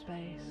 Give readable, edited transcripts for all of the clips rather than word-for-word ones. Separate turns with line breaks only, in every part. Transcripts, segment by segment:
space.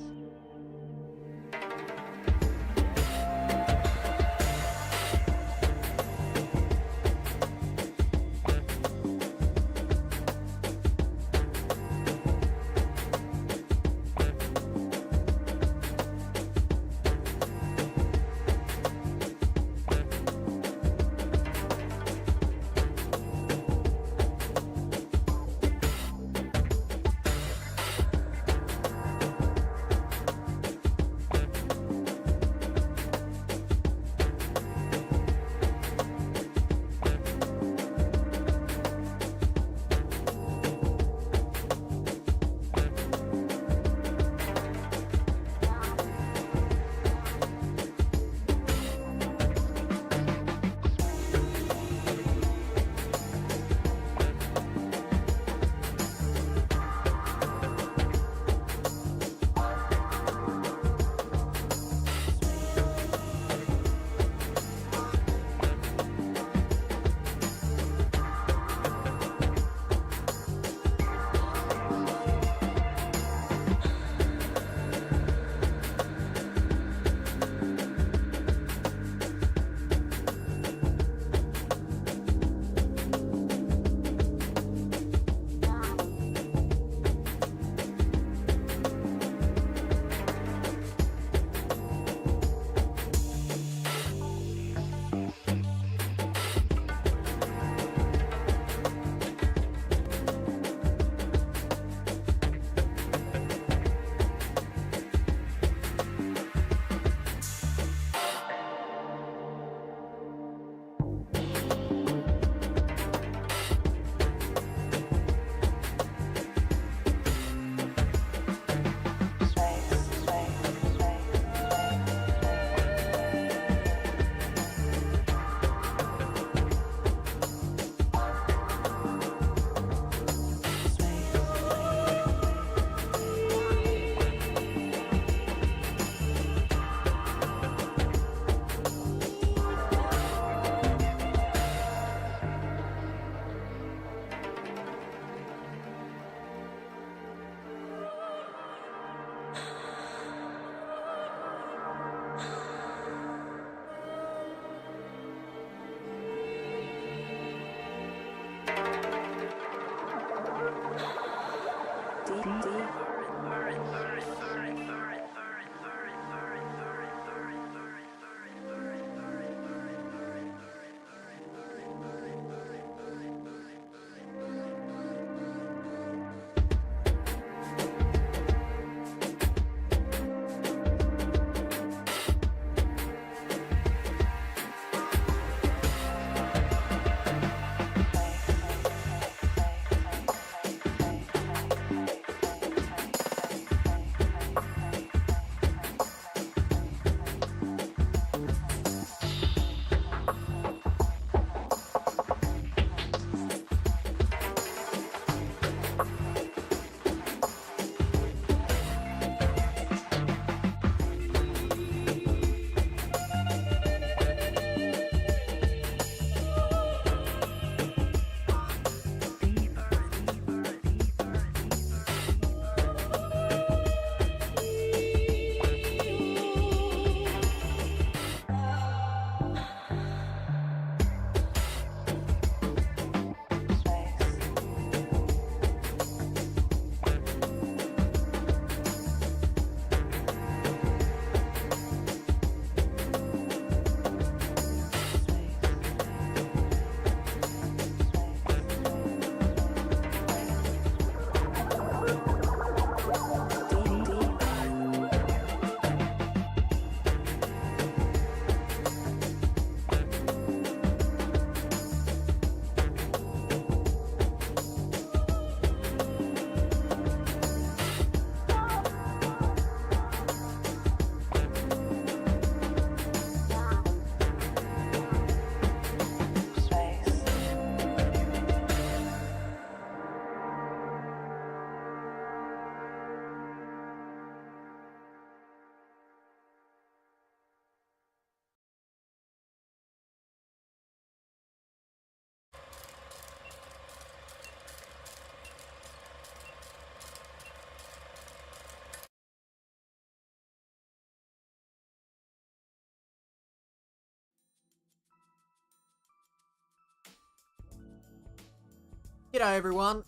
G'day everyone.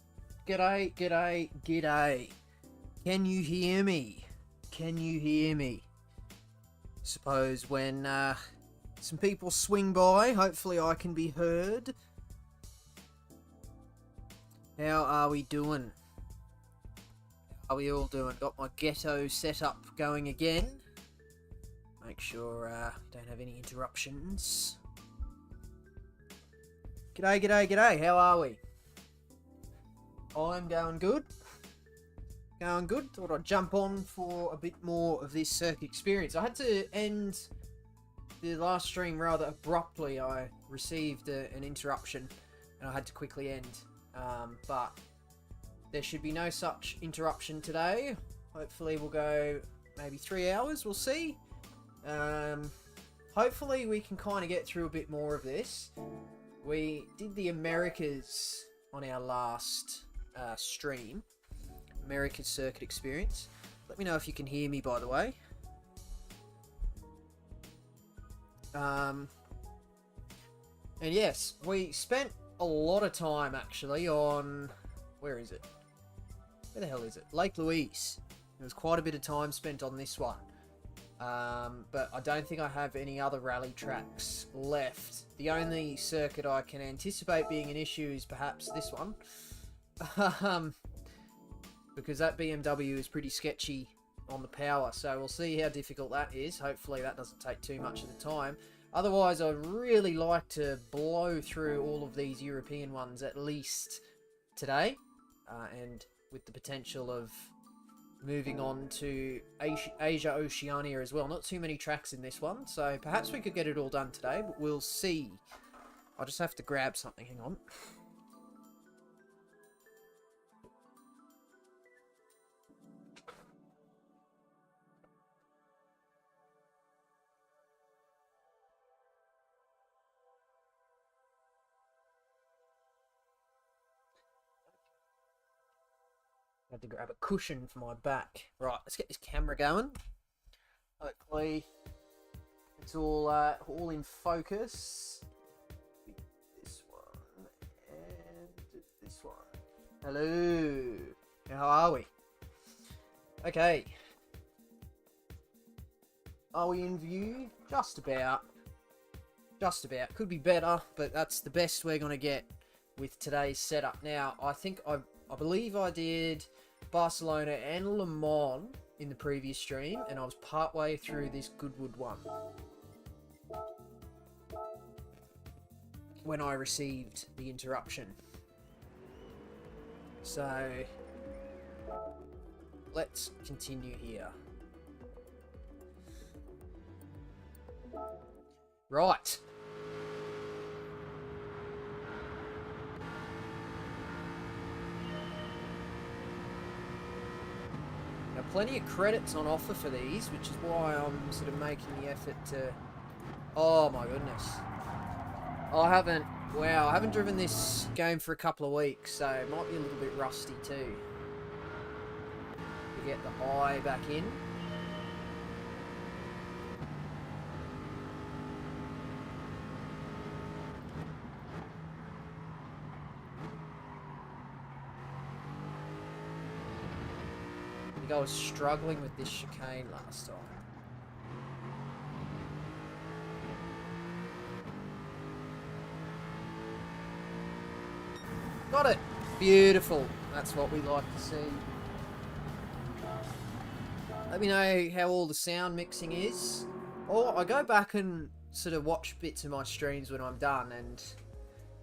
G'day. Can you hear me? Suppose when some people swing by, hopefully I can be heard. How are we doing? How are we all doing? Got my ghetto setup going again. Make sure don't have any interruptions. G'day. How are we? I'm going good. Thought I'd jump on for a bit more of this circuit experience. I had to end the last stream rather abruptly. I received an interruption and I had to quickly end. But there should be no such interruption today. Hopefully we'll go maybe 3 hours. We'll see. Hopefully we can kind of get through a bit more of this. We did the Americas on our last stream. America's Circuit Experience. Let me know if you can hear me, by the way. And yes, we spent a lot of time actually on... Where is it? Where the hell is it? Lake Louise. There was quite a bit of time spent on this one. But I don't think I have any other rally tracks left. The only circuit I can anticipate being an issue is perhaps this one. Because that BMW is pretty sketchy on the power, so we'll see how difficult that is. Hopefully that doesn't take too much of the time. Otherwise, I'd really like to blow through all of these European ones at least today, and with the potential of moving on to Asia Oceania as well. Not too many tracks in this one, so perhaps we could get it all done today, but we'll see. I'll just have to grab something, hang on. I had to grab a cushion for my back. Right, let's get this camera going. Hopefully it's all in focus. This one and this one. Hello. How are we? Okay. Are we in view? Just about. Could be better, but that's the best we're gonna get with today's setup. Now, I believe I did Barcelona and Le Mans in the previous stream, and I was partway through this Goodwood one when I received the interruption. So let's continue here. Right. Plenty of credits on offer for these, which is why I'm sort of making the effort to... Oh my goodness. I haven't driven this game for a couple of weeks, so it might be a little bit rusty too. To get the eye back in. I was struggling with this chicane last time. Got it! Beautiful. That's what we like to see. Let me know how all the sound mixing is. Or I go back and sort of watch bits of my streams when I'm done, and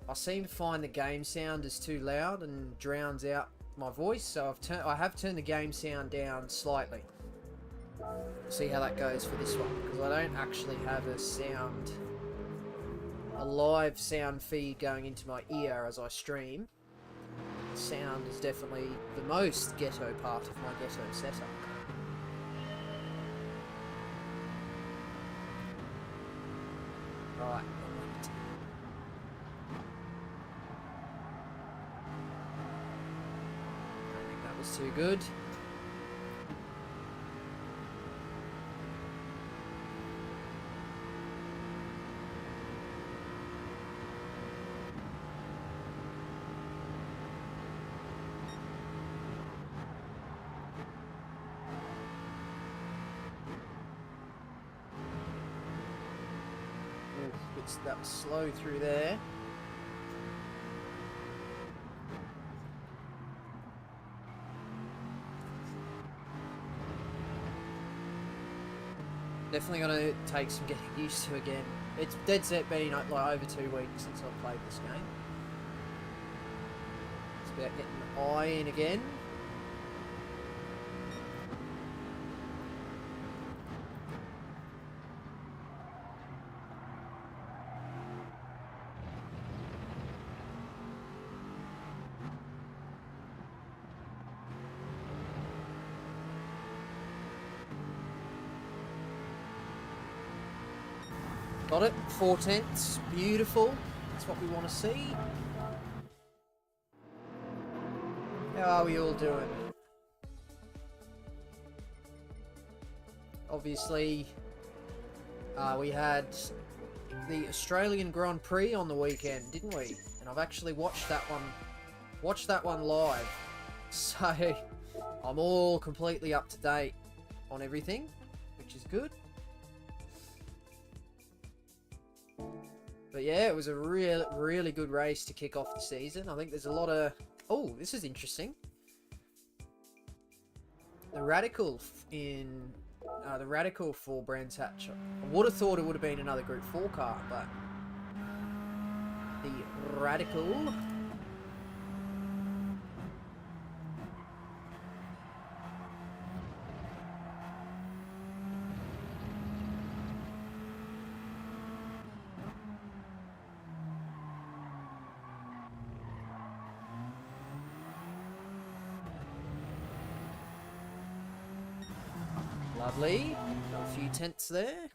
I seem to find the game sound is too loud and drowns out my voice, so I have turned the game sound down slightly. See how that goes for this one, because I don't actually have a live sound feed going into my ear as I stream. Sound is definitely the most ghetto part of my ghetto setup. Right. Too good. that was slow through there. Definitely gonna take some getting used to again. It's dead set been like over 2 weeks since I've played this game. It's about getting the eye in again. Got it, 4/10, beautiful. That's what we want to see. How are we all doing? Obviously, we had the Australian Grand Prix on the weekend, didn't we? And I've actually watched that one live. So, I'm all completely up to date on everything, which is good. But yeah, it was a really good race to kick off the season. I think there's a lot of... Oh, this is interesting. The Radical for Brands Hatch. I would have thought it would have been another Group 4 car, but... The Radical... Lovely. Got a few tenths there.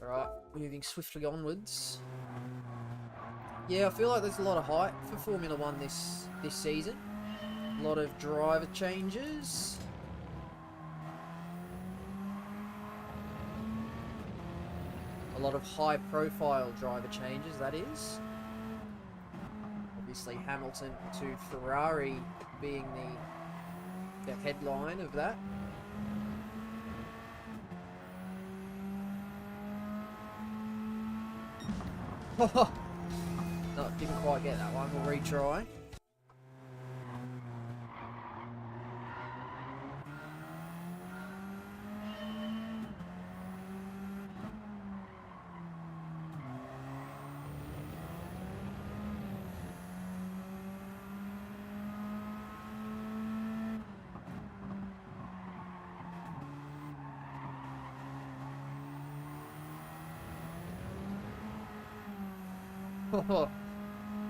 Alright, moving swiftly onwards. Yeah, I feel like there's a lot of hype for Formula 1 this season. A lot of driver changes. A lot of high-profile driver changes, that is. Obviously, Hamilton to Ferrari being the headline of that. No, didn't quite get that one. We'll retry.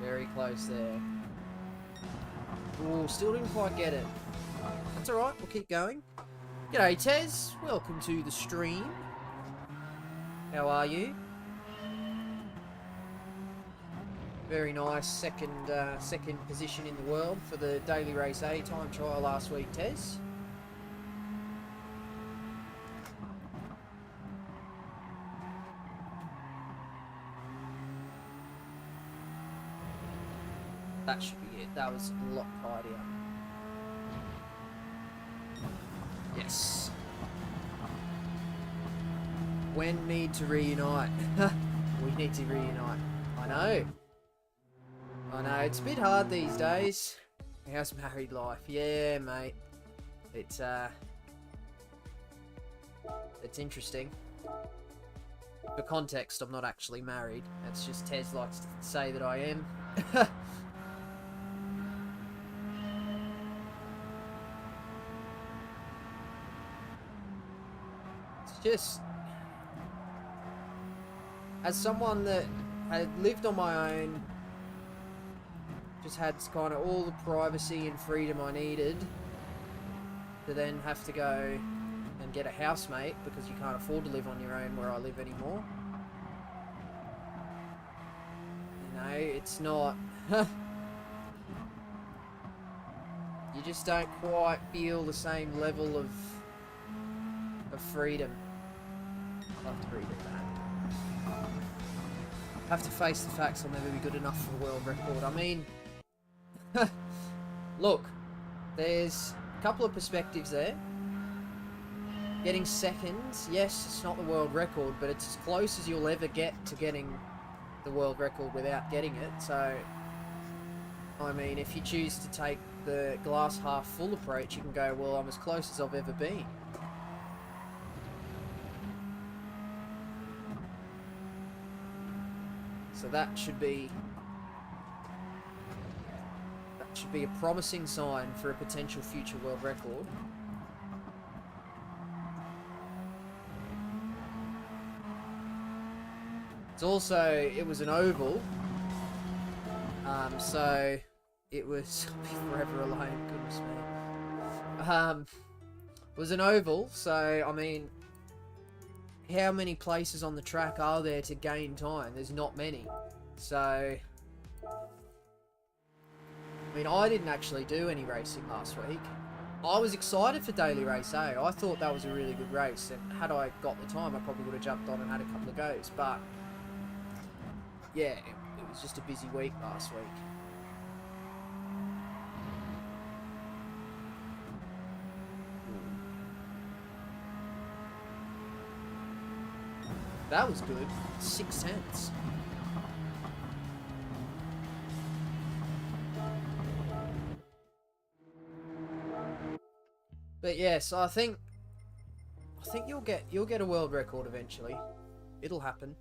Very close there. Oh, still didn't quite get it. That's alright, we'll keep going. G'day Tez, welcome to the stream. How are you? Very nice second position in the world for the Daily Race A time trial last week, Tez. That should be it. That was a lot tidier. Yes. When need to reunite? We need to reunite. I know. I know. It's a bit hard these days. How's married life? Yeah, mate. It's interesting. For context, I'm not actually married. It's just Tez likes to say that I am. Just as someone that had lived on my own, just had kind of all the privacy and freedom I needed, to then have to go and get a housemate because you can't afford to live on your own where I live anymore. You know, it's not... You just don't quite feel the same level of freedom. I'll have to read it that. Have to face the facts. I'll never be good enough for the world record. I mean, look, there's couple of perspectives there. Getting second, yes, it's not the world record, but it's as close as you'll ever get to getting the world record without getting it. So, I mean, if you choose to take the glass half full approach, you can go, well, I'm as close as I've ever been. So that should be a promising sign for a potential future world record. It's also, it was an oval, so it was forever alone, goodness me. It was an oval, so I mean, how many places on the track are there to gain time? There's not many. So, I mean, I didn't actually do any racing last week. I was excited for Daily Race A. I thought that was a really good race, and had I got the time, I probably would have jumped on and had a couple of goes. But, yeah, it was just a busy week last week. That was good. 6 tenths. But yes, I think you'll get a world record eventually. It'll happen.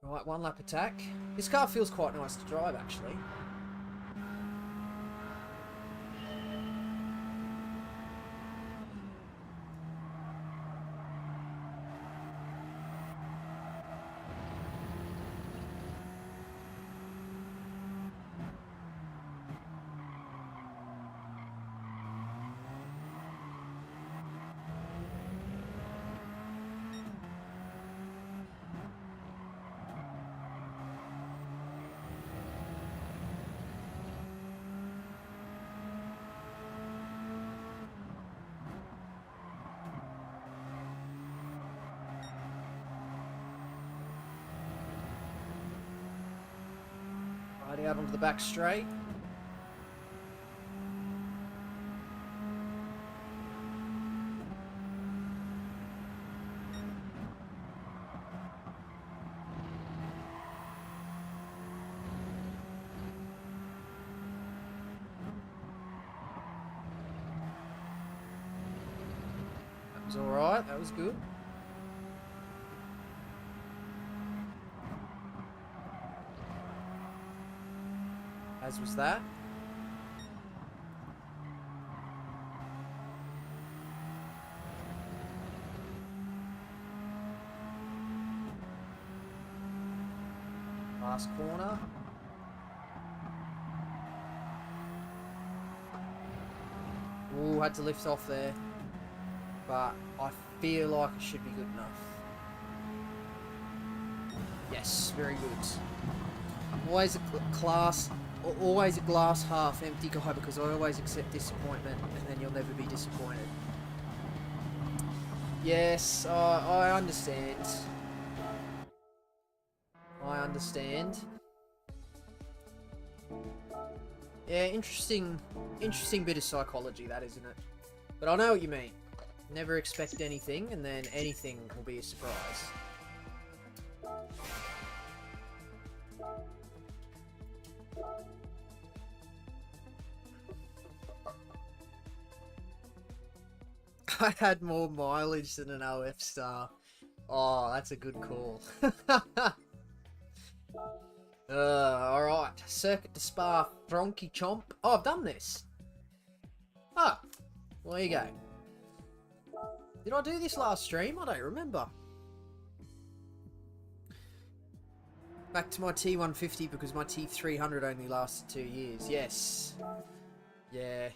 Right, 1 lap attack. This car feels quite nice to drive, actually. Right out onto the back straight. That was alright, that was good. As was that. Last corner. Ooh, had to lift off there. But I feel like it should be good enough. Yes, very good. Always a glass half empty guy, because I always accept disappointment and then you'll never be disappointed. Yes, I understand. I understand. Yeah, interesting bit of psychology, that, isn't it? But I know what you mean. Never expect anything, and then anything will be a surprise. I had more mileage than an OF star. Oh, that's a good call. Alright. Circuit to Spa, Frankie Chomp. Oh, I've done this. Ah, well, there you go. Did I do this last stream? I don't remember. Back to my T150 because my T300 only lasted 2 years. Yes. Yeah.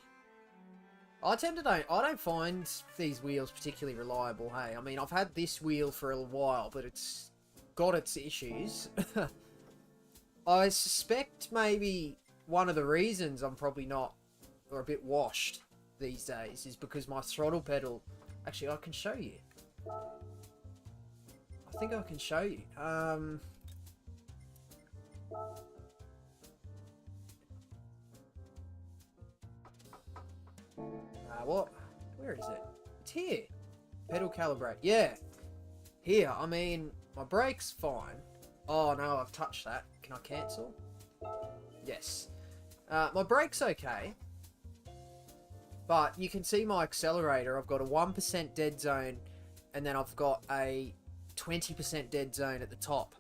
I don't find these wheels particularly reliable, hey. I mean, I've had this wheel for a while, but it's got its issues. I suspect maybe one of the reasons I'm probably not, or a bit washed these days, is because my throttle pedal... Actually, I can show you. I think I can show you. What? Where is it? It's here. Pedal calibrate. Yeah. Here. I mean, my brake's fine. Oh, no, I've touched that. Can I cancel? Yes. My brake's okay. But you can see my accelerator. I've got a 1% dead zone. And then I've got a 20% dead zone at the top.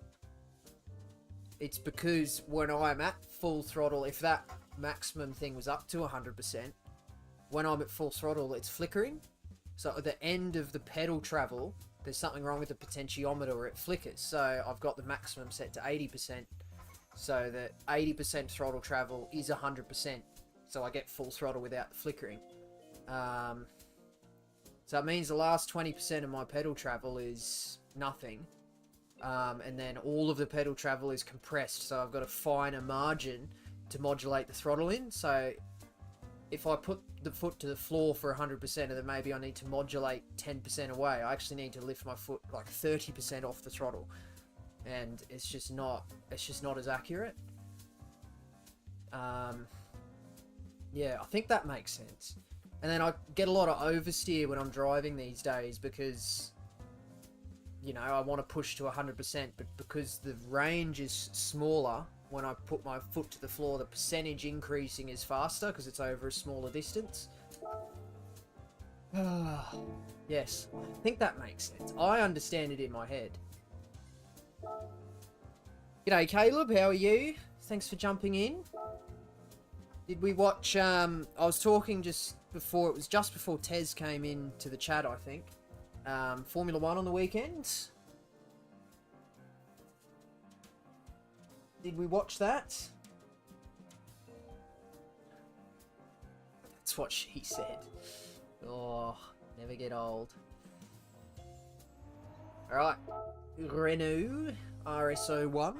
It's because when I'm at full throttle, if that maximum thing was up to 100%, when I'm at full throttle, it's flickering. So at the end of the pedal travel, there's something wrong with the potentiometer where it flickers. So I've got the maximum set to 80%, so that 80% throttle travel is 100%. So I get full throttle without the flickering. So it means the last 20% of my pedal travel is nothing. And then all of the pedal travel is compressed, so I've got a finer margin to modulate the throttle in. So if I put the foot to the floor for 100%, and then maybe I need to modulate 10% away, I actually need to lift my foot like 30% off the throttle, and it's just not as accurate. Yeah, I think that makes sense. And then I get a lot of oversteer when I'm driving these days because, you know, I want to push to 100%, but because the range is smaller, when I put my foot to the floor, the percentage increasing is faster because it's over a smaller distance. Yes, I think that makes sense. I understand it in my head. G'day, Caleb. How are you? Thanks for jumping in. Did we watch... I was talking just before... It was just before Tez came into the chat, I think. Formula 1 on the weekend. Did we watch that? That's what she said. Oh, never get old. Alright. Renault RSO1.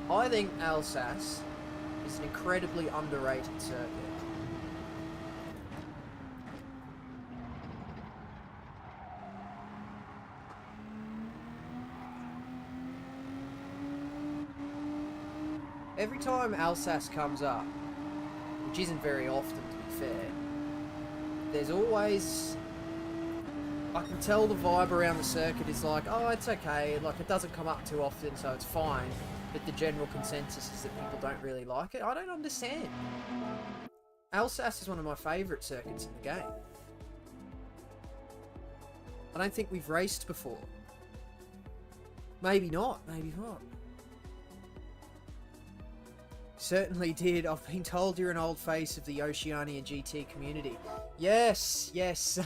I think Alsace is an incredibly underrated circuit. Every time Alsace comes up, which isn't very often to be fair, there's always... I can tell the vibe around the circuit is like, oh, it's okay, like it doesn't come up too often, so it's fine. But the general consensus is that people don't really like it. I don't understand. Alsace is one of my favourite circuits in the game. I don't think we've raced before. Maybe not, maybe not. Certainly did. I've been told you're an old face of the Oceania GT community. Yes, yes.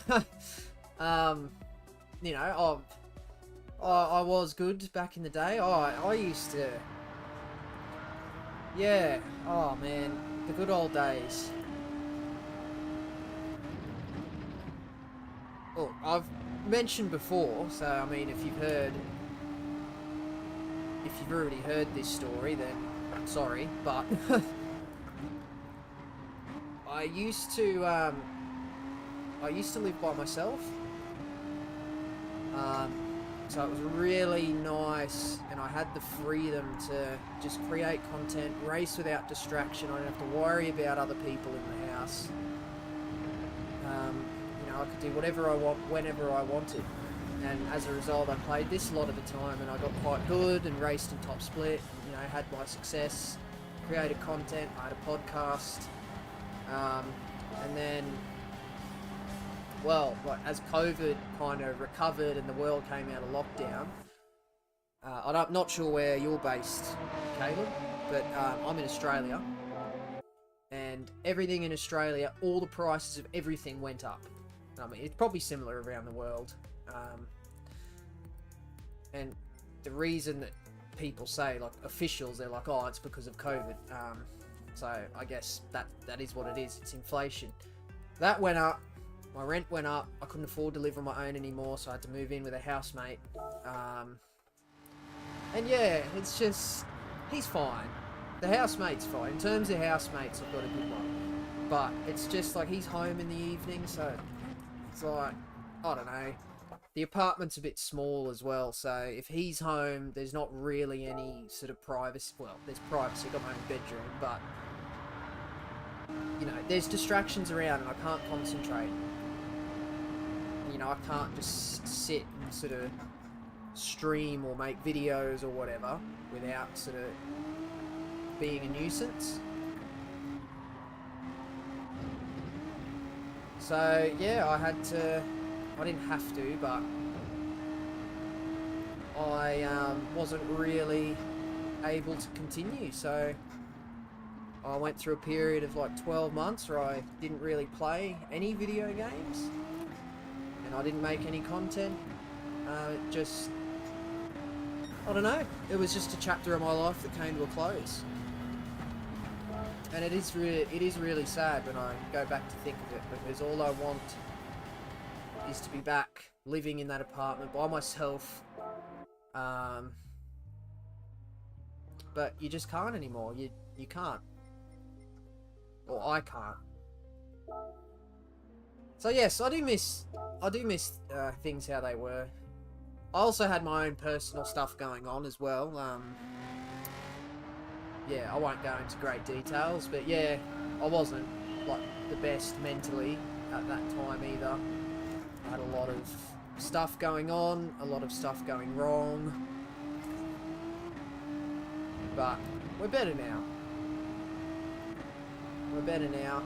You know, I was good back in the day. I used to... Yeah. Oh, man. The good old days. Oh, I've mentioned before, so, I mean, if you've already heard this story, then I'm sorry, but... I used to live by myself. So it was really nice, and I had the freedom to just create content, race without distraction. I didn't have to worry about other people in the house. You know, I could do whatever I want, whenever I wanted. And as a result, I played this a lot of the time, and I got quite good and raced in top split. You know, had my success, created content, I had a podcast, and then... Well, like, as COVID kind of recovered and the world came out of lockdown, I'm not sure where you're based, Caleb, but I'm in Australia, and everything in Australia, all the prices of everything went up. I mean, it's probably similar around the world, and the reason that people say, like, officials, they're like, oh, it's because of COVID, so I guess that is what it is, it's inflation. That went up. My rent went up, I couldn't afford to live on my own anymore, so I had to move in with a housemate. And yeah, it's just, he's fine. The housemate's fine. In terms of housemates, I've got a good one. But it's just like he's home in the evening, so it's like, I don't know. The apartment's a bit small as well, so if he's home, there's not really any sort of privacy. Well, there's privacy, I've got my own bedroom, but, you know, there's distractions around and I can't concentrate. You know, I can't just sit and sort of stream or make videos or whatever without sort of being a nuisance. So, yeah, I didn't have to, but I wasn't really able to continue, so I went through a period of like 12 months where I didn't really play any video games, and I didn't make any content. Just, I don't know, it was just a chapter of my life that came to a close. And it is really sad when I go back to think of it, because all I want is to be back living in that apartment by myself. But you just can't anymore. You can't. Or I can't. So yes, I do miss things how they were. I also had my own personal stuff going on as well. Yeah, I won't go into great details, but yeah, I wasn't like the best mentally at that time either. I had a lot of stuff going on, a lot of stuff going wrong, but we're better now. We're better now.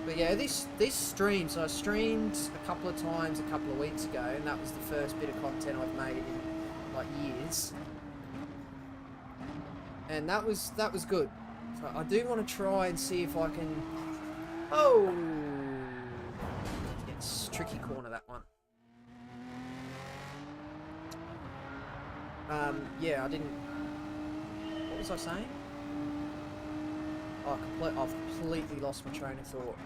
But yeah, this stream, so I streamed a couple of times a couple of weeks ago, and that was the first bit of content I've made in like years. And that was good. So I do want to try and see if I can... Oh! It's tricky corner, that one. Yeah, I didn't... What was I saying? Oh, I've completely lost my train of thought.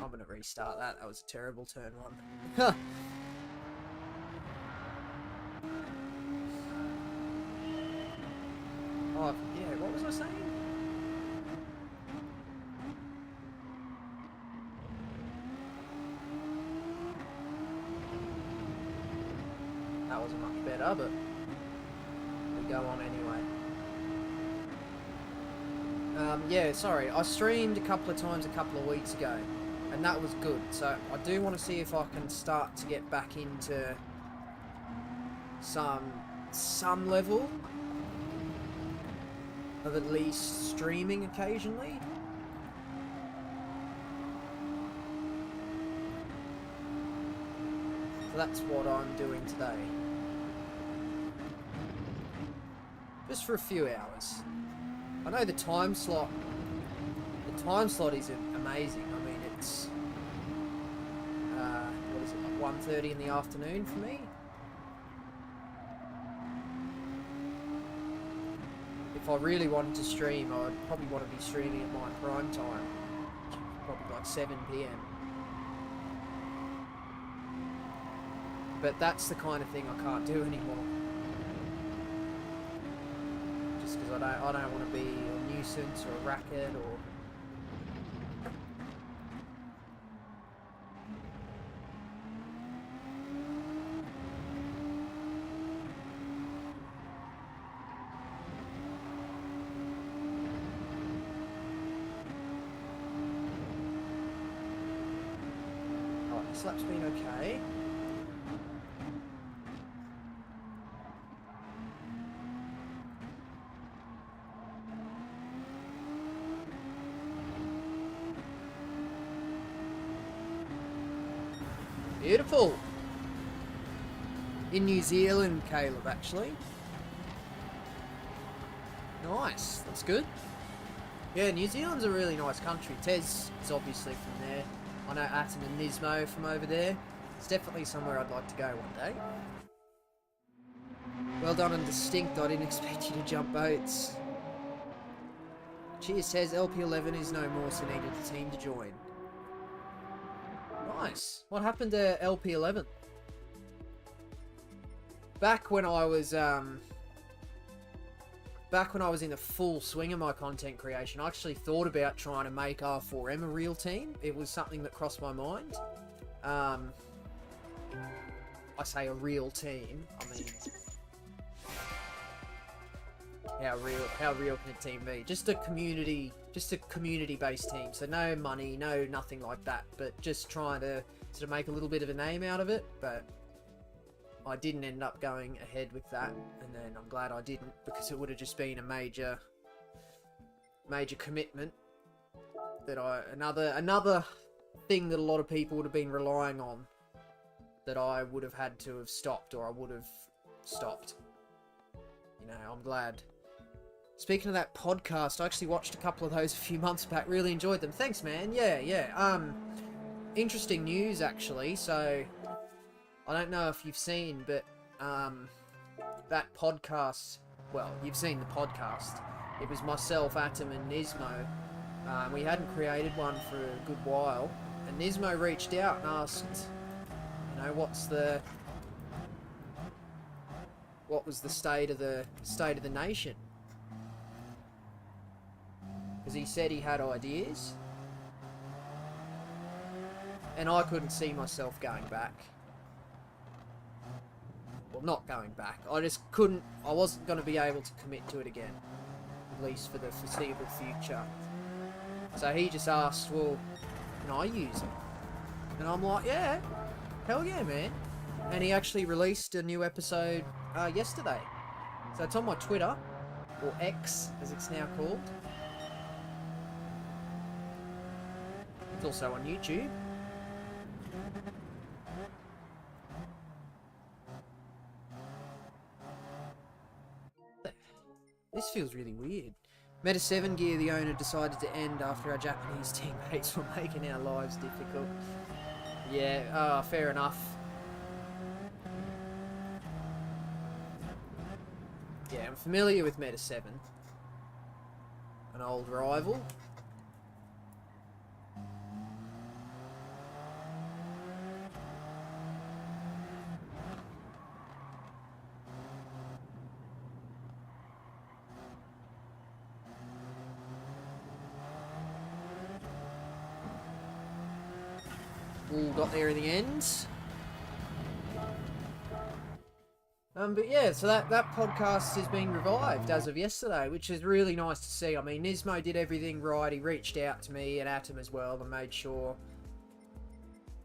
I'm gonna restart that. That was a terrible turn one. Oh, yeah, what was I saying? That wasn't much better, but we go on anyway. Yeah, sorry, I streamed a couple of times a couple of weeks ago, and that was good. So I do want to see if I can start to get back into some level of at least streaming occasionally. So that's what I'm doing today. Just for a few hours. I know the time slot is amazing. I mean, it's what is it, like 1:30 in the afternoon for me? If I really wanted to stream, I'd probably want to be streaming at my prime time, probably like 7 PM. But that's the kind of thing I can't do anymore. Just because I don't want to be a nuisance or a racket or... Alright, this lap's been okay. Beautiful. In New Zealand, Caleb, actually. Nice. That's good. Yeah, New Zealand's a really nice country. Tez is obviously from there. I know Atom and Nismo from over there. It's definitely somewhere I'd like to go one day. Well done and distinct. I didn't expect you to jump boats. Cheers says LP11 is no more, so needed a team to join. Nice. What happened to LP11? Back when I was in the full swing of my content creation, I actually thought about trying to make R4M a real team. It was something that crossed my mind. I say a real team. I mean, how real can a team be? Just a community-based team. So no money, no nothing like that. But just trying to sort of make a little bit of a name out of it. But I didn't end up going ahead with that, and then I'm glad I didn't, because it would have just been a major commitment that another thing that a lot of people would have been relying on, that I would have had to have stopped, or I would have stopped. You know, I'm glad. Speaking of that podcast, I actually watched a couple of those a few months back. Really enjoyed them. Thanks, man. Yeah. Interesting news, actually. So, I don't know if you've seen, but that podcast, well, you've seen the podcast. It was myself, Atom, and Nismo. We hadn't created one for a good while, and Nismo reached out and asked, you know, what was the state of the nation? Because he said he had ideas, and I couldn't see myself going back. Well, not going back. I just couldn't. I wasn't going to be able to commit to it again, at least for the foreseeable future. So he just asked, well, can I use it? And I'm like, yeah, hell yeah, man. And he actually released a new episode yesterday. So it's on my Twitter, or X as it's now called. It's also on YouTube. This feels really weird. Meta 7 Gear, the owner, decided to end after our Japanese teammates were making our lives difficult. Yeah, fair enough. Yeah, I'm familiar with Meta 7. An old rival. All got there in the end. But yeah, so that podcast has been revived as of yesterday, which is really nice to see. I mean, Nismo did everything right. He reached out to me and Atom as well and made sure.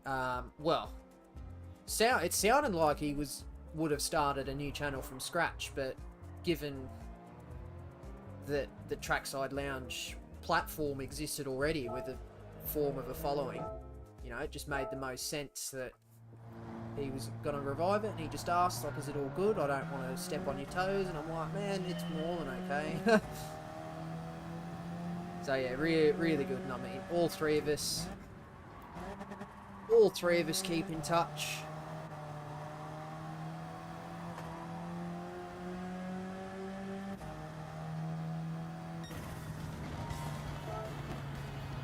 Well, it sounded like he would have started a new channel from scratch, but given that the Trackside Lounge platform existed already with a form of a following, you know, it just made the most sense that he was going to revive it, and he just asked, like, is it all good? I don't want to step on your toes, and I'm like, man, it's more than okay. So yeah, really good, and I mean, all three of us keep in touch.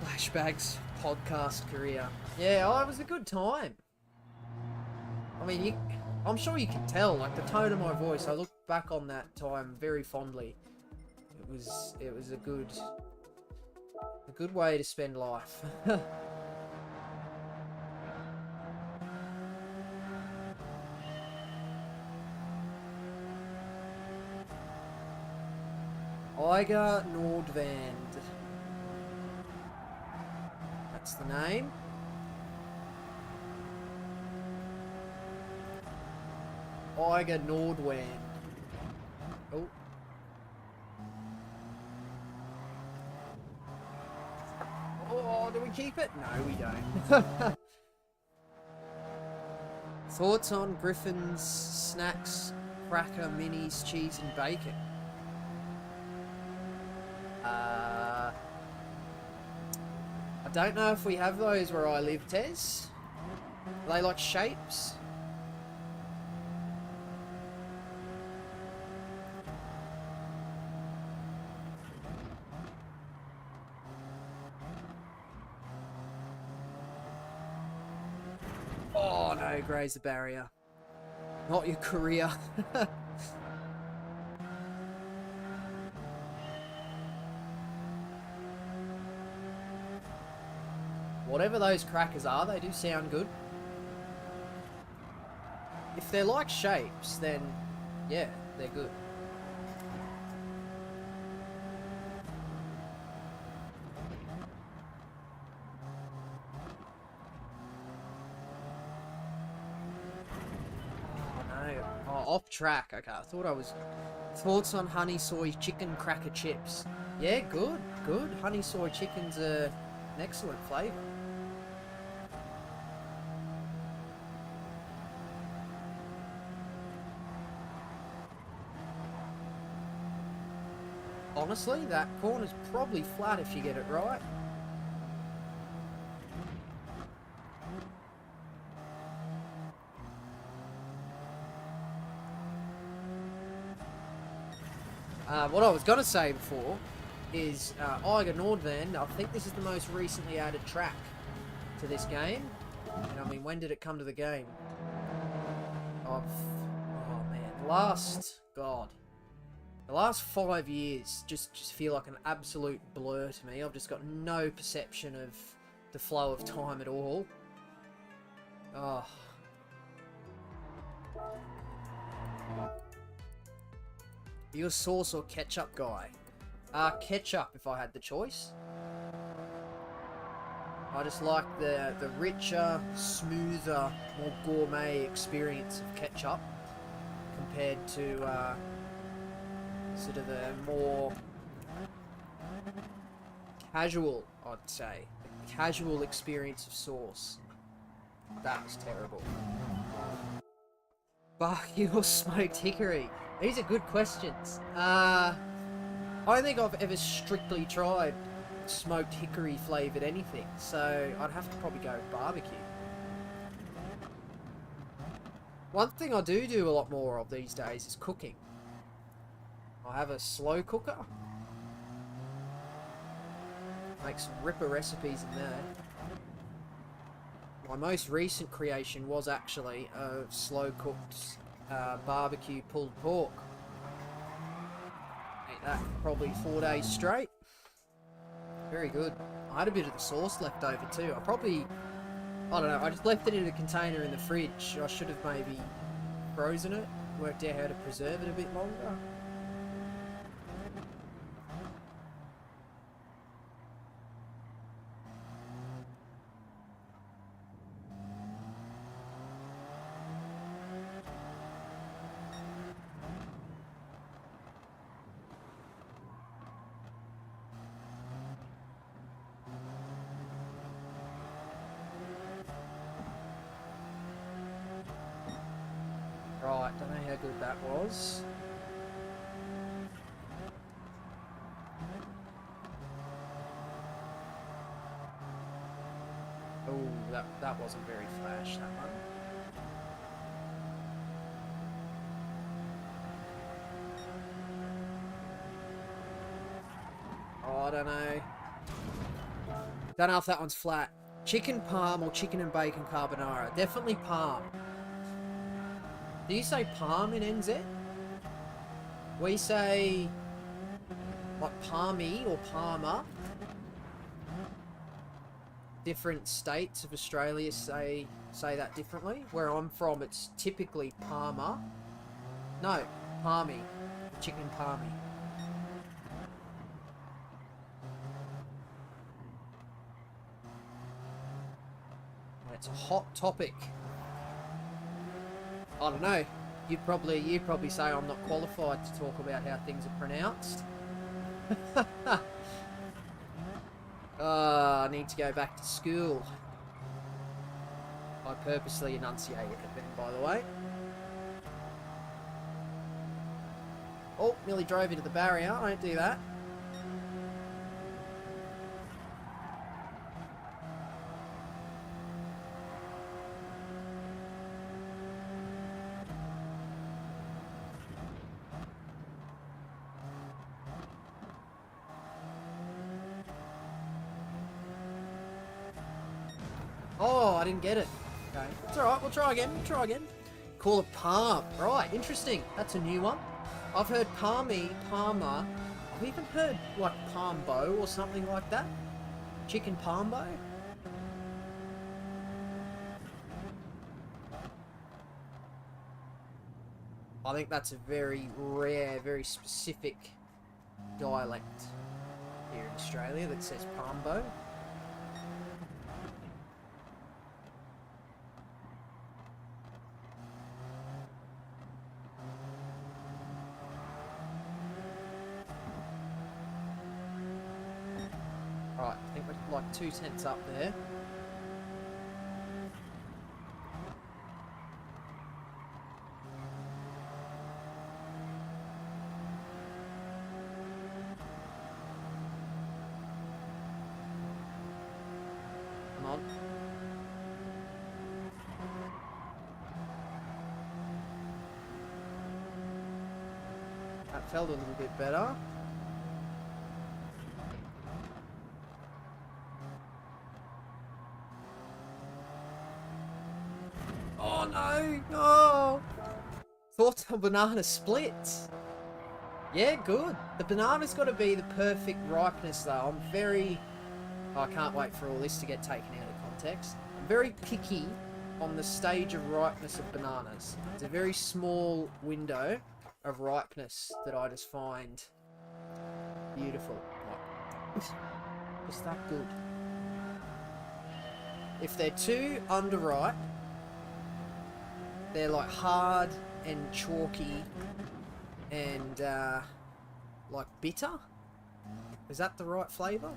Flashbacks podcast career. Yeah, it was a good time. I mean, I'm sure you can tell, like, the tone of my voice. I look back on that time very fondly. It was a good way to spend life. Eiger Nordvand. That's the name. Eiger Nordvand. Oh. Oh, do we keep it? No, we don't. Thoughts on Griffin's snacks, cracker, minis, cheese and bacon? I don't know if we have those where I live, Tez. Are they like shapes? Oh no, graze the barrier. Not your career. Whatever those crackers are, they do sound good. If they're like shapes, then yeah, they're good. Off track. Okay, I thought I was... Thoughts on honey soy chicken cracker chips. Yeah, good, good. Honey soy chicken's an excellent flavour. Honestly, that corner's probably flat if you get it right. What I was going to say before is Eiger Nordvan, I think this is the most recently added track to this game. And I mean, when did it come to the game? Oh man, the last 5 years just feel like an absolute blur to me. I've just got no perception of the flow of time at all. Oh. Are you a sauce or ketchup guy? Ketchup if I had the choice. I just like the richer, smoother, more gourmet experience of ketchup compared to sort of the more casual, I'd say, the casual experience of sauce. That was terrible. Barbecue or smoked hickory? These are good questions. I don't think I've ever strictly tried smoked hickory flavoured anything, so I'd have to probably go with barbecue. One thing I do a lot more of these days is cooking. I have a slow cooker. Make some ripper recipes in there. My most recent creation was actually a slow cooked barbecue pulled pork. Ate that for probably 4 days straight. Very good. I had a bit of the sauce left over too. I don't know, I just left it in a container in the fridge. I should have maybe frozen it, worked out how to preserve it a bit longer. Right, don't know how good that was. Oh, that wasn't very flash, that one. Oh, I don't know. Don't know if that one's flat. Chicken parm or chicken and bacon carbonara? Definitely parm. Do you say palm in NZ? We say like palmy or palmer. Different states of Australia say that differently. Where I'm from, it's typically palmer. No, palmy. Chicken palmy. It's a hot topic. I don't know. You'd probably say I'm not qualified to talk about how things are pronounced. I need to go back to school. I purposely enunciated it then, by the way. Oh, nearly drove into the barrier. I don't do that. Oh, I didn't get it. Okay. It's alright, we'll try again. We'll try again. Call it Palm. Right, interesting. That's a new one. I've heard Palmer. I've even heard, like, Palmbo or something like that. Chicken Palmbo. I think that's a very rare, very specific dialect here in Australia that says Palmbo. Right, I think we're like 2 tenths up there. Come on. That felt a little bit better. Oh no! No! Thought the banana split. Yeah, good. The banana's got to be the perfect ripeness though. I'm very... Oh, I can't wait for all this to get taken out of context. I'm very picky on the stage of ripeness of bananas. It's a very small window of ripeness that I just find beautiful. Just that good. If they're too underripe, they're like hard and chalky and like bitter. Is that the right flavour?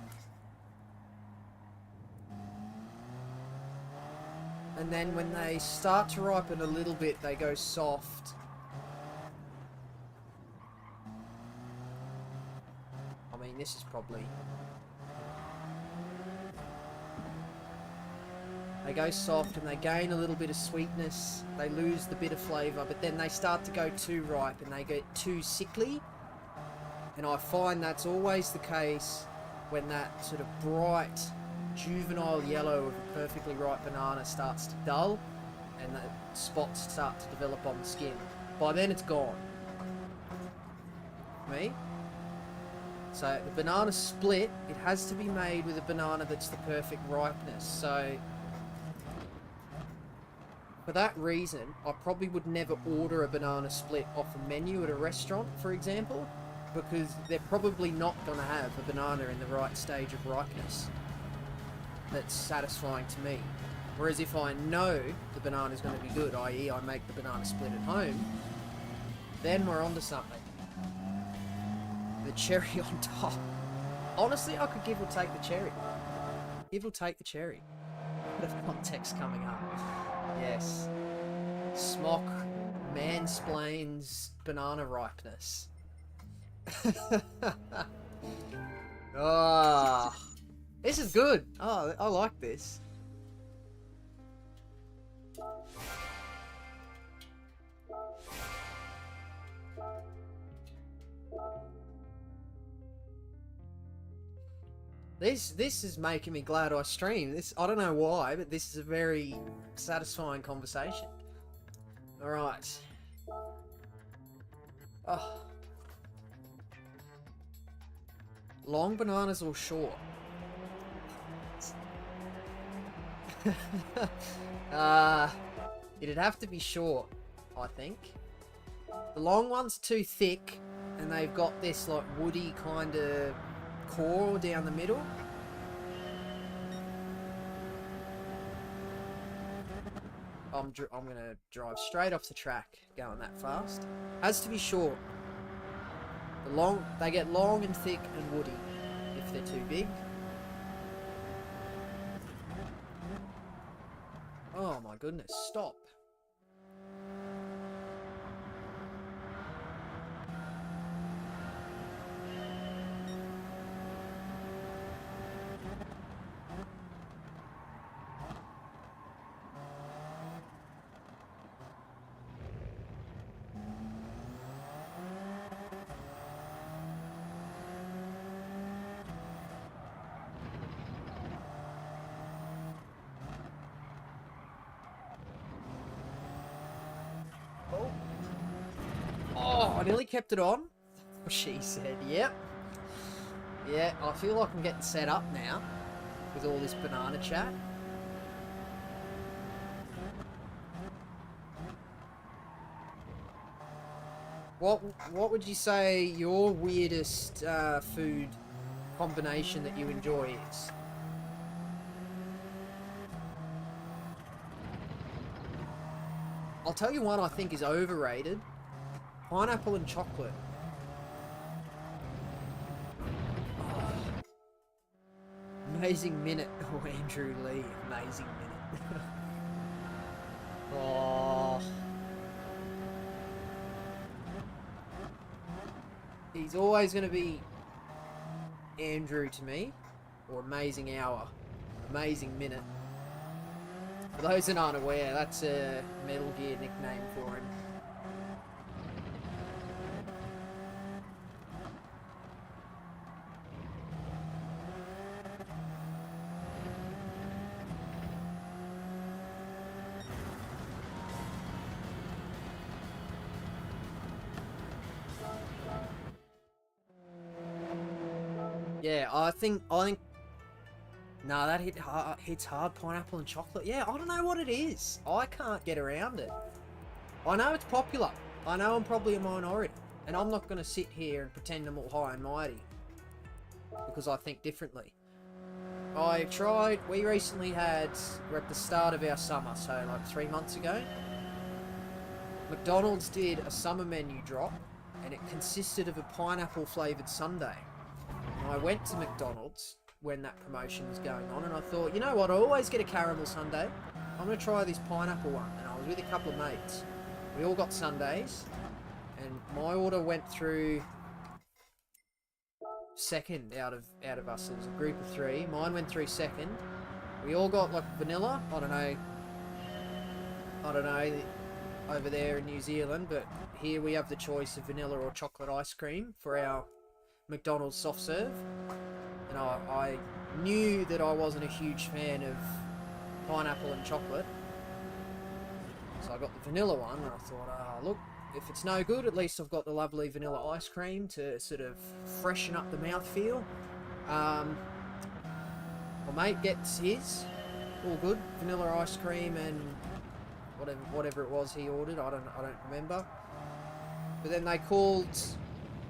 And then when they start to ripen a little bit, they go soft. I mean, this is probably... They go soft and they gain a little bit of sweetness. They lose the bitter flavour, but then they start to go too ripe and they get too sickly. And I find that's always the case when that sort of bright, juvenile yellow of a perfectly ripe banana starts to dull and the spots start to develop on the skin. By then it's gone. Me? So the banana split, it has to be made with a banana that's the perfect ripeness. So for that reason, I probably would never order a banana split off a menu at a restaurant, for example, because they're probably not going to have a banana in the right stage of ripeness that's satisfying to me. Whereas if I know the banana is going to be good, i.e. I make the banana split at home, then we're onto something. The cherry on top. Honestly, I could give or take the cherry. Give or take the cherry. Bit of context coming up. Yes. Smock mansplains banana ripeness. Ah, oh, this is good. Oh, I like this. This is making me glad I stream. This, I don't know why, but this is a very satisfying conversation. All right. Oh. Long bananas or short? It'd have to be short, I think. The long one's too thick, and they've got this like woody kind of core down the middle. I'm gonna drive straight off the track going that fast. Has to be short. They get long and thick and woody if they're too big. Oh my goodness, stop. I nearly kept it on. She said, yep. Yeah, I feel like I'm getting set up now with all this banana chat. What would you say your weirdest food combination that you enjoy is? I'll tell you one I think is overrated. Pineapple and chocolate. Oh. Amazing minute. Oh, Andrew Lee. Amazing minute. Oh. He's always going to be Andrew to me. Or amazing hour. Amazing minute. For those that aren't aware, that's a Metal Gear nickname for him. Yeah, I think no, that hits hard, pineapple and chocolate. Yeah, I don't know what it is. I can't get around it. I know it's popular. I know I'm probably a minority. And I'm not going to sit here and pretend I'm all high and mighty. Because I think differently. We recently we're at the start of our summer, so like 3 months ago. McDonald's did a summer menu drop. And it consisted of a pineapple flavoured sundae. And I went to McDonald's when that promotion was going on, and I thought, you know what, I always get a caramel sundae. I'm going to try this pineapple one. And I was with a couple of mates. We all got sundaes, and my order went through second out of us. It was a group of 3. Mine went through second. We all got like vanilla. I don't know over there in New Zealand, but here we have the choice of vanilla or chocolate ice cream for our McDonald's soft serve. And I knew that I wasn't a huge fan of pineapple and chocolate. So I got the vanilla one, and I thought, look, if it's no good, at least I've got the lovely vanilla ice cream to sort of freshen up the mouthfeel. My mate gets his, all good, vanilla ice cream and whatever it was he ordered, I don't remember. But then they called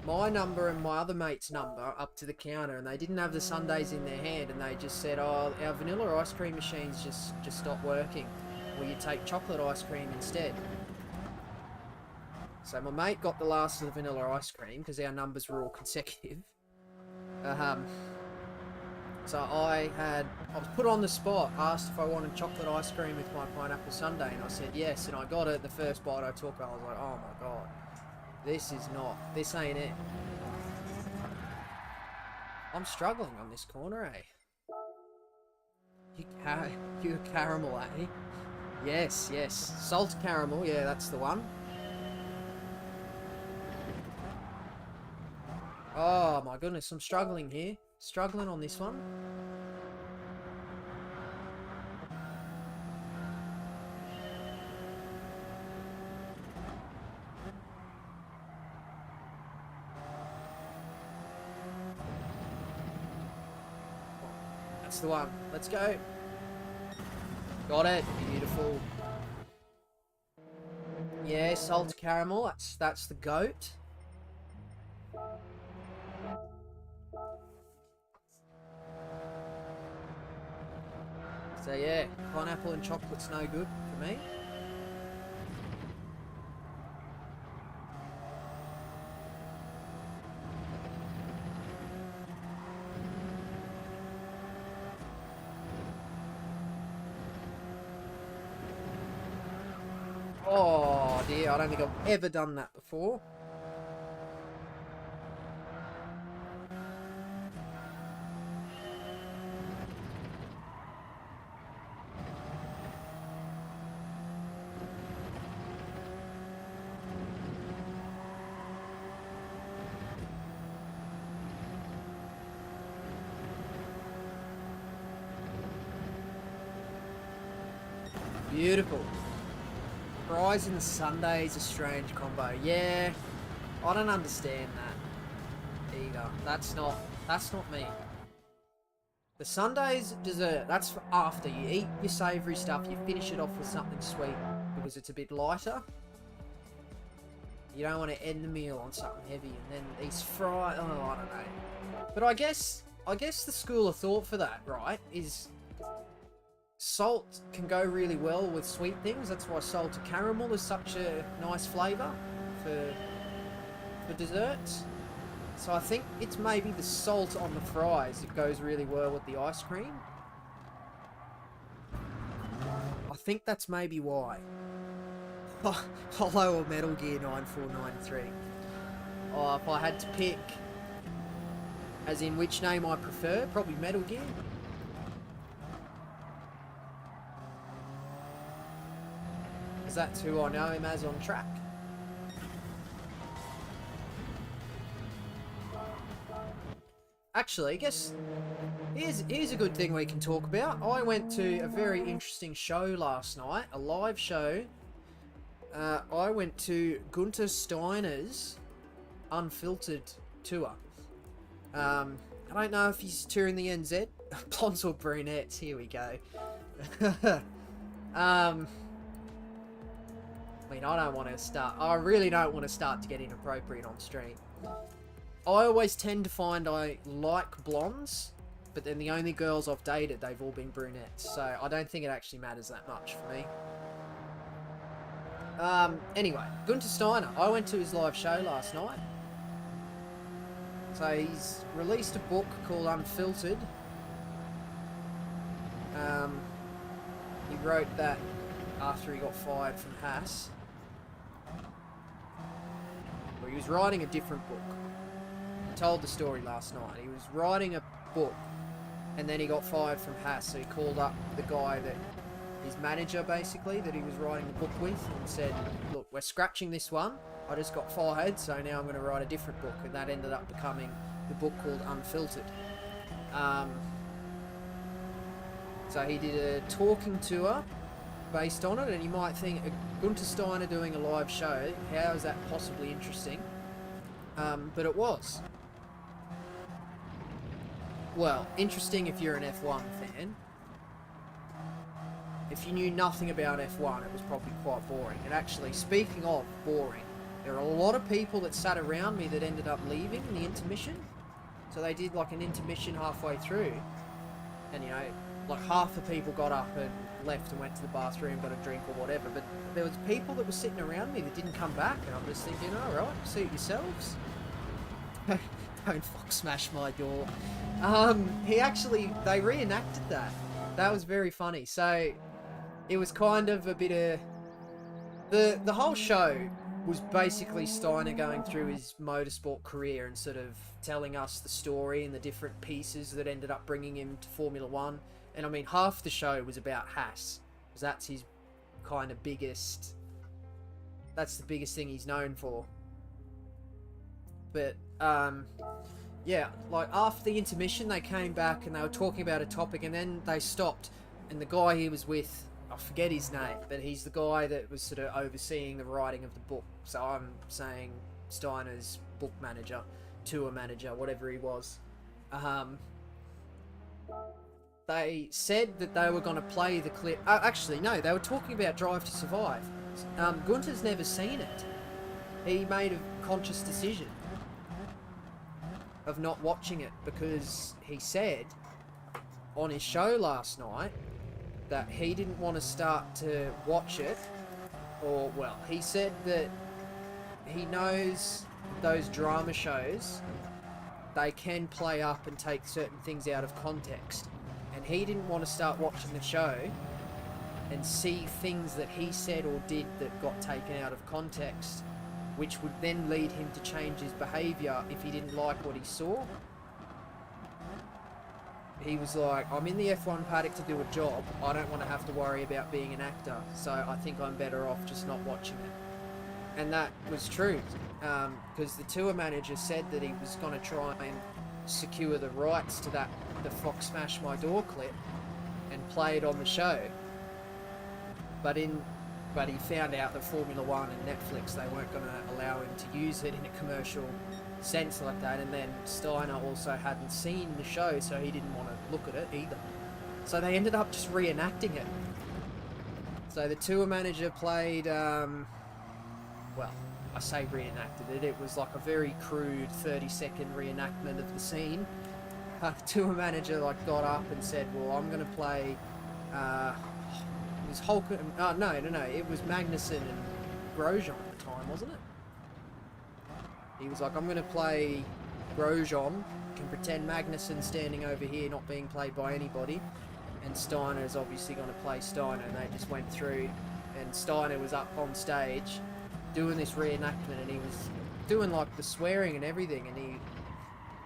my number and my other mate's number up to the counter, and they didn't have the sundaes in their hand, and they just said, oh, our vanilla ice cream machine's just stopped working. Will you take chocolate ice cream instead? So my mate got the last of the vanilla ice cream because our numbers were all consecutive. So I was put on the spot, asked if I wanted chocolate ice cream with my pineapple sundae, and I said yes, and I got it. The first bite I took, I was like, oh my god. This ain't it. I'm struggling on this corner, eh? You caramel, eh? Yes. Salt caramel, yeah, that's the one. Oh my goodness, I'm struggling here. Struggling on this one. That's the one. Let's go. Got it. Beautiful. Yeah, salt caramel. That's the goat. So yeah, pineapple and chocolate's no good for me. Oh dear, I don't think I've ever done that before. Beautiful. Fries and sundae is a strange combo. Yeah, I don't understand that either. That's not me. The Sunday's dessert, that's for after you eat your savoury stuff, you finish it off with something sweet because it's a bit lighter. You don't want to end the meal on something heavy, and then these fry. Oh, I don't know. But I guess the school of thought for that, right, is salt can go really well with sweet things. That's why salted caramel is such a nice flavour for desserts. So I think it's maybe the salt on the fries that goes really well with the ice cream. I think that's maybe why. Hollow or Metal Gear 9493. Oh, if I had to pick, as in which name I prefer, probably Metal Gear. Because that's who I know him as on track. Actually, I guess here's a good thing we can talk about. I went to a very interesting show last night, a live show. I went to Gunther Steiner's Unfiltered tour. I don't know if he's touring the NZ. Blondes or brunettes, here we go. I mean, I really don't want to start to get inappropriate on stream. I always tend to find I like blondes, but then the only girls I've dated, they've all been brunettes, so I don't think it actually matters that much for me. Anyway, Gunther Steiner, I went to his live show last night. So he's released a book called Unfiltered. He wrote that after he got fired from Haas. Well, he was writing a different book. Told the story last night. He was writing a book and then he got fired from Haas, so he called up the guy that his manager basically that he was writing the book with and said, look, we're scratching this one, I just got fired, so now I'm going to write a different book, and that ended up becoming the book called Unfiltered. So he did a talking tour based on it, and you might think, Gunther Steiner doing a live show, how is that possibly interesting? But it was. Well, interesting if you're an F1 fan. If you knew nothing about F1, it was probably quite boring. And actually, speaking of boring, there are a lot of people that sat around me that ended up leaving in the intermission. So they did like an intermission halfway through. And you know, like half the people got up and left and went to the bathroom, got a drink or whatever. But there was people that were sitting around me that didn't come back. And I'm just thinking, alright, suit yourselves. Don't fuck smash my door. They reenacted that. That was very funny. So, it was kind of a bit of... The whole show was basically Steiner going through his motorsport career and sort of telling us the story and the different pieces that ended up bringing him to Formula 1. And I mean, half the show was about Haas, because that's his kind of biggest... That's the biggest thing he's known for. But, yeah, like after the intermission, they came back and they were talking about a topic, and then they stopped. And the guy he was with, I forget his name, but he's the guy that was sort of overseeing the writing of the book. So I'm saying Steiner's book manager, tour manager, whatever he was. They said that they were going to play the clip. Actually, no, they were talking about Drive to Survive. Gunther's never seen it. He made a conscious decision of not watching it because he said on his show last night that he didn't want to start to watch it, or well, he said that he knows those drama shows, they can play up and take certain things out of context, and he didn't want to start watching the show and see things that he said or did that got taken out of context, which would then lead him to change his behaviour if he didn't like what he saw. He was like, I'm in the F1 paddock to do a job, I don't want to have to worry about being an actor, so I think I'm better off just not watching it. And that was true, because the tour manager said that he was going to try and secure the rights to that, the Fox Smash My Door clip, and play it on the show. But but he found out that Formula One and Netflix, they weren't going to allow him to use it in a commercial sense like that, and then Steiner also hadn't seen the show, so he didn't want to look at it either. So they ended up just reenacting it. So the tour manager played, well, I say reenacted it, it was like a very crude 30-second reenactment of the scene. The tour manager like got up and said, well, I'm going to play, it was Hulk, no, it was Magnussen and Grosjean at the time, wasn't it? He was like, I'm going to play Grosjean, can pretend Magnussen's standing over here not being played by anybody, and Steiner is obviously going to play Steiner, and they just went through, and Steiner was up on stage doing this reenactment, and he was doing like the swearing and everything, and he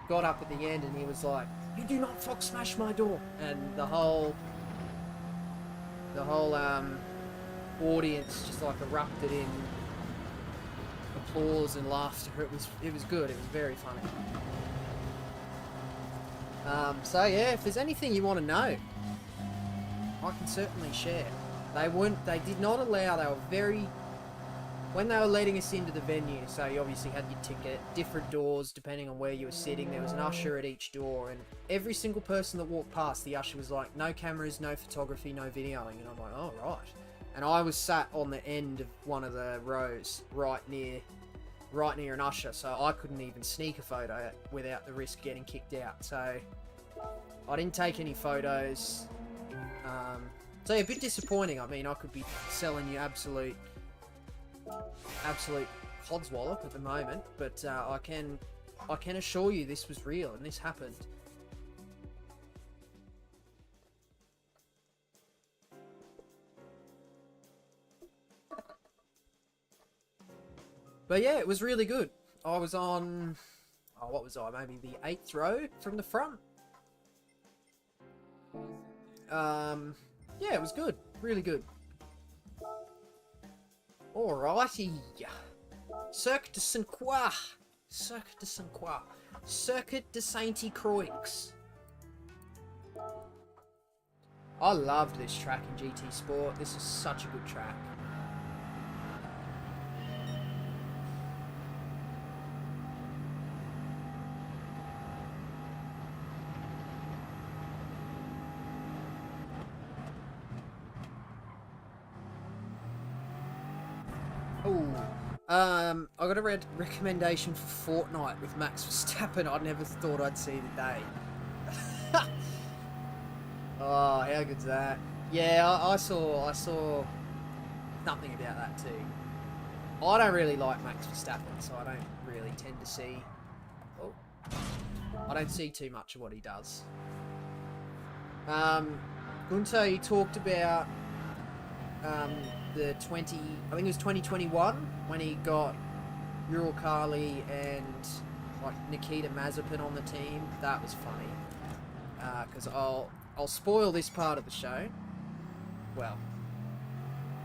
got up at the end and he was like, you do not fuck smash my door, and the whole audience just like erupted in applause and laughter. It was good. It was very funny. So yeah, if there's anything you want to know, I can certainly share. They did not allow, they were very, when they were letting us into the venue, so you obviously had your ticket, different doors depending on where you were sitting, there was an usher at each door, and every single person that walked past, the usher was like, no cameras, no photography, no videoing, and I'm like, oh right. And I was sat on the end of one of the rows, right near an usher, so I couldn't even sneak a photo without the risk of getting kicked out. So I didn't take any photos. So yeah, a bit disappointing. I mean, I could be selling you absolute codswallop at the moment, but I can assure you this was real and this happened. But yeah, it was really good. I was on, what was I? Maybe the 8th row from the front. Yeah, it was good. Really good. Alrighty. Circuit de Saint-Croix. Circuit de Saint-Croix. Circuit de Saint-Croix. I loved this track in GT Sport. This is such a good track. I got a recommendation for Fortnite with Max Verstappen. I never thought I'd see the day. Oh, how good's that? Yeah, I saw nothing about that too. I don't really like Max Verstappen, so I don't really tend to see. Oh, I don't see too much of what he does. Gunter, you talked about the I think it was 2021 when he got Ural Kali and like Nikita Mazepin on the team. That was funny. Because I'll spoil this part of the show. Well,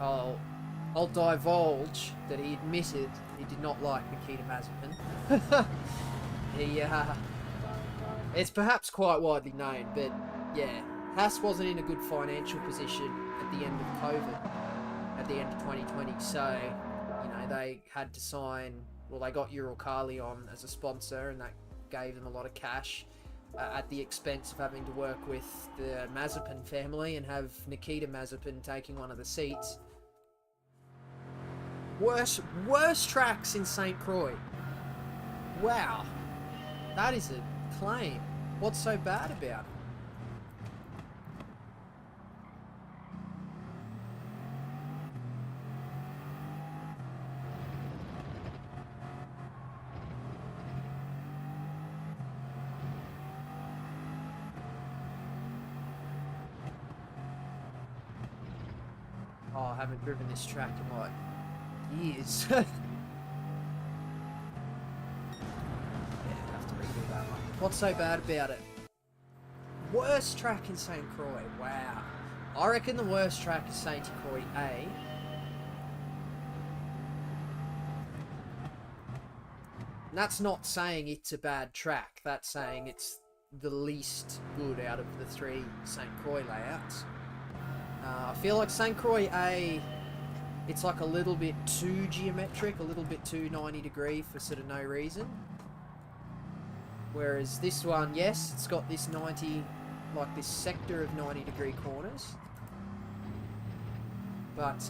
I'll divulge that he admitted he did not like Nikita Mazepin. It's perhaps quite widely known, but yeah, Haas wasn't in a good financial position at the end of COVID, at the end of 2020, so, you know, they had to sign, well, they got Ural Kali on as a sponsor, and that gave them a lot of cash, at the expense of having to work with the Mazepin family and have Nikita Mazepin taking one of the seats. Worst tracks in St. Croix. Wow. That is a claim. What's so bad about it? Oh, I haven't driven this track in like years. Yeah, I have to redo that one. What's so bad about it? Worst track in St. Croix. Wow. I reckon the worst track is St. Croix A. And that's not saying it's a bad track. That's saying it's the least good out of the 3 St. Croix layouts. I feel like St. Croix A it's like a little bit too geometric, a little bit too 90 degree for sort of no reason. Whereas this one, yes, it's got this 90, like this sector of 90 degree corners. But,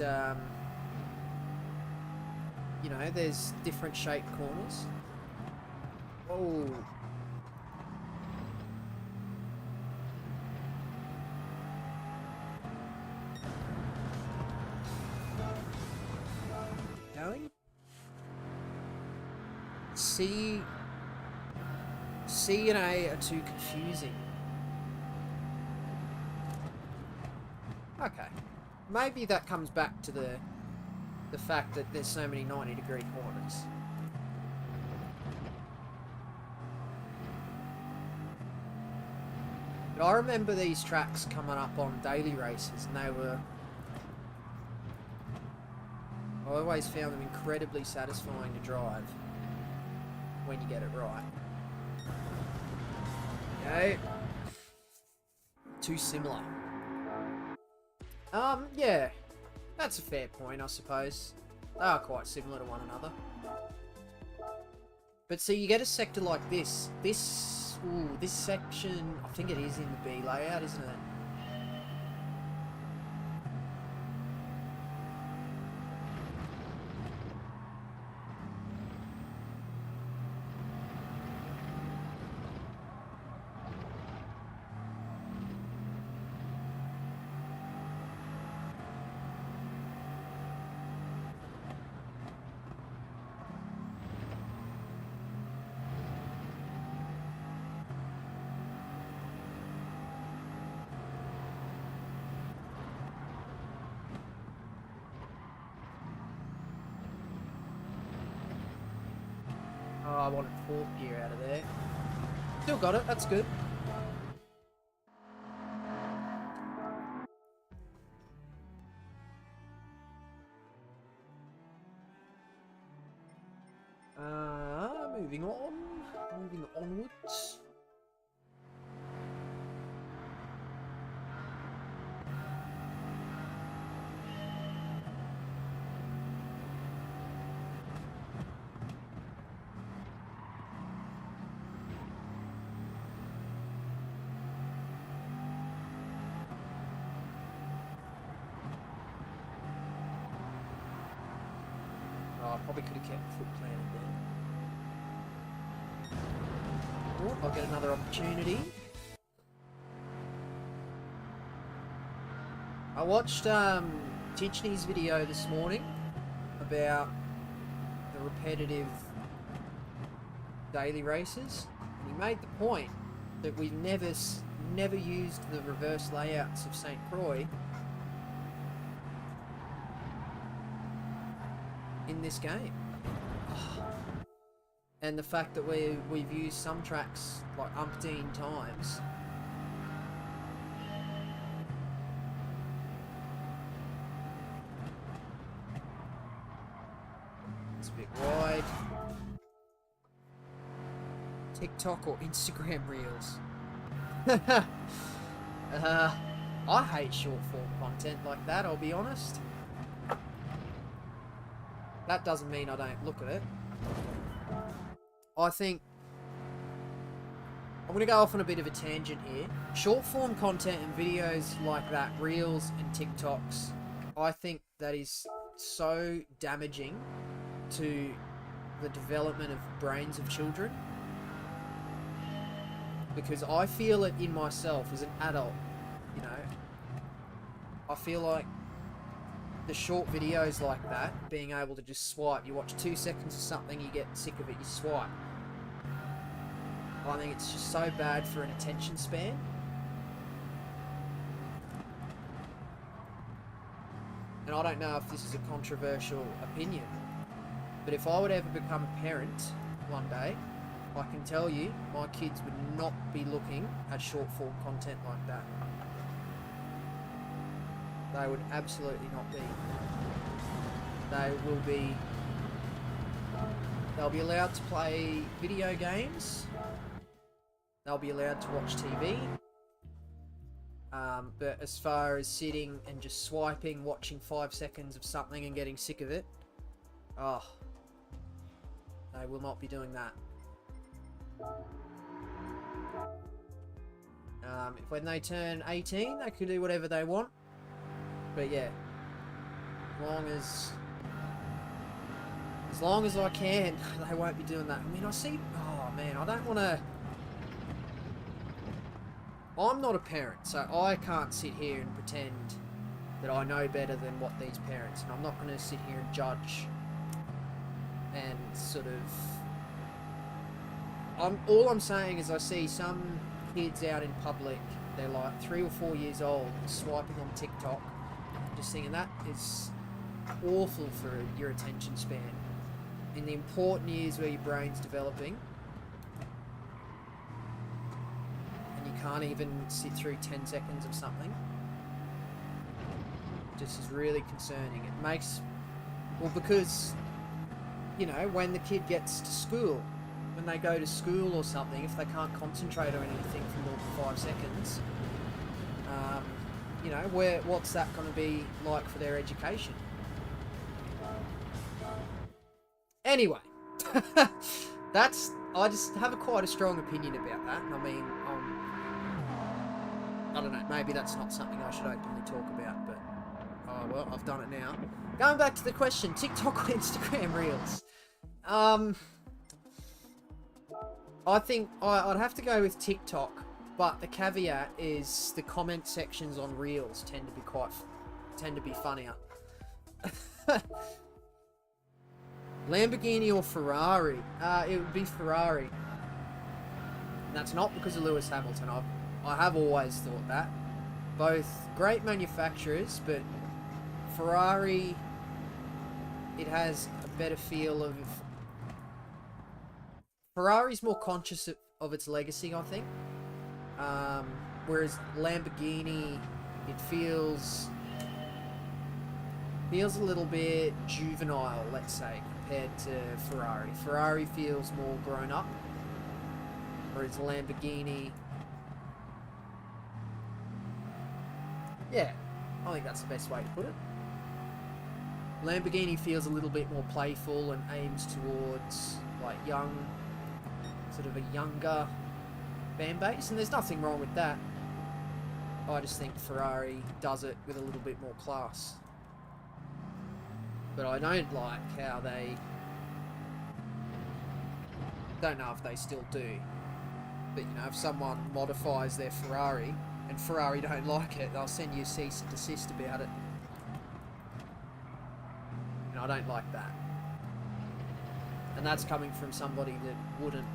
you know, there's different shaped corners. Oh. Going? C and A are too confusing. Okay. Maybe that comes back to the fact that there's so many 90 degree corners. But I remember these tracks coming up on daily races, and they were... I always found them incredibly satisfying to drive when you get it right. Okay. Too similar. Yeah. That's a fair point, I suppose. They are quite similar to one another. But see, you get a sector like this. This section, I think it is in the B layout, isn't it? Oh, I wanted fourth gear out of there. Still got it, that's good. Moving on. Moving onwards. Oh, I probably could have kept foot planted there. Oh, I'll get another opportunity. I watched Tichney's video this morning about the repetitive daily races. And he made the point that we've never used the reverse layouts of St. Croix in this game. And the fact that we've used some tracks like umpteen times. It's a bit wide. TikTok or Instagram Reels. I hate short form content like that, I'll be honest. That doesn't mean I don't look at it. I think I'm going to go off on a bit of a tangent here. Short form content and videos like that, Reels and TikToks, I think that is so damaging to the development of brains of children. Because I feel it in myself as an adult, you know. I feel like the short videos like that, being able to just swipe, you watch 2 seconds of something, you get sick of it, you swipe. I think it's just so bad for an attention span. And I don't know if this is a controversial opinion, but if I would ever become a parent one day, I can tell you, my kids would not be looking at short form content like that. They would absolutely not be. They'll be allowed to play video games. They'll be allowed to watch TV. But as far as sitting and just swiping, watching 5 seconds of something and getting sick of it, oh, they will not be doing that. When they turn 18, they can do whatever they want. But yeah, as long as I can, they won't be doing that. I mean, I see... Oh, man, I don't want to... I'm not a parent, so I can't sit here and pretend that I know better than what these parents... And I'm not going to sit here and judge and sort of... all I'm saying is I see some kids out in public, they're like 3 or 4 years old, swiping on TikTok. Just thinking that is awful for your attention span. In the important years where your brain's developing, and you can't even sit through 10 seconds of something, just is really concerning. It makes, well, because, you know, when the kid gets to school, when they go to school or something, if they can't concentrate on anything for more than 5 seconds, you know, what's that going to be like for their education? Anyway, I just have quite a strong opinion about that. I mean, I don't know, maybe that's not something I should openly talk about, but, oh well, I've done it now. Going back to the question, TikTok or Instagram Reels? I think I'd have to go with TikTok, but the caveat is the comment sections on Reels tend to be funnier. Lamborghini or Ferrari? It would be Ferrari. And that's not because of Lewis Hamilton. I have always thought that. Both great manufacturers, but Ferrari, it has a better feel of... Ferrari's more conscious of its legacy, I think. Whereas Lamborghini, it feels a little bit juvenile, let's say, compared to Ferrari. Ferrari feels more grown up, whereas Lamborghini, yeah, I think that's the best way to put it. Lamborghini feels a little bit more playful and aims towards like sort of a younger fan base, and there's nothing wrong with that. I just think Ferrari does it with a little bit more class. But I don't like how they... Don't know if they still do. But, you know, if someone modifies their Ferrari, and Ferrari don't like it, they'll send you a cease and desist about it. And I don't like that. And that's coming from somebody that wouldn't...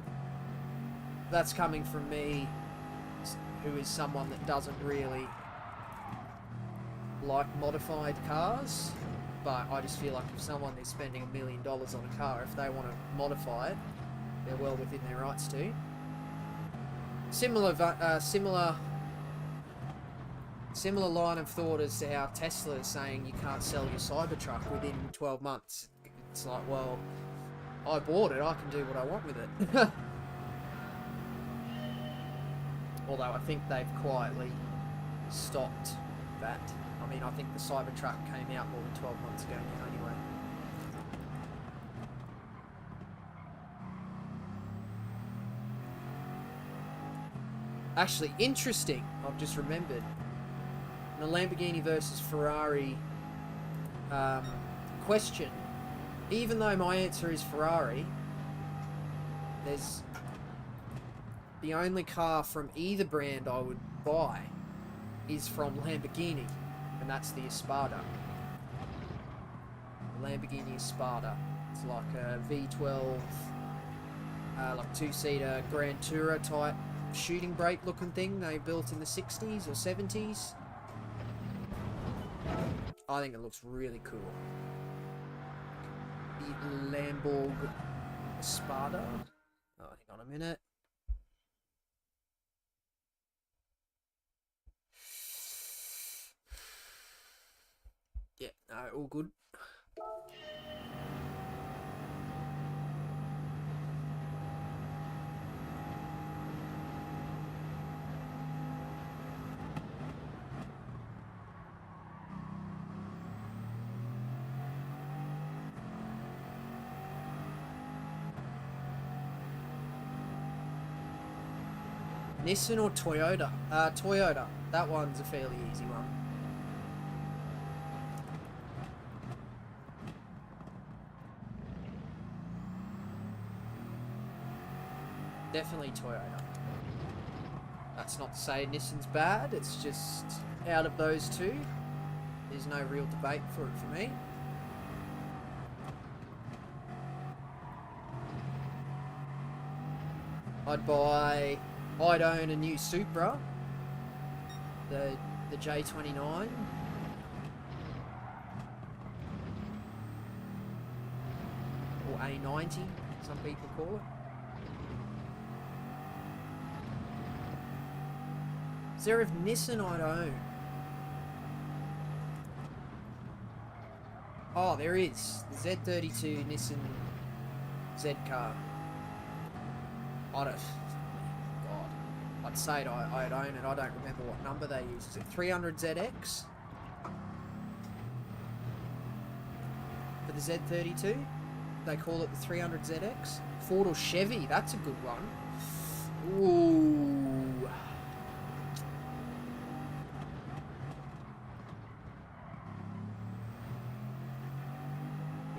That's coming from me, who is someone that doesn't really like modified cars. But I just feel like if someone is spending $1 million on a car, if they want to modify it, they're well within their rights to. Similar line of thought as to how Tesla is saying you can't sell your Cybertruck within 12 months. It's like, well, I bought it, I can do what I want with it. Although I think they've quietly stopped that. I mean, I think the Cybertruck came out more than 12 months ago now anyway. Actually, interesting, I've just remembered. The Lamborghini versus Ferrari question. Even though my answer is Ferrari, there's the only car from either brand I would buy is from Lamborghini, and that's the Espada. The Lamborghini Espada. It's like a V12, like two-seater Gran Turismo type shooting brake looking thing they built in the 60s or 70s. I think it looks really cool. The Lamborg Espada. Oh, hang on a minute. Yeah, no, all good. Nissan or Toyota? Toyota. That one's a fairly easy one. Definitely Toyota. That's not to say Nissan's bad, it's just out of those two, there's no real debate for it for me. I'd own a new Supra, the J29. Or A90, some people call it. Is there a Nissan I'd own? Oh, there is. The Z32 Nissan Z car. I don't... God. I'd say I'd own it. I don't remember what number they use. Is it 300ZX? For the Z32? They call it the 300ZX? Ford or Chevy? That's a good one. Ooh...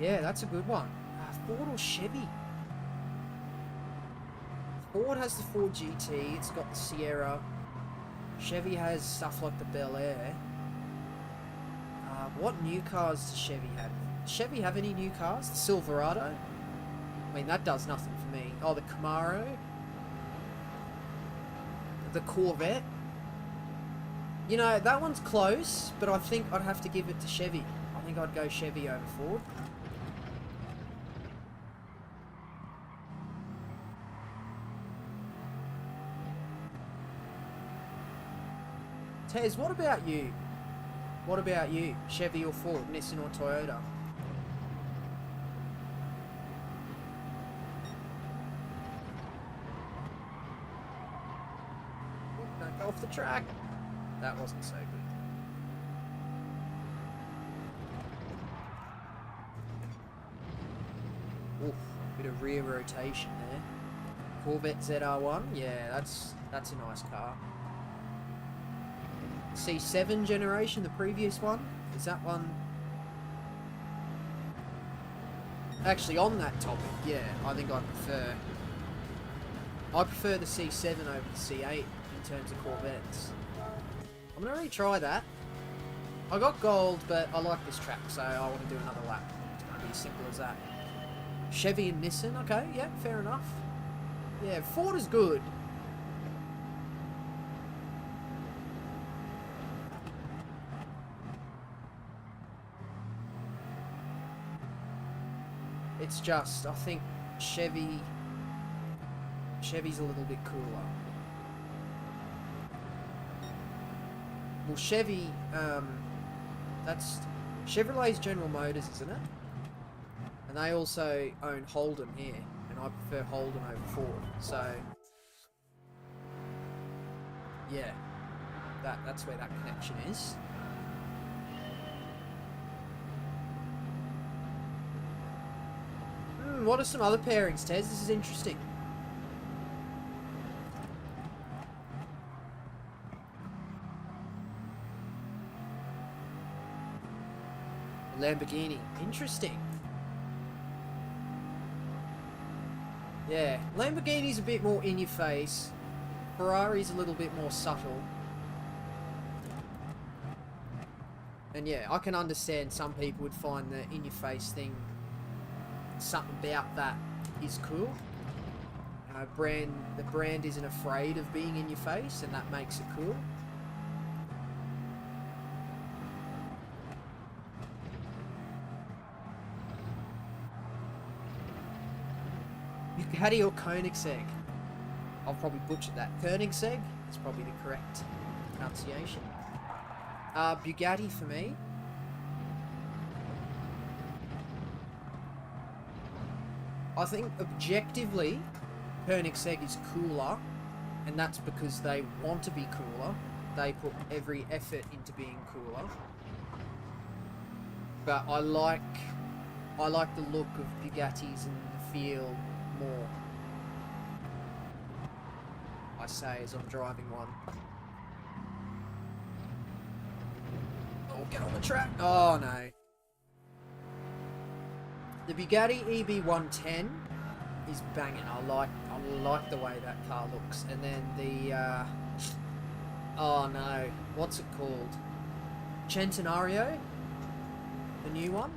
Yeah, that's a good one. Ford or Chevy? Ford has the Ford GT, it's got the Sierra. Chevy has stuff like the Bel Air. What new cars does Chevy have? Does Chevy have any new cars? The Silverado? I mean, that does nothing for me. Oh, the Camaro? The Corvette? You know, that one's close, but I think I'd have to give it to Chevy. I think I'd go Chevy over Ford. Tez, what about you? What about you? Chevy or Ford? Nissan or Toyota? Don't go off the track. That wasn't so good. Oof, bit of rear rotation there. Corvette ZR1, yeah, that's a nice car. C7 generation, the previous one, is that one? Actually, on that topic, yeah, I think I prefer the C7 over the C8 in terms of Corvettes. I'm gonna retry that. I got gold, but I like this track, so I want to do another lap. It's gonna be as simple as that. Chevy and Nissan, okay, yeah, fair enough. Yeah, Ford is good. It's just, I think Chevy's a little bit cooler. Well, Chevy, that's Chevrolet's General Motors, isn't it? And they also own Holden here, and I prefer Holden over Ford. So, yeah, that's where that connection is. What are some other pairings, Tez? This is interesting. Lamborghini. Interesting. Yeah, Lamborghini's a bit more in your face. Ferrari's a little bit more subtle. And yeah, I can understand some people would find the in your face thing, something about that is cool. The brand isn't afraid of being in your face, and that makes it cool. Bugatti or Koenigsegg? I'll probably butcher that. Koenigsegg is probably the correct pronunciation. Bugatti for me. I think objectively, Koenigsegg is cooler, and that's because they want to be cooler. They put every effort into being cooler. But I like the look of Bugattis and the feel more. I say as I'm driving one. Oh, get on the track. Oh, no. The Bugatti EB110 is banging. I like the way that car looks. And then the, oh no, what's it called? Centenario? The new one?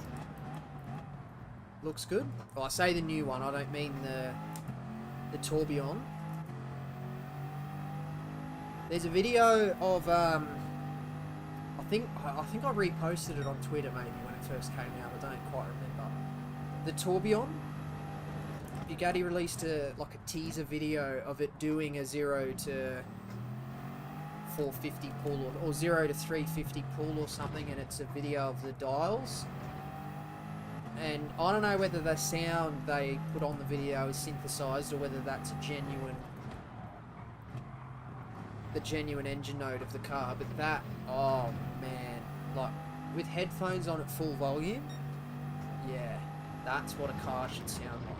Looks good. Well, I say the new one, I don't mean the Tourbillon. There's a video of, I think I reposted it on Twitter maybe when it first came out, I don't quite remember. The Tourbillon, Bugatti released like a teaser video of it doing a 0 to 450 pull or 0 to 350 pull or something, and it's a video of the dials. And I don't know whether the sound they put on the video is synthesized or whether that's the genuine engine note of the car, but that, oh man, like with headphones on at full volume, yeah, that's what a car should sound like.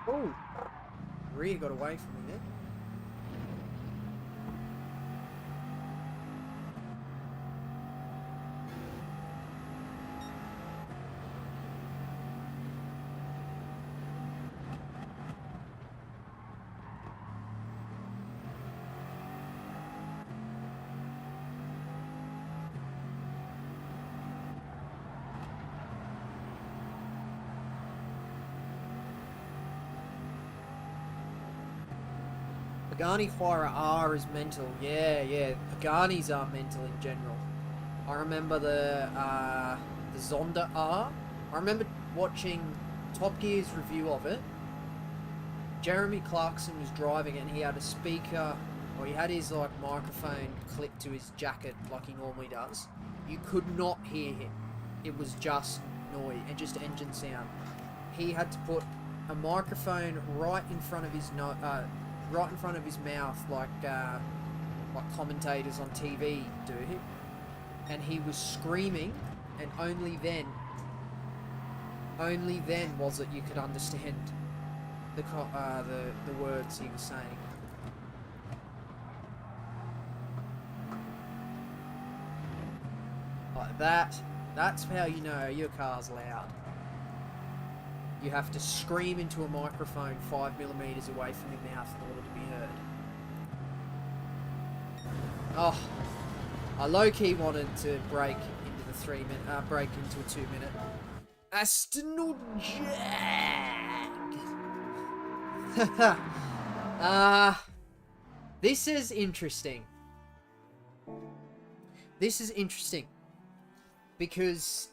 Oh, rear got away from me there. Pagani Huayra R is mental. Yeah. Paganis are mental in general. I remember the Zonda R. I remember watching Top Gear's review of it. Jeremy Clarkson was driving it and he had a speaker, or he had his like microphone clipped to his jacket like he normally does. You could not hear him. It was just noise and just engine sound. He had to put a microphone right in front of his right in front of his mouth, like commentators on TV do, and he was screaming, and only then was it you could understand the words he was saying. Like that's how you know your car's loud. You have to scream into a microphone 5mm away from your mouth in order to be heard. Oh, I low-key wanted to break into the 3 minute, break into a 2 minute. Aston Jag. This is interesting. This is interesting because,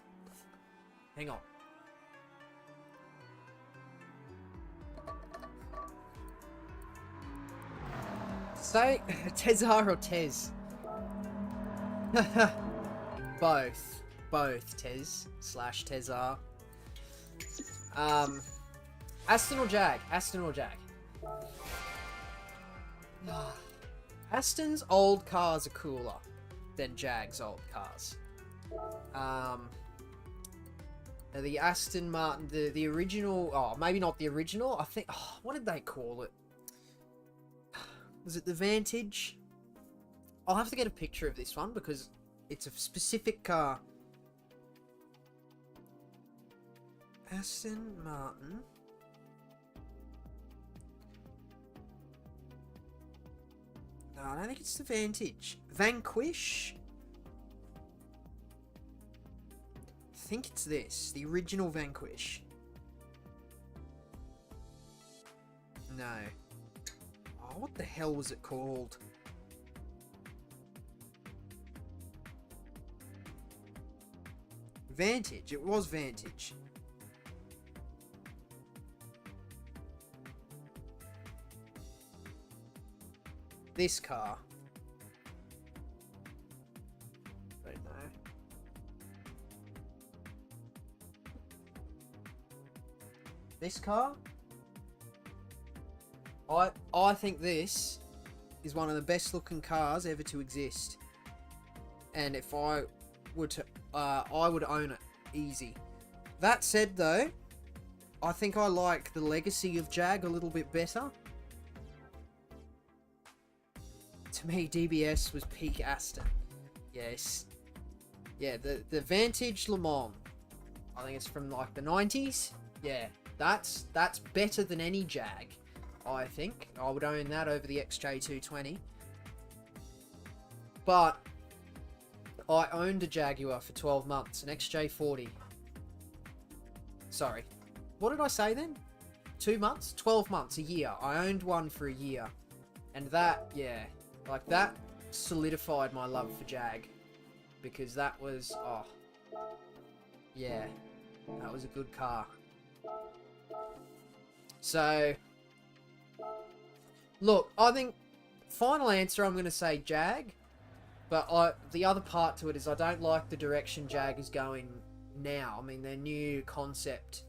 hang on. Say Tezar or Tez? Both Tez / Tezar. Aston or Jag? Aston or Jag? Aston's old cars are cooler than Jag's old cars. The Aston Martin, the original, oh, maybe not the original, I think, oh, what did they call it? Was it the Vantage? I'll have to get a picture of this one because it's a specific car. Aston Martin. No, I don't think it's the Vantage. Vanquish? I think it's this. The original Vanquish. No. Oh, what the hell was it called? Vantage. It was Vantage. This car. This car, I think this is one of the best looking cars ever to exist. And if I were to, I would own it, easy. That said though, I think I like the legacy of Jag a little bit better. To me, DBS was peak Aston. Yes. Yeah, the Vantage Le Mans, I think it's from like the 90s. Yeah, that's better than any Jag, I think. I would own that over the XJ220. But I owned a Jaguar for 12 months, an XJ40. Sorry. What did I say then? 2 months? 12 months, a year. I owned one for a year. And that, yeah, like that solidified my love for Jag. Because that was, oh, yeah, that was a good car. So, look, I think, final answer, I'm going to say Jag. But the other part to it is I don't like the direction Jag is going now. I mean, their new concept,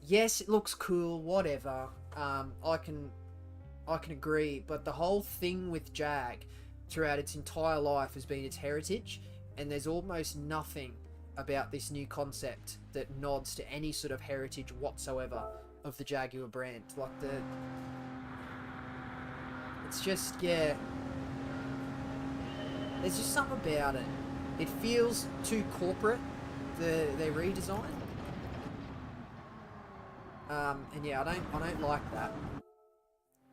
yes, it looks cool, whatever. I can agree, but the whole thing with Jag throughout its entire life has been its heritage, and there's almost nothing about this new concept that nods to any sort of heritage whatsoever of the Jaguar brand. Like it's just, yeah, there's just something about it. It feels too corporate, their redesign. And yeah, I don't like that.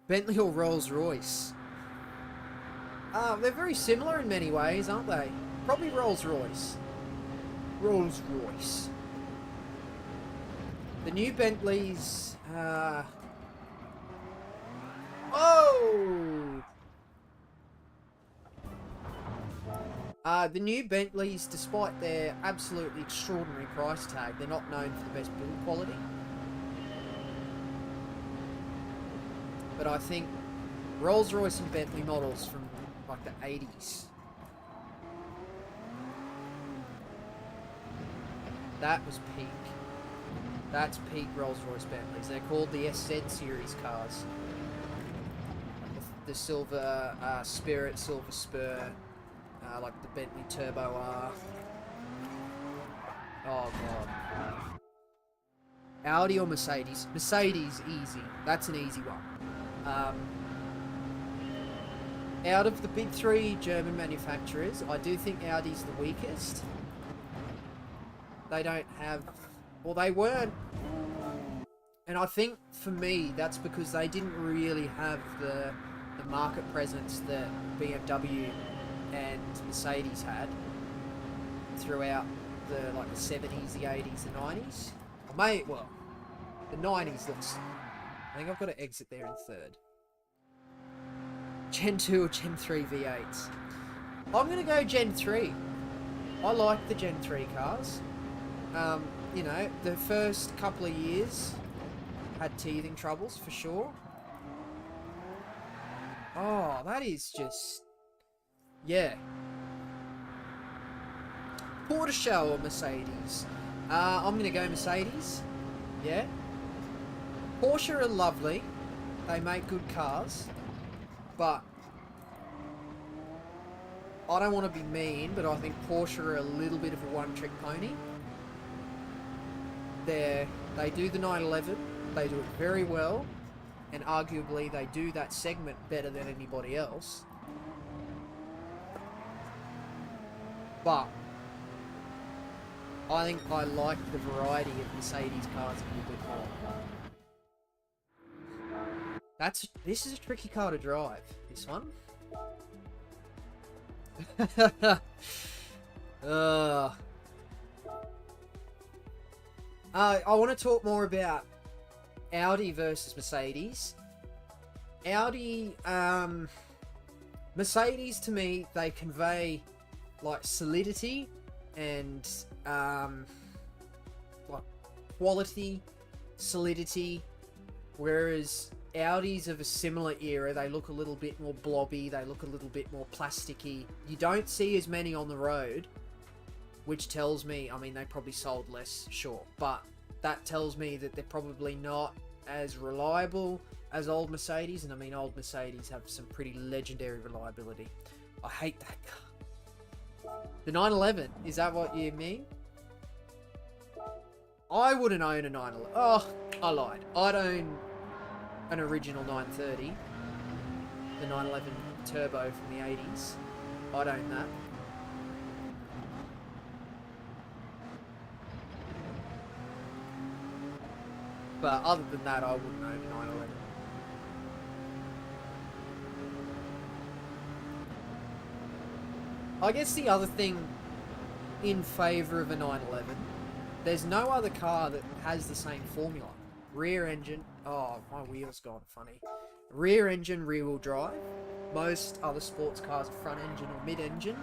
Bentley or Rolls-Royce? They're very similar in many ways, aren't they? Probably Rolls-Royce. Rolls-Royce. The new Bentleys, oh! The new Bentleys, despite their absolutely extraordinary price tag, they're not known for the best build quality. But I think Rolls-Royce and Bentley models from like the 80s, that was peak. That's peak Rolls-Royce Bentleys. They're called the SZ series cars. The Silver Spirit, Silver Spur, like the Bentley Turbo R. Oh god. Audi or Mercedes? Mercedes, easy. That's an easy one. Out of the big three German manufacturers, I do think Audi's the weakest. They don't have, well, they weren't, and I think for me that's because they didn't really have the market presence that BMW and Mercedes had throughout the like the 70s, the 80s, the 90s. Or well, the 90s looks, I think I've got to exit there in third. Gen 2 or Gen 3 V8s? I'm going to go Gen 3. I like the Gen 3 cars. You know, the first couple of years had teething troubles for sure. Oh, that is just, yeah. Porsche or Mercedes? I'm going to go Mercedes. Yeah. Porsche are lovely. They make good cars. But I don't want to be mean, but I think Porsche are a little bit of a one-trick pony. They do the 911, they do it very well, and arguably they do that segment better than anybody else. But I think I like the variety of Mercedes cars a little bit more. This is a tricky car to drive, this one. I want to talk more about Audi versus Mercedes. Audi, Mercedes to me, they convey like solidity and like quality, solidity, whereas Audis of a similar era, they look a little bit more blobby, they look a little bit more plasticky. You don't see as many on the road, which tells me, I mean, they probably sold less, sure, but that tells me that they're probably not as reliable as old Mercedes, and I mean old Mercedes have some pretty legendary reliability. I hate that car. The 911, is that what you mean? I wouldn't own a 911. Oh, I lied. I'd own an original 930. The 911 Turbo from the 80s. I'd own that. But other than that, I wouldn't own a 911. I guess the other thing in favour of a 911, there's no other car that has the same formula. Rear engine, oh, my wheel's gone funny. Rear engine, rear wheel drive. Most other sports cars are front engine or mid engine.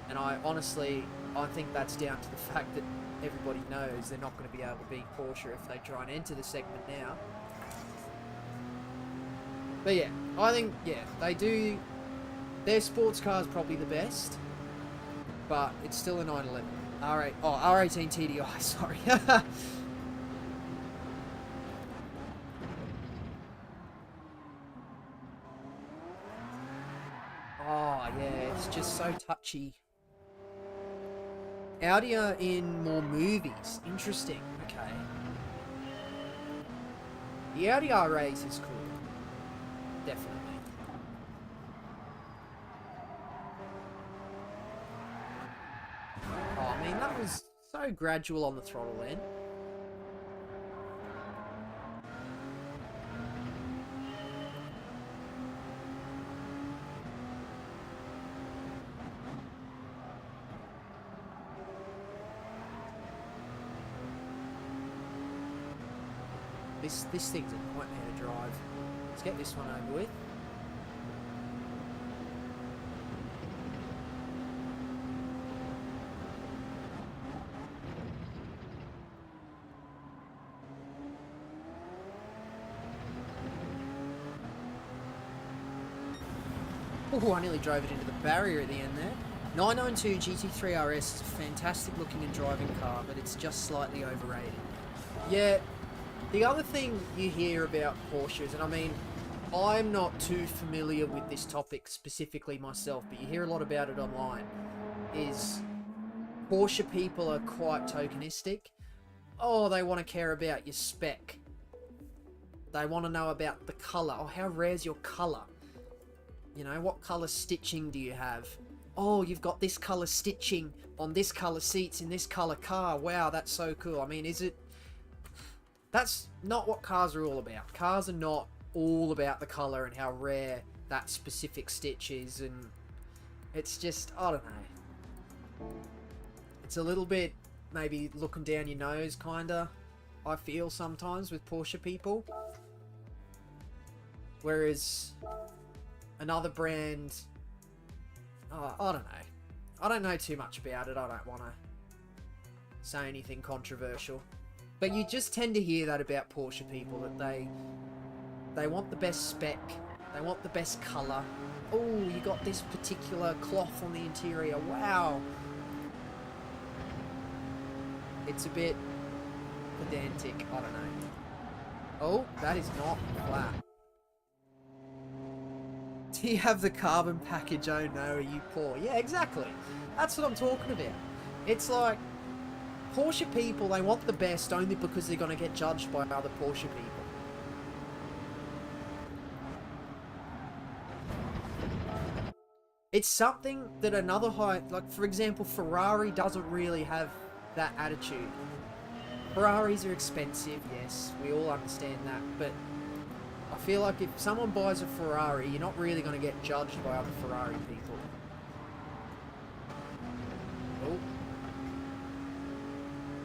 And I think that's down to the fact that everybody knows they're not going to be able to beat Porsche if they try and enter the segment now. But yeah, I think, yeah, they do. Their sports car is probably the best, but it's still a 911. R8, oh, R18 TDI, sorry. Oh, yeah, it's just so touchy. Audi are in more movies. Interesting, okay. The Audi R8 is cool. Definitely. Oh, I mean, that was so gradual on the throttle end. This thing's a nightmare to drive. Let's get this one over with. Oh, I nearly drove it into the barrier at the end there. 992 GT3 RS is a fantastic looking and driving car, but it's just slightly overrated. Yeah, the other thing you hear about Porsches, and I mean, I'm not too familiar with this topic specifically myself, but you hear a lot about it online, is Porsche people are quite tokenistic. Oh, they want to care about your spec. They want to know about the colour. Oh, how rare's your colour? You know, what colour stitching do you have? Oh, you've got this colour stitching on this colour seats in this colour car. Wow, that's so cool. I mean, is it... That's not what cars are all about. Cars are not all about the colour and how rare that specific stitch is, and it's just, I don't know. It's a little bit maybe looking down your nose, kinda, I feel sometimes with Porsche people. Whereas another brand, I don't know. I don't know too much about it. I don't want to say anything controversial. But you just tend to hear that about Porsche people, that they want the best spec, they want the best colour. Oh, you got this particular cloth on the interior, wow. It's a bit pedantic, I don't know. Oh, that is not flat. Do you have the carbon package? Oh no, are you poor? Yeah, exactly. That's what I'm talking about. It's like, Porsche people, they want the best only because they're going to get judged by other Porsche people. It's something that another like for example, Ferrari doesn't really have that attitude. Ferraris are expensive, yes, we all understand that, but I feel like if someone buys a Ferrari, you're not really going to get judged by other Ferrari people. Oh.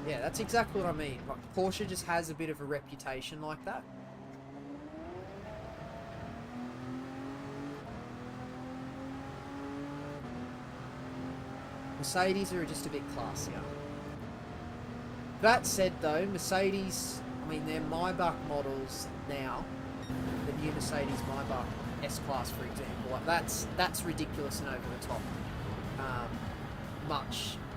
Yeah, that's exactly what I mean. Like, Porsche just has a bit of a reputation like that. Mercedes are just a bit classier. That said though, Mercedes, I mean, their Maybach models now, the new Mercedes Maybach S-Class for example, like that's ridiculous and over the top.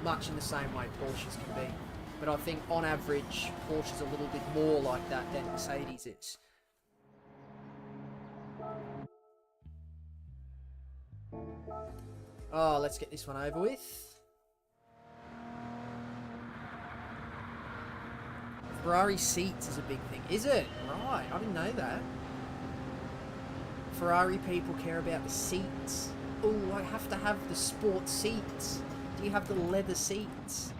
much in the same way Porsches can be. But I think on average, Porsche's a little bit more like that than Mercedes is. Oh, let's get this one over with. Ferrari seats is a big thing. Is it? Right, I didn't know that. Ferrari people care about the seats. Oh, I have to have the sport seats. Do you have the leather seats?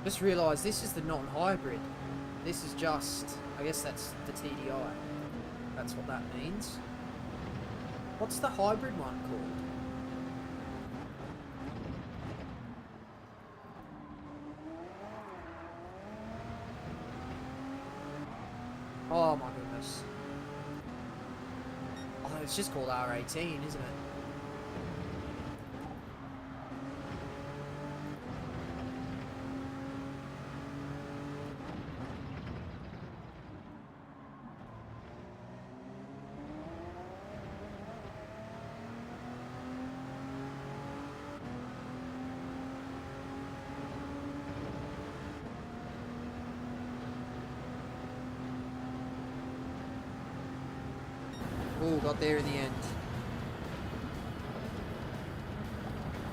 Just realised this is the non-hybrid. This is just, I guess that's the TDI. That's what that means. What's the hybrid one called? Oh my goodness. Oh, it's just called R18, isn't it? Ooh, got there in the end.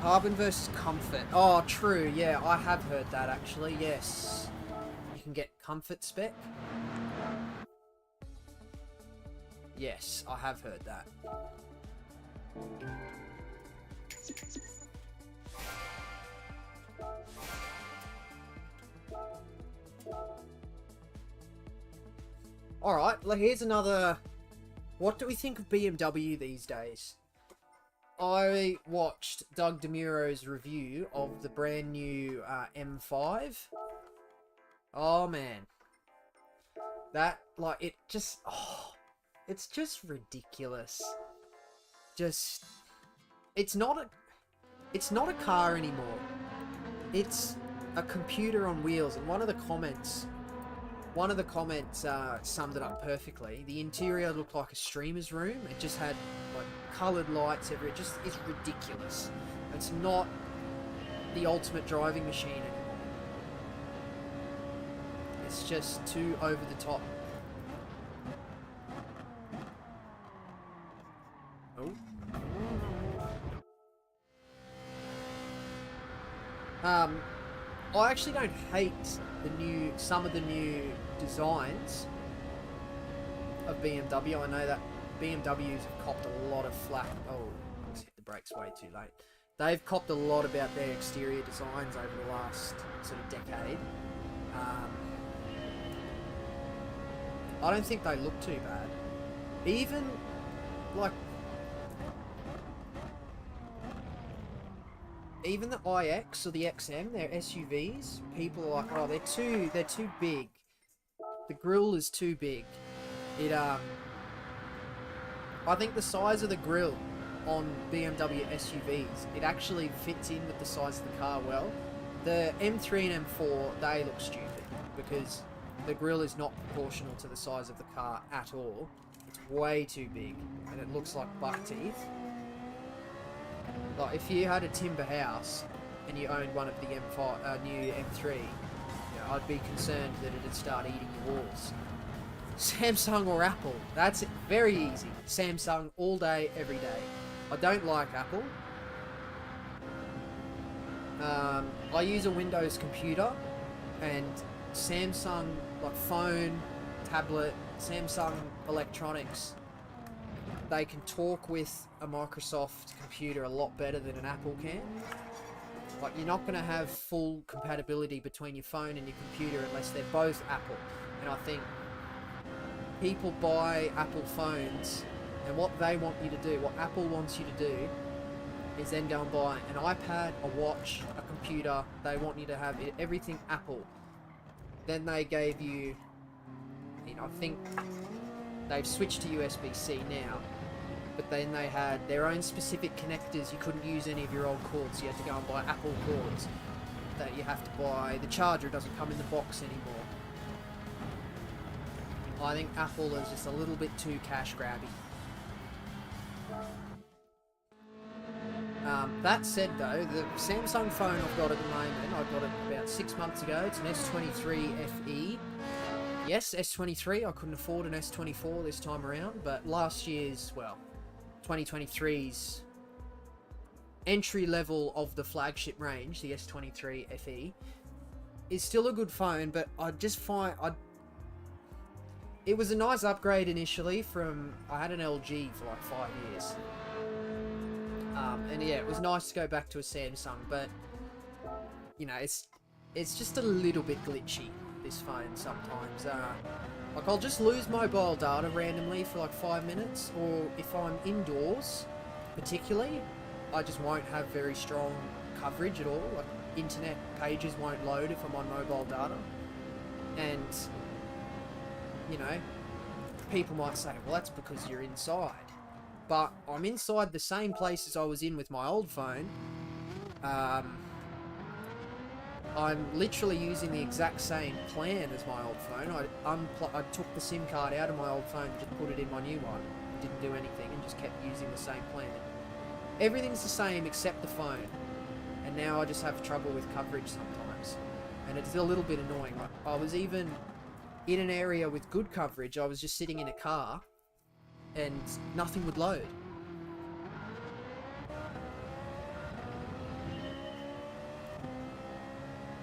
Carbon versus comfort. Oh, true. Yeah, I have heard that actually. Yes. You can get comfort spec. Yes, I have heard that. Alright, well, here's another... What do we think of BMW these days? I watched Doug DeMuro's review of the brand new M5. Oh, man. That, like, it just... Oh, it's just ridiculous. Just... It's not a car anymore. It's a computer on wheels. And one of the comments summed it up perfectly. The interior looked like a streamer's room. It just had like coloured lights everywhere. It just is ridiculous. It's not the ultimate driving machine anymore. It's just too over the top. Oh. I actually don't hate some of the new designs of BMW. I know that BMWs have copped a lot of flack. Oh, I just hit the brakes way too late. They've copped a lot about their exterior designs over the last sort of decade. I don't think they look too bad. Even like even the iX or the XM, they're SUVs. People are like, oh, they're too big. The grille is too big. I think the size of the grille on BMW SUVs, it actually fits in with the size of the car well. The M3 and M4, they look stupid because the grille is not proportional to the size of the car at all. It's way too big and it looks like buck teeth. Like, if you had a timber house and you owned one of the new M3, I'd be concerned that it'd start eating your walls. Samsung or Apple, that's it. Very easy. Samsung all day, every day. I don't like Apple. I use a Windows computer, and Samsung, like phone, tablet, Samsung electronics, they can talk with a Microsoft computer a lot better than an Apple can. Like, you're not going to have full compatibility between your phone and your computer unless they're both Apple. And I think people buy Apple phones, and what they want you to do, what Apple wants you to do, is then go and buy an iPad, a watch, a computer. They want you to have everything Apple. Then they gave you, I think they've switched to USB-C now, but then they had their own specific connectors. You couldn't use any of your old cords, so you had to go and buy Apple cords that you have to buy. The charger doesn't come in the box anymore. I think Apple is just a little bit too cash grabby. That said though, the Samsung phone I've got at the moment, I got it about 6 months ago. It's an S23 FE. Yes, S23. I couldn't afford an S24 this time around, but last year's, well, 2023's entry level of the flagship range, the S23 FE, is still a good phone, but I just find it was a nice upgrade initially from, I had an LG for like 5 years. And yeah, it was nice to go back to a Samsung, but it's just a little bit glitchy, this phone sometimes. Like I'll just lose mobile data randomly for like 5 minutes, or if I'm indoors particularly, I just won't have very strong coverage at all. Like internet pages won't load if I'm on mobile data. And people might say, well, that's because you're inside. But I'm inside the same place as I was in with my old phone. I'm literally using the exact same plan as my old phone. I took the SIM card out of my old phone and just put it in my new one. Didn't do anything and just kept using the same plan. Everything's the same except the phone. And now I just have trouble with coverage sometimes. And it's a little bit annoying. Like, I was even in an area with good coverage. I was just sitting in a car and nothing would load.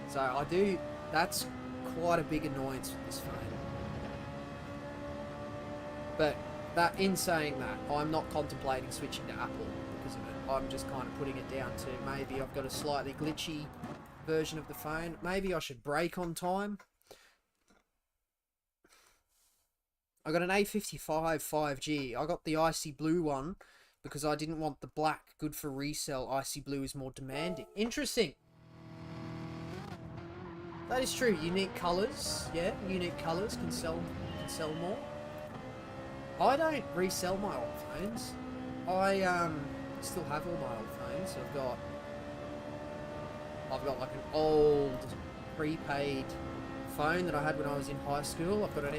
So that's quite a big annoyance with this phone. But in saying that, I'm not contemplating switching to Apple because of it. I'm just kind of putting it down to maybe I've got a slightly glitchy version of the phone. Maybe I should brake on time. I got an A55 5G. I got the icy blue one because I didn't want the black. Good for resell. Icy blue is more demanding. Interesting. That is true. Unique colours. Yeah, unique colours can sell more. I don't resell my old phones. I still have all my old phones. I've got like an old prepaid phone that I had when I was in high school. I've got an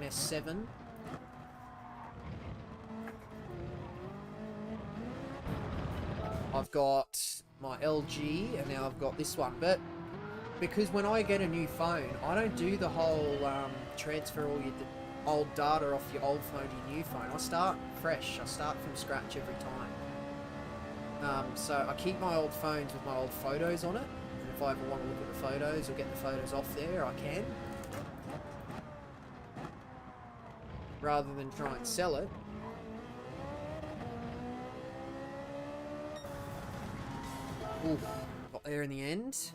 S7. I've got my LG, and now I've got this one. But because when I get a new phone, I don't do the whole transfer all your old data off your old phone to your new phone. I start fresh. I start from scratch every time. So I keep my old phones with my old photos on it. If I ever want to look at the photos or get the photos off there, I can. Rather than try and sell it. Ooh, got there in the end.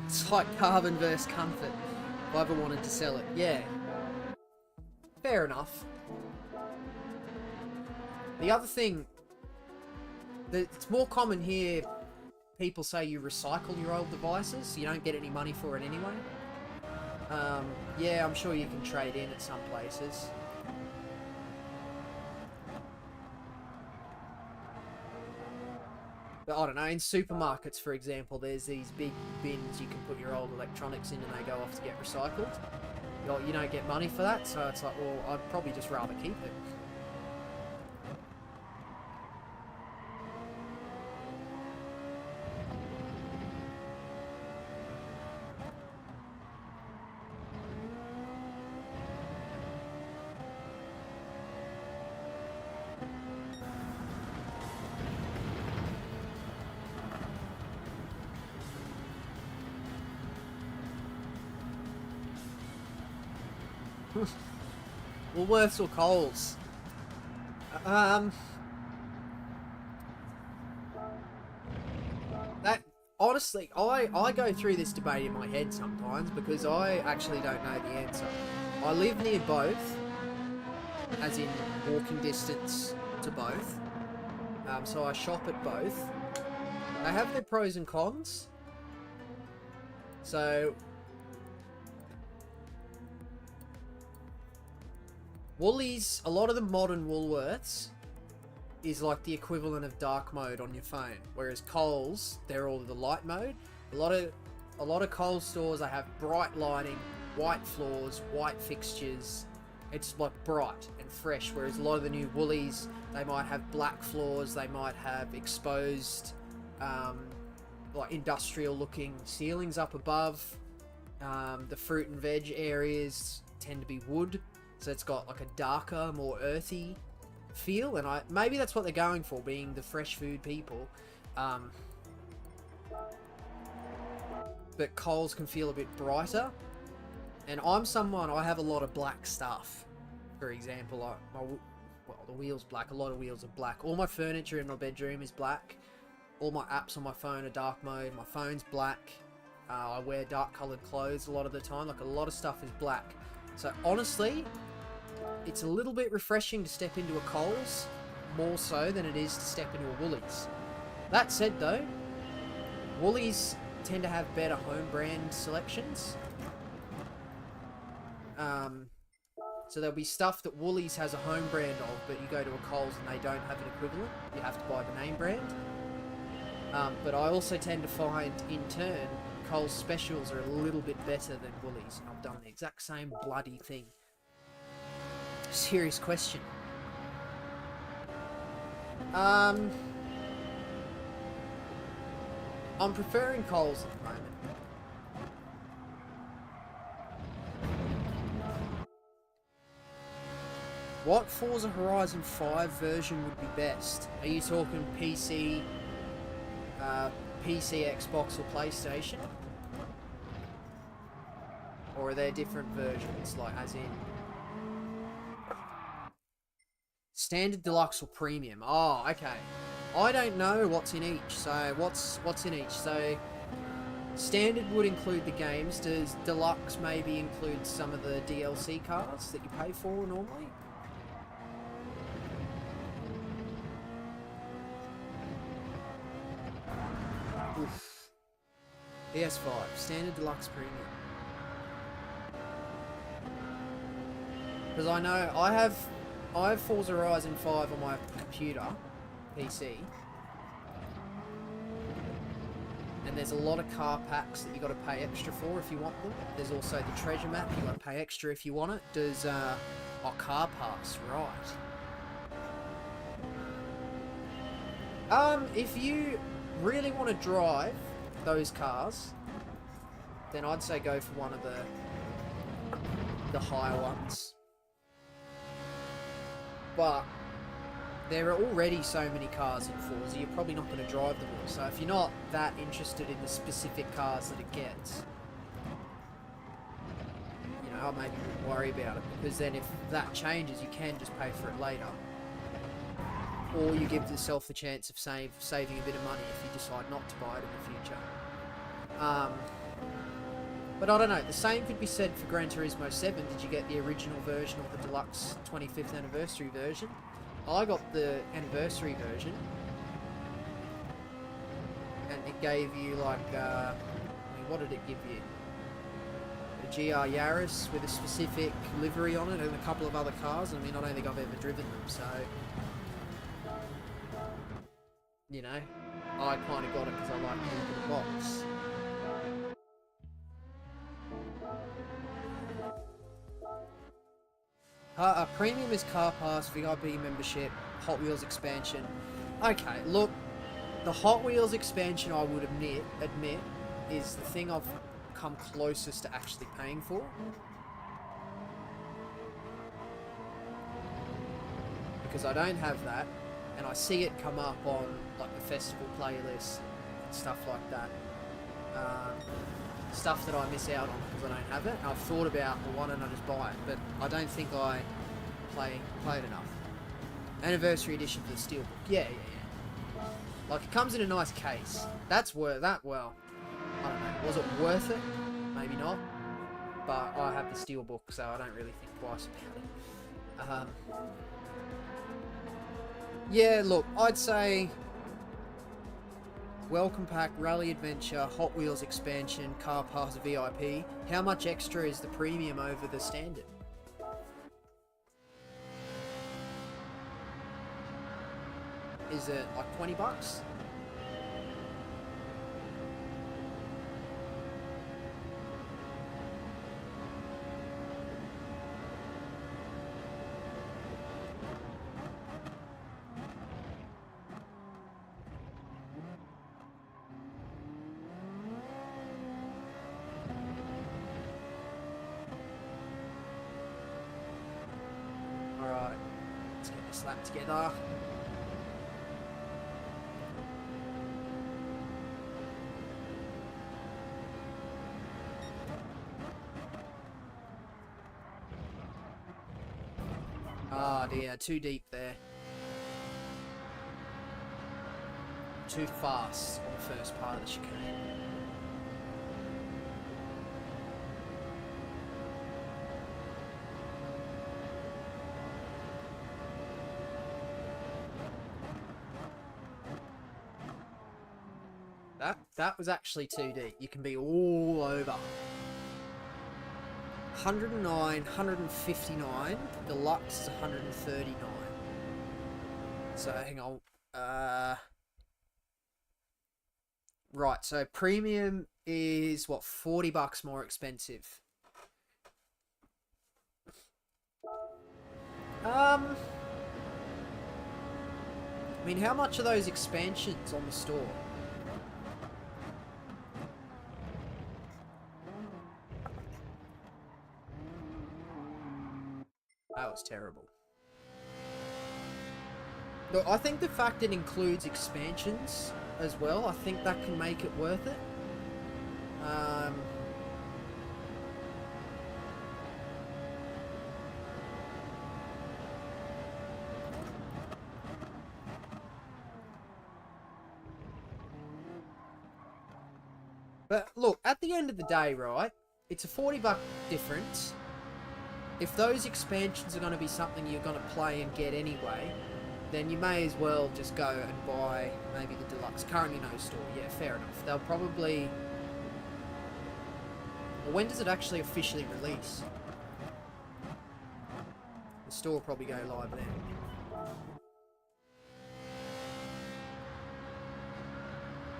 It's like carbon versus comfort. If I ever wanted to sell it. Yeah. Fair enough. The other thing, it's more common here, people say you recycle your old devices, so you don't get any money for it anyway. Yeah, I'm sure you can trade in at some places. But I don't know, in supermarkets, for example, there's these big bins you can put your old electronics in and they go off to get recycled. You don't get money for that, so it's like, well, I'd probably just rather keep it. Woolworths or Coles? That honestly, I go through this debate in my head sometimes because I actually don't know the answer. I live near both, as in walking distance to both. So I shop at both. They have their pros and cons. So Woolies, a lot of the modern Woolworths is like the equivalent of dark mode on your phone, whereas Coles, they're all the light mode. A lot of Coles stores, they have bright lighting, white floors, white fixtures. It's like bright and fresh, whereas a lot of the new Woolies, they might have black floors, they might have exposed like industrial looking ceilings up above. The fruit and veg areas tend to be wood, so it's got like a darker, more earthy feel, and maybe that's what they're going for, being the fresh food people. But Coles can feel a bit brighter, and I have a lot of black stuff. For example, the wheel's black, a lot of wheels are black. All my furniture in my bedroom is black. All my apps on my phone are dark mode. My phone's black. I wear dark coloured clothes a lot of the time. Like, a lot of stuff is black. So honestly, it's a little bit refreshing to step into a Coles, more so than it is to step into a Woolies. That said though, Woolies tend to have better home brand selections. So there'll be stuff that Woolies has a home brand of, but you go to a Coles and they don't have an equivalent. You have to buy the name brand. But I also tend to find, in turn, Coles specials are a little bit better than Woolies. And I've done the exact same bloody thing. Serious question. I'm preferring Coles at the moment. What Forza Horizon 5 version would be best? Are you talking PC, Xbox or PlayStation? Or are there different versions, like as in Standard, Deluxe or Premium? Oh, okay. I don't know what's in each, so what's in each? So Standard would include the games. Does Deluxe maybe include some of the DLC cars that you pay for normally? Oof. PS5, Standard, Deluxe, Premium. Because I know I have Forza Horizon 5 on my computer, PC, and there's a lot of car packs that you got to pay extra for if you want them. There's also the treasure map, you got to pay extra if you want it. Does car pass, right? If you really want to drive those cars, then I'd say go for one of the higher ones. But there are already so many cars in Forza, you're probably not going to drive them all. So if you're not that interested in the specific cars that it gets, you know, I maybe wouldn't worry about it, because then if that changes, you can just pay for it later. Or you give yourself the chance of saving a bit of money if you decide not to buy it in the future. But I don't know, the same could be said for Gran Turismo 7. Did you get the original version or the deluxe 25th anniversary version? I got the anniversary version, and it gave you like, I mean, what did it give you? A GR Yaris with a specific livery on it and a couple of other cars. I mean, I don't think I've ever driven them, so, you know, I kind of got it because I like the look of the box. Premium is Car Pass, VIP membership, Hot Wheels expansion. Okay, look, the Hot Wheels expansion, I would admit, is the thing I've come closest to actually paying for. Because I don't have that, and I see it come up on like the festival playlist and stuff like that. Stuff that I miss out on because I don't have it. I've thought about, well, why don't I just buy it? But I don't think I play it enough. Anniversary edition for the Steelbook. Yeah. Like, it comes in a nice case. That's worth that. Well, I don't know. Was it worth it? Maybe not. But I have the Steelbook, so I don't really think twice about it. Yeah, look, I'd say Welcome Pack, Rally Adventure, Hot Wheels Expansion, Car Pass VIP. How much extra is the premium over the standard? Is it like 20 bucks? Alright, let's get this lap together. Ah dear, too deep there. Too fast on the first part of the chicane. That was actually too deep. You can be all over. 109, 159. Deluxe is 139. So hang on. Right, so premium is what, 40 bucks more expensive. I mean, how much are those expansions on the store? That was terrible. Look, I think the fact it includes expansions as well, I think that can make it worth it. But look, at the end of the day, right, it's a 40 buck difference. If those expansions are going to be something you're going to play and get anyway, then you may as well just go and buy maybe the deluxe. Currently no store. Yeah, fair enough. They'll probably... Well, when does it actually officially release? The store will probably go live then.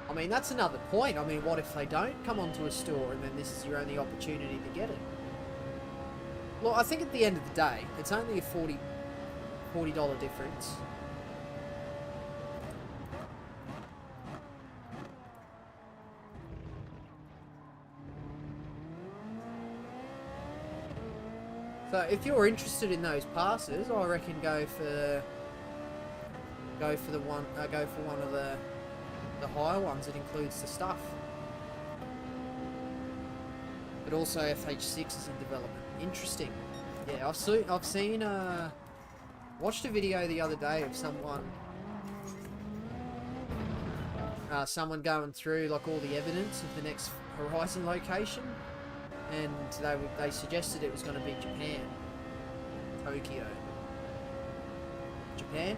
I mean, that's another point. I mean, what if they don't come onto a store and then this is your only opportunity to get it? Well, I think at the end of the day, it's only a $40 difference. So if you're interested in those passes, I reckon go for one of the higher ones that includes the stuff. But also FH6 is in development. Interesting. Yeah, I've seen watched a video the other day of someone going through like all the evidence of the next Horizon location, and they suggested it was going to be Japan, Tokyo, Japan.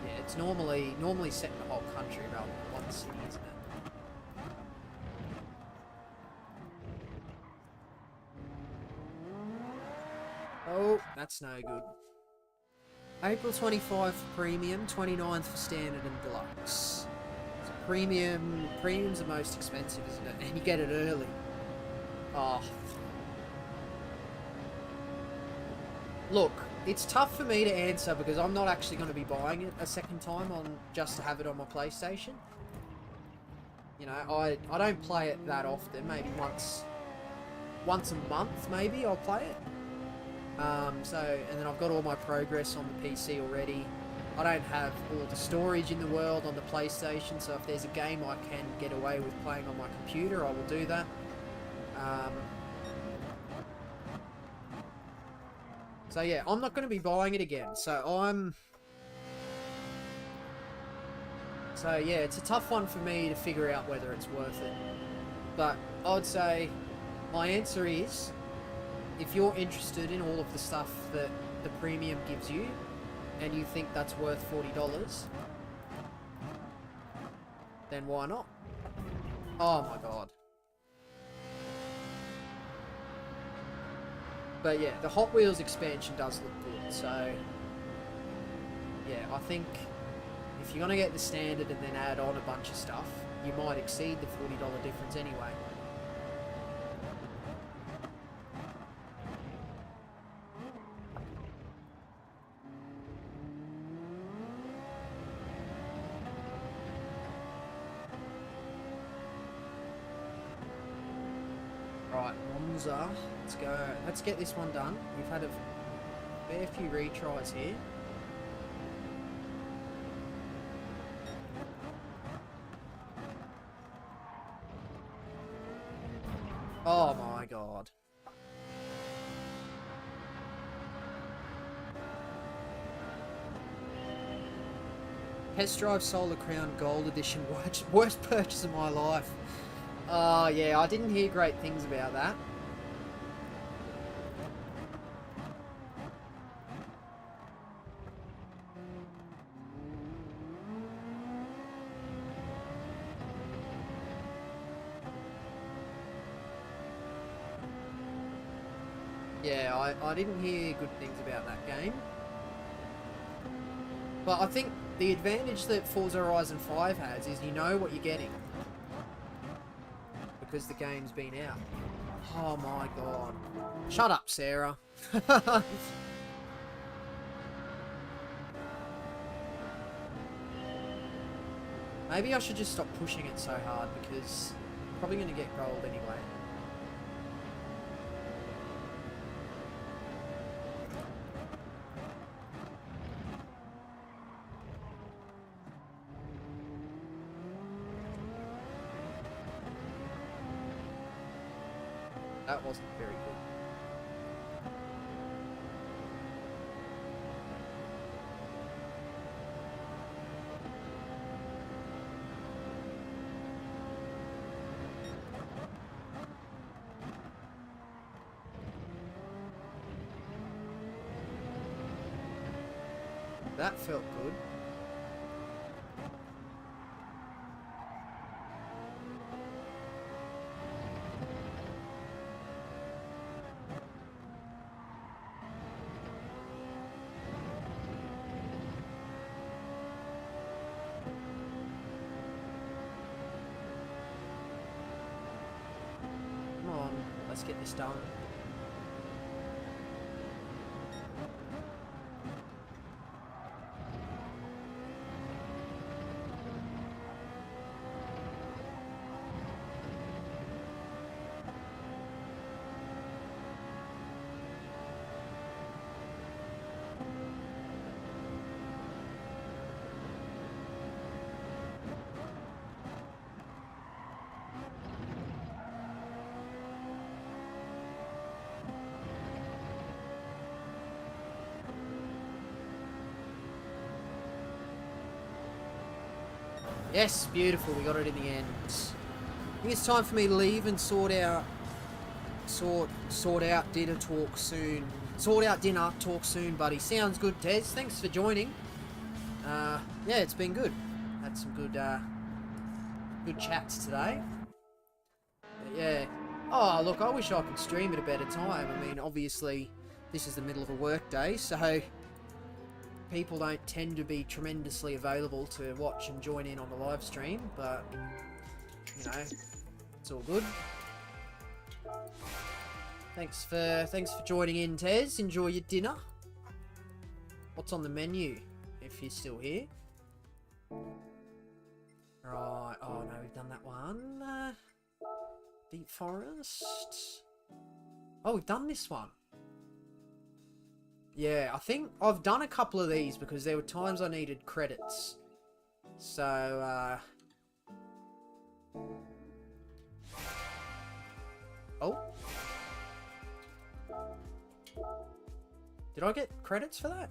Yeah, it's normally set in the whole country rather than one city, isn't it? Oh, that's no good. April 25 for premium, 29th for standard and deluxe. So premium's the most expensive, isn't it? And you get it early. Oh. Look, it's tough for me to answer because I'm not actually going to be buying it a second time just to have it on my PlayStation. You know, I don't play it that often. Maybe once a month, maybe I'll play it. And then I've got all my progress on the PC already. I don't have all the storage in the world on the PlayStation, so if there's a game I can get away with playing on my computer, I will do that. So yeah, I'm not going to be buying it again. So yeah, it's a tough one for me to figure out whether it's worth it. But I'd say my answer is, if you're interested in all of the stuff that the premium gives you, and you think that's worth $40, then why not? Oh my god. But yeah, the Hot Wheels expansion does look good, so yeah, I think if you're going to get the standard and then add on a bunch of stuff, you might exceed the $40 difference anyway. Right, Monza, let's go. Let's get this one done. We've had a fair few retries here. Oh my god. Test Drive Solar Crown Gold Edition, worst purchase of my life. Oh yeah, I didn't hear great things about that. Yeah, I didn't hear good things about that game. But I think the advantage that Forza Horizon 5 has is you know what you're getting. Because the game's been out. Oh my god. Shut up, Sarah. Maybe I should just stop pushing it so hard because I'm probably going to get gold anyway. That wasn't very good. That felt good. Come on, let's get this done. Yes, beautiful. We got it in the end. I think it's time for me to leave and sort out dinner, talk soon. Sort out dinner, talk soon, buddy. Sounds good, Tez. Thanks for joining. Yeah, it's been good. Had some good chats today. But yeah. Oh, look, I wish I could stream at a better time. I mean, obviously, this is the middle of a work day, so people don't tend to be tremendously available to watch and join in on the live stream, but you know, it's all good. Thanks for joining in, Tez. Enjoy your dinner. What's on the menu if you're still here? Right. Oh no, we've done that one. Deep Forest. Oh, we've done this one. Yeah, I think I've done a couple of these because there were times I needed credits. So, oh. Did I get credits for that?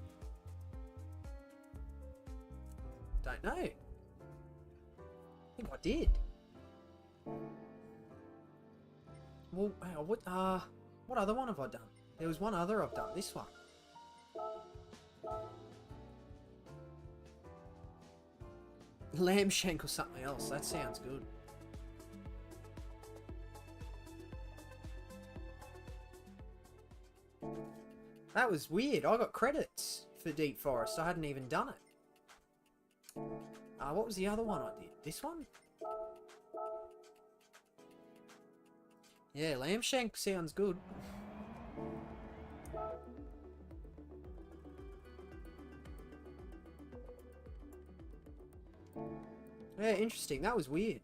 Don't know. I think I did. Well, hang on, what other one have I done? There was one other I've done. This one. Lamb shank or something else. That sounds good. That was weird. I got credits for Deep Forest. I hadn't even done it. What was the other one I did? This one? Yeah, lamb shank sounds good. Yeah, interesting. That was weird.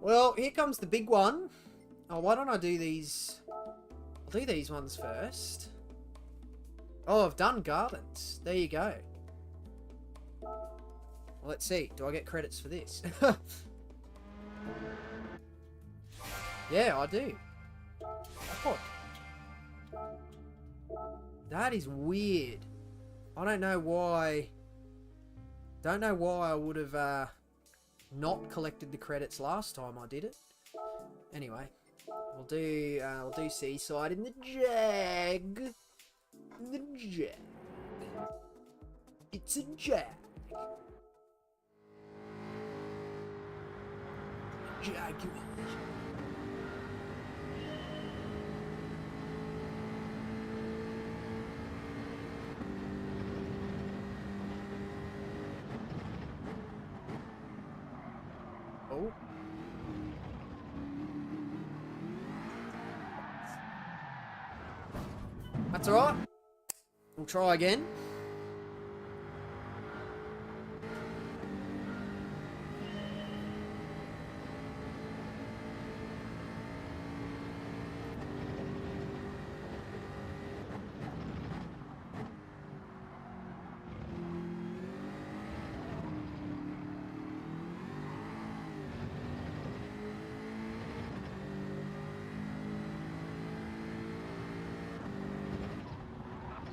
Well, here comes the big one. Oh, why don't I do these? I'll do these ones first. Oh, I've done gardens. There you go. Well, let's see. Do I get credits for this? Yeah, I do. Oh. That is weird. I don't know why. Don't know why I would have not collected the credits last time I did it. Anyway, we'll do Seaside in the Jag. The Jag. It's a Jag. Jaguar. Oh. That's alright. We'll try again.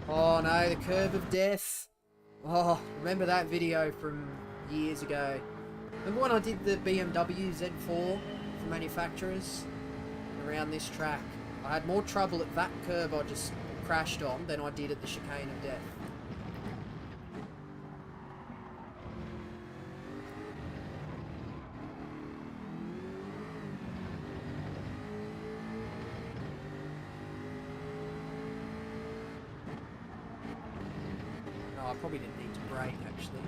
Oh no, the curve of death. Oh, remember that video from years ago? Remember when I did the BMW Z4 for manufacturers around this track? I had more trouble at that curve I just crashed on than I did at the chicane of death. I probably didn't need to brake, actually.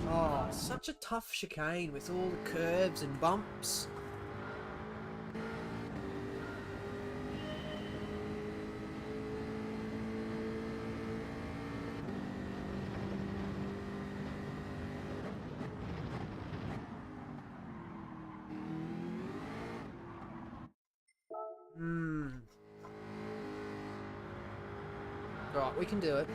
Oh, such a tough chicane with all the curves and bumps. Right, we can do it.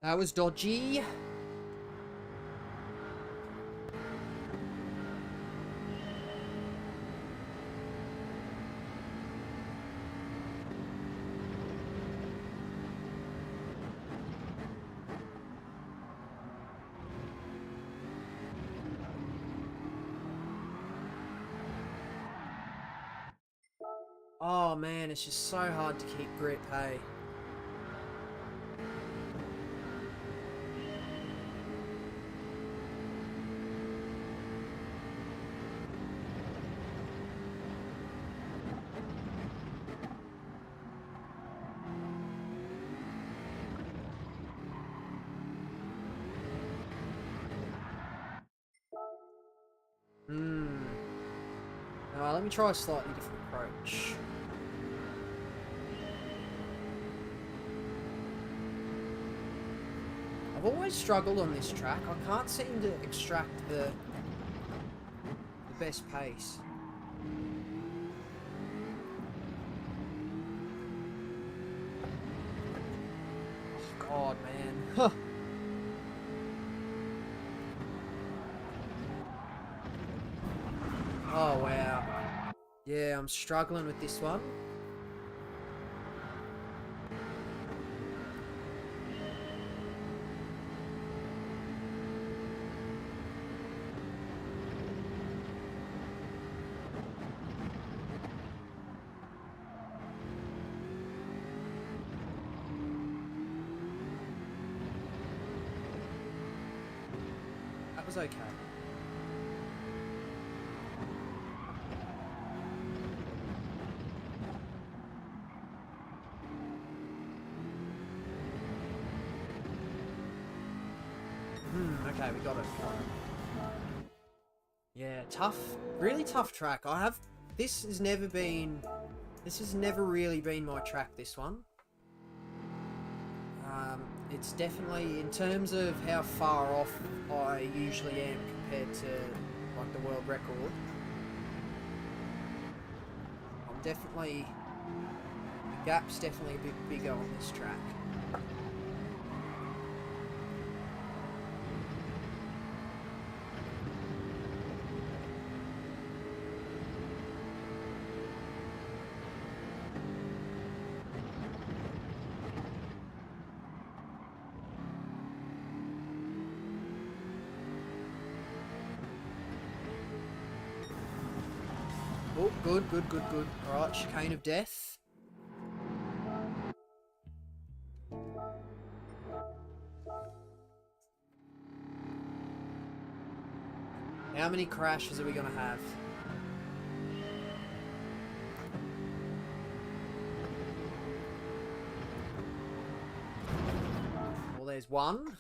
That was dodgy. Oh man, it's just so hard to keep grip, hey. Let me try a slightly different approach. I've always struggled on this track. I can't seem to extract the best pace. Oh, God, man. Huh. Oh, wow. Yeah, I'm struggling with this one. That was okay. Okay, we got it. Yeah, tough. Really tough track. This has never really been my track, this one. It's definitely, in terms of how far off I usually am compared to, like, the world record, the gap's definitely a bit bigger on this track. Oh, good. Alright, chicane of death. How many crashes are we gonna have? Well, there's one.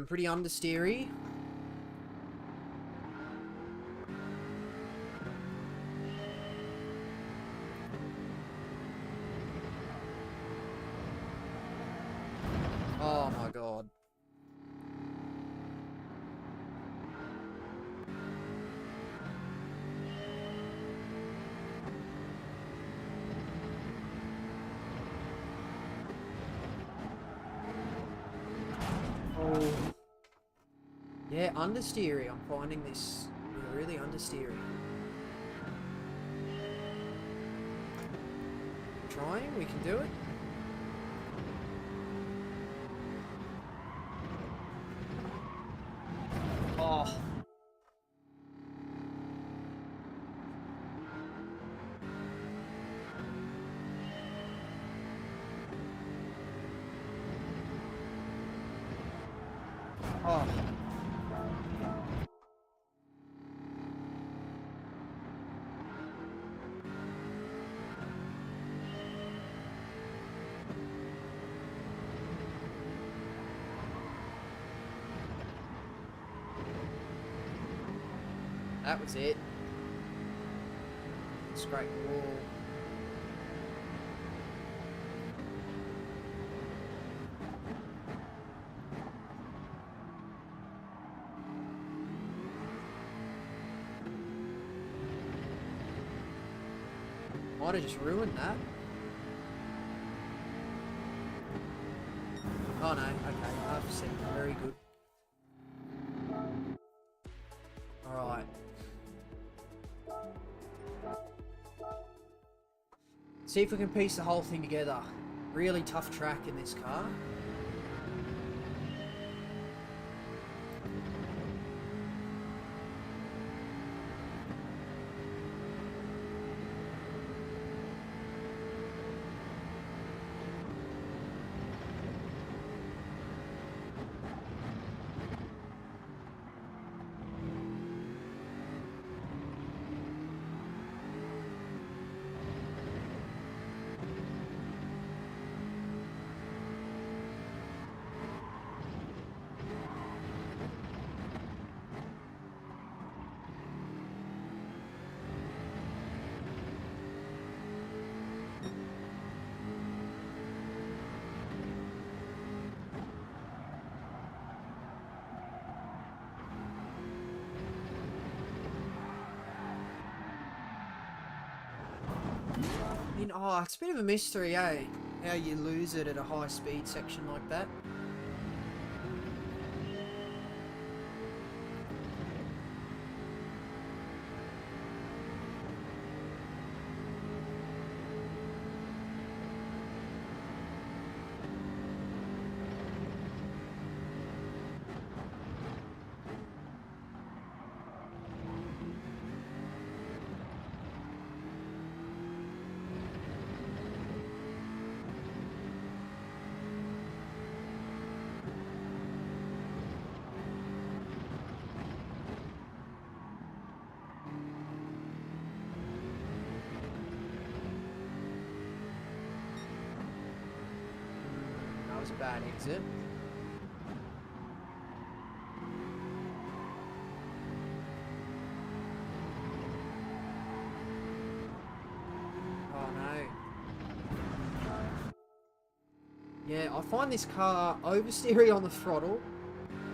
Pretty understeery. Oh my God. Oh. Yeah, understeery. I'm finding this really understeery. Trying, we can do it. Oh. Oh. That was it. Scrape the wall. Might have just ruined that. Oh no, okay, I've seen it. Very good. Alright. See if we can piece the whole thing together. Really tough track in this car. You know, oh, it's a bit of a mystery, eh? How you lose it at a high speed section like that. That was a bad exit. Oh no. Yeah, I find this car oversteery on the throttle,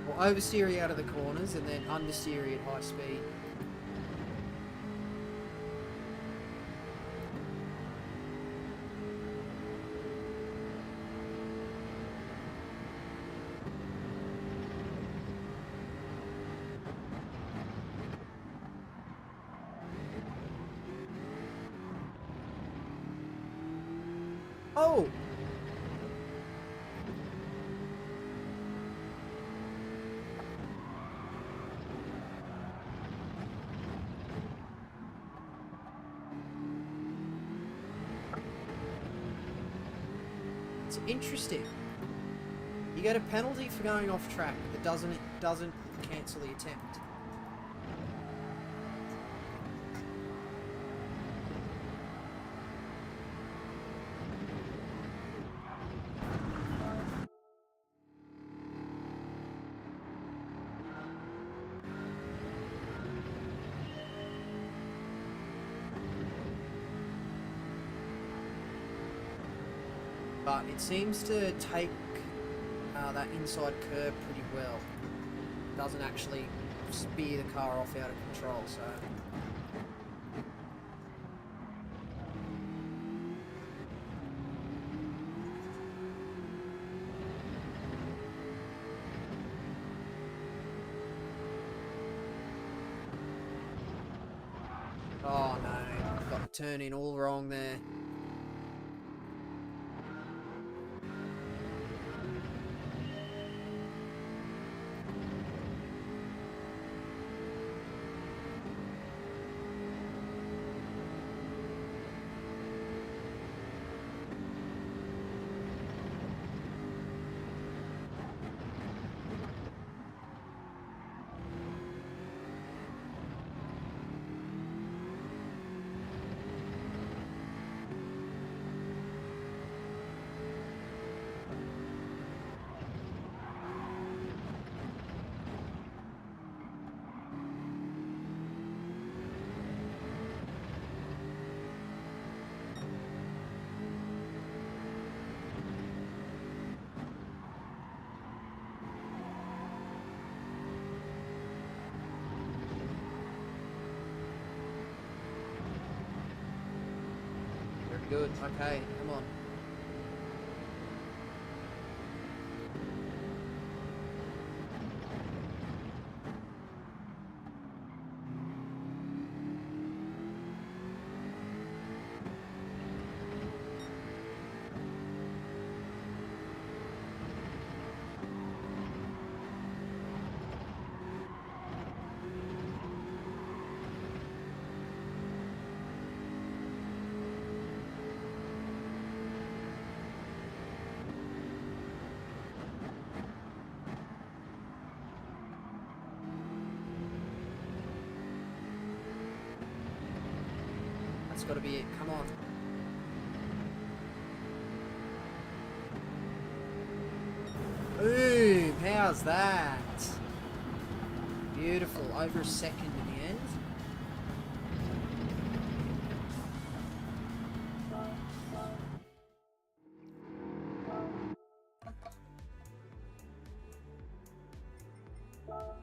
or oversteery out of the corners, and then understeery at high speed. Oh! It's interesting. You get a penalty for going off track, but it doesn't cancel the attempt. But it seems to take that inside curb pretty well. It doesn't actually spear the car off out of control, so... Oh no, got the turn in all wrong there. Good, okay, come on. That's got to be it. Come on. Boom! How's that? Beautiful. Over a second in the end.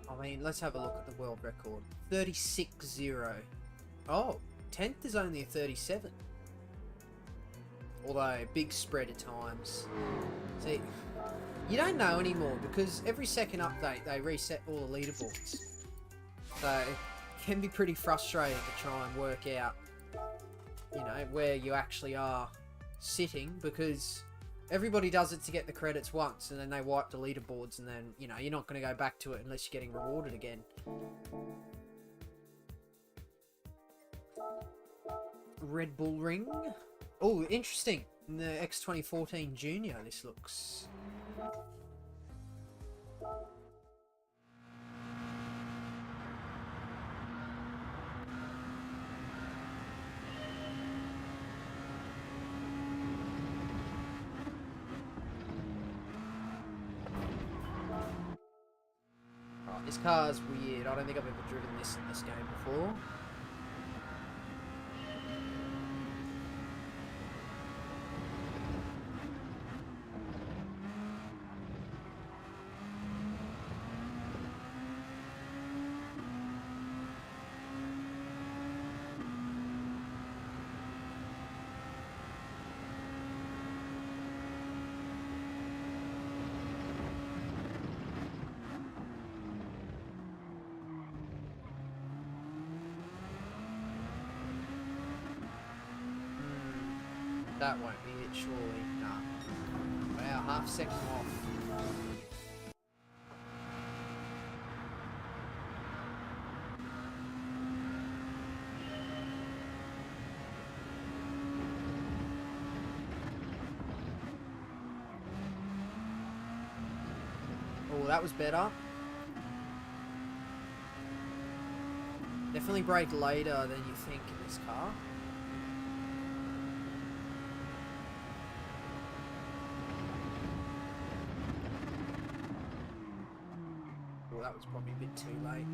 I mean, let's have a look at the world record. 36-0. Oh, 10th is only a 37. although big spread of times. See, you don't know anymore because every second update they reset all the leaderboards. So it can be pretty frustrating to try and work out, you know, where you actually are sitting, because everybody does it to get the credits once and then they wipe the leaderboards, and then, you know, you're not going to go back to it unless you're getting rewarded again. Red Bull ring. Oh, interesting. In the X2014 Junior, this looks. Right, this car's weird. I don't think I've ever driven this in this game before. That won't be it, surely. Nah. Wow, half second off. Oh, that was better. Definitely brake later than you think in this car. That was probably a bit too late.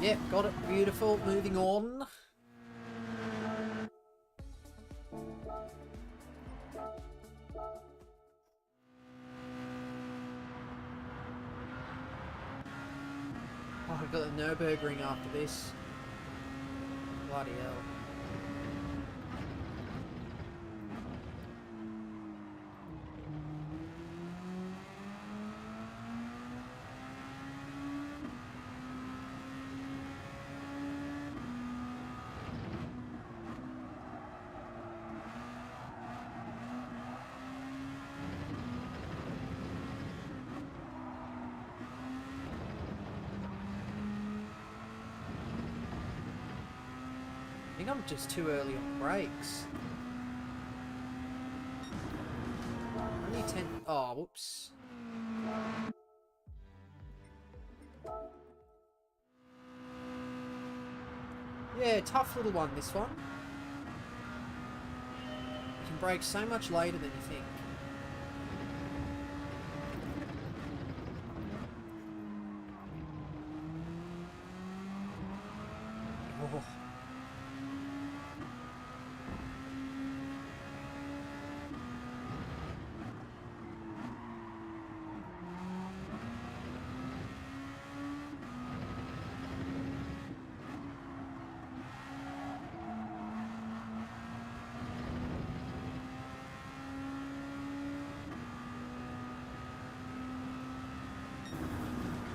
Yep, got it. Beautiful. Moving on. Oh, I've got the Nürburgring after this. Bloody hell. I think I'm just too early on brakes. Only 10. Oh, whoops. Yeah, tough little one, this one. You can brake so much later than you think. Oh.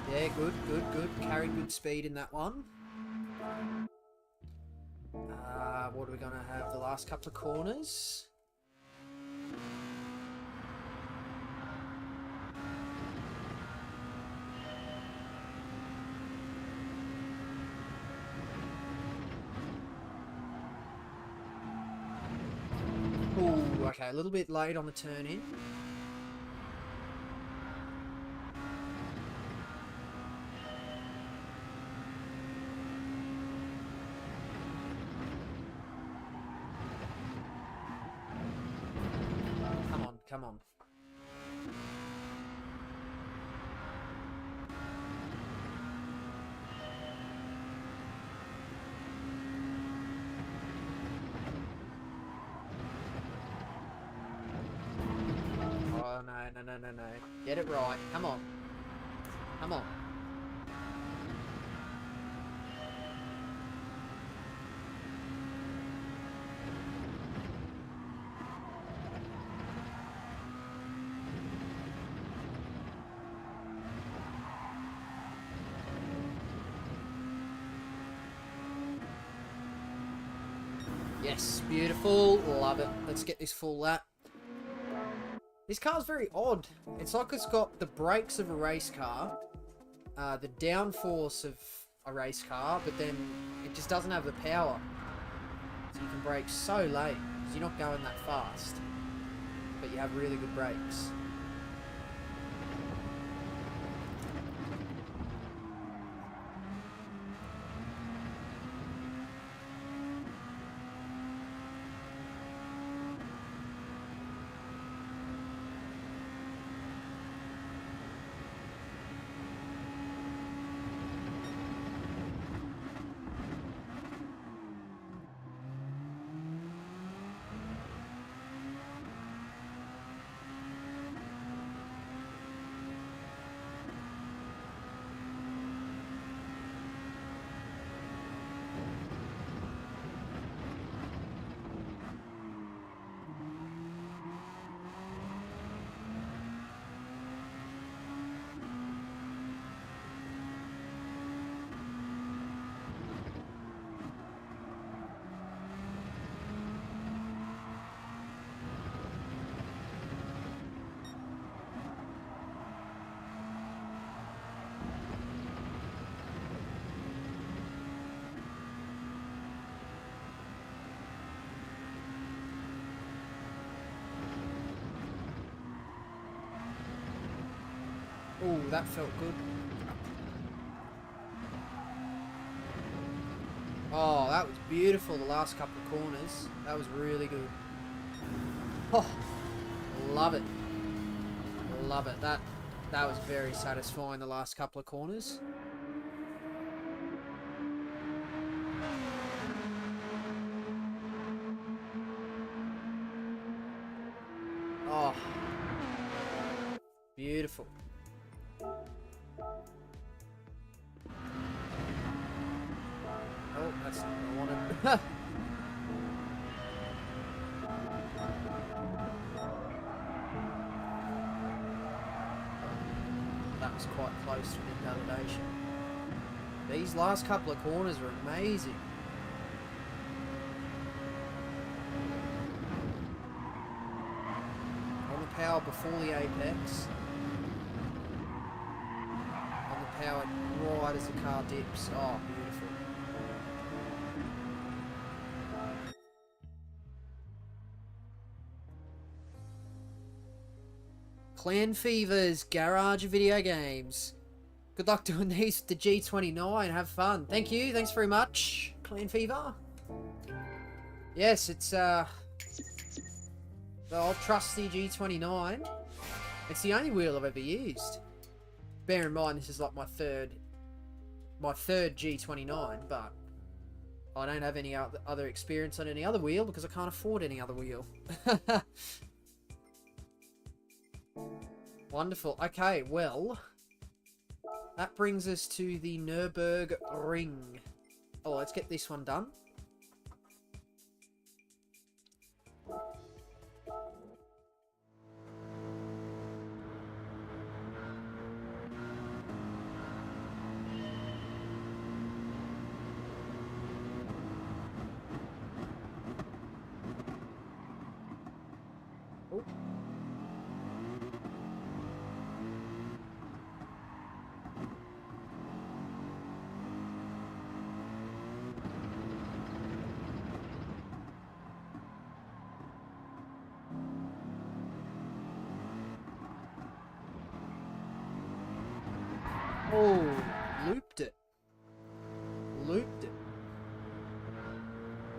Yeah, good, good, good. Carried good speed in that one. What are we going to have? The last couple of corners. Ooh, okay, a little bit late on the turn in. Come on. Oh, no. Get it right. Come on. Come on. Yes, beautiful. Love it. Let's get this full lap. This car's very odd. It's like it's got the brakes of a race car, the downforce of a race car, but then it just doesn't have the power. So you can brake so late because you're not going that fast, but you have really good brakes. Oh, that felt good. Oh, that was beautiful, the last couple of corners. That was really good. Oh, love it. Love it. That was very satisfying, the last couple of corners. Oh, beautiful. Oh, that's not what I wanted. That was quite close to invalidation. These last couple of corners were amazing. On the power before the apex. On the power right as the car dips. Oh, beautiful. Clan Fever's Garage Video Games. Good luck doing these with the G29. Have fun. Thank you. Thanks very much, Clan Fever. Yes, it's the old trusty G29. It's the only wheel I've ever used. Bear in mind, this is like my third G29, but I don't have any other experience on any other wheel because I can't afford any other wheel. Wonderful. Okay, well, that brings us to the Nürburgring. Oh, let's get this one done. Oh. Oh, looped it. Looped it.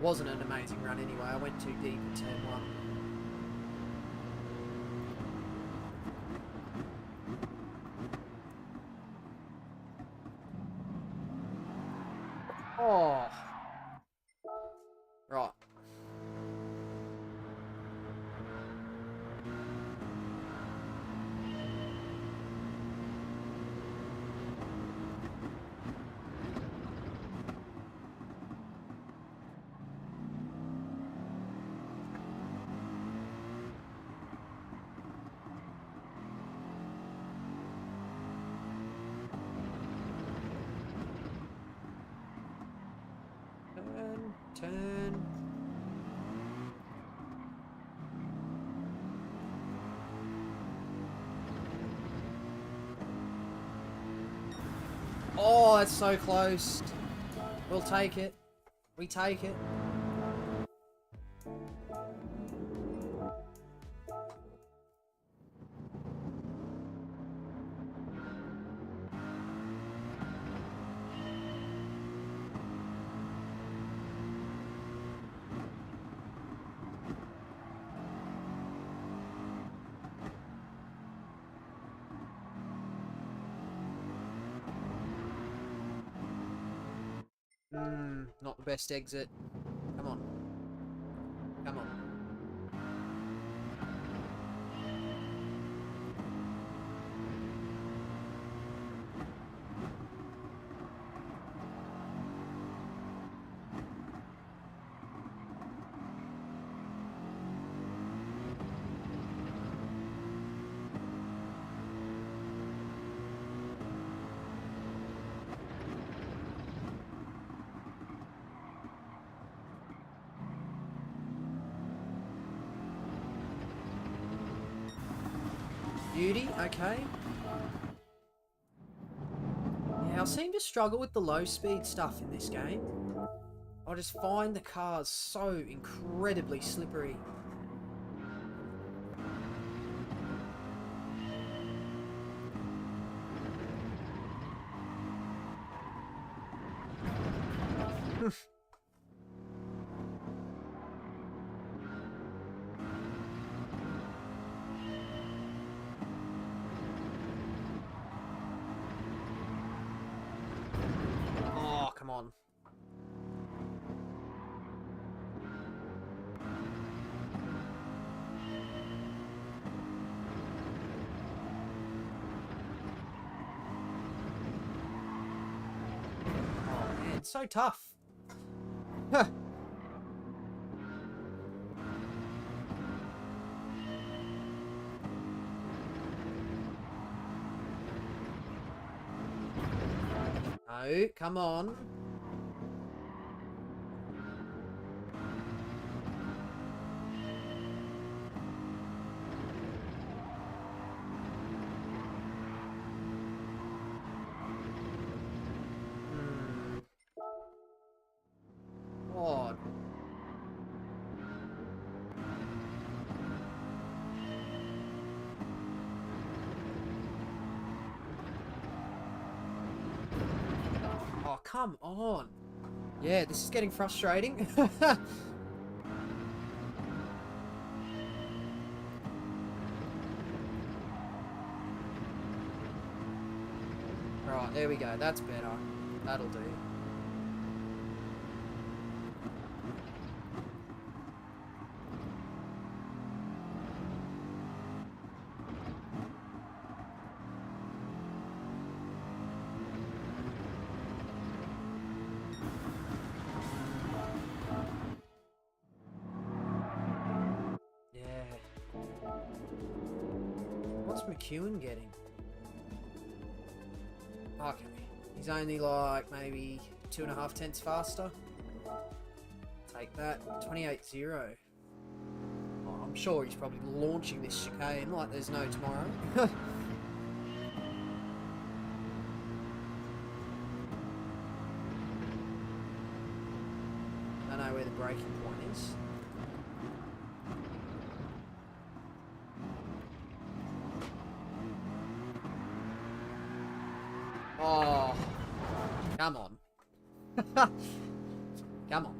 Wasn't an amazing run anyway. I went too deep in turn one. Oh. Right. Turn. Oh, it's so close. We'll take it. We take it. Not the best exit. Come on. Come on. Beauty, okay. Yeah, I seem to struggle with the low speed stuff in this game. I just find the cars so incredibly slippery. Oh, come on. Oh man, it's so tough. Huh. No, come on. God. Oh, come on. Yeah, this is getting frustrating. Right, there we go. That's better. That'll do. What's McEwen getting? Okay. He's only like maybe 2.5 tenths faster. Take that. 28.0. Oh, I'm sure he's probably launching this chicane like there's no tomorrow. Don't know where the braking point is. Oh, come on. Come on.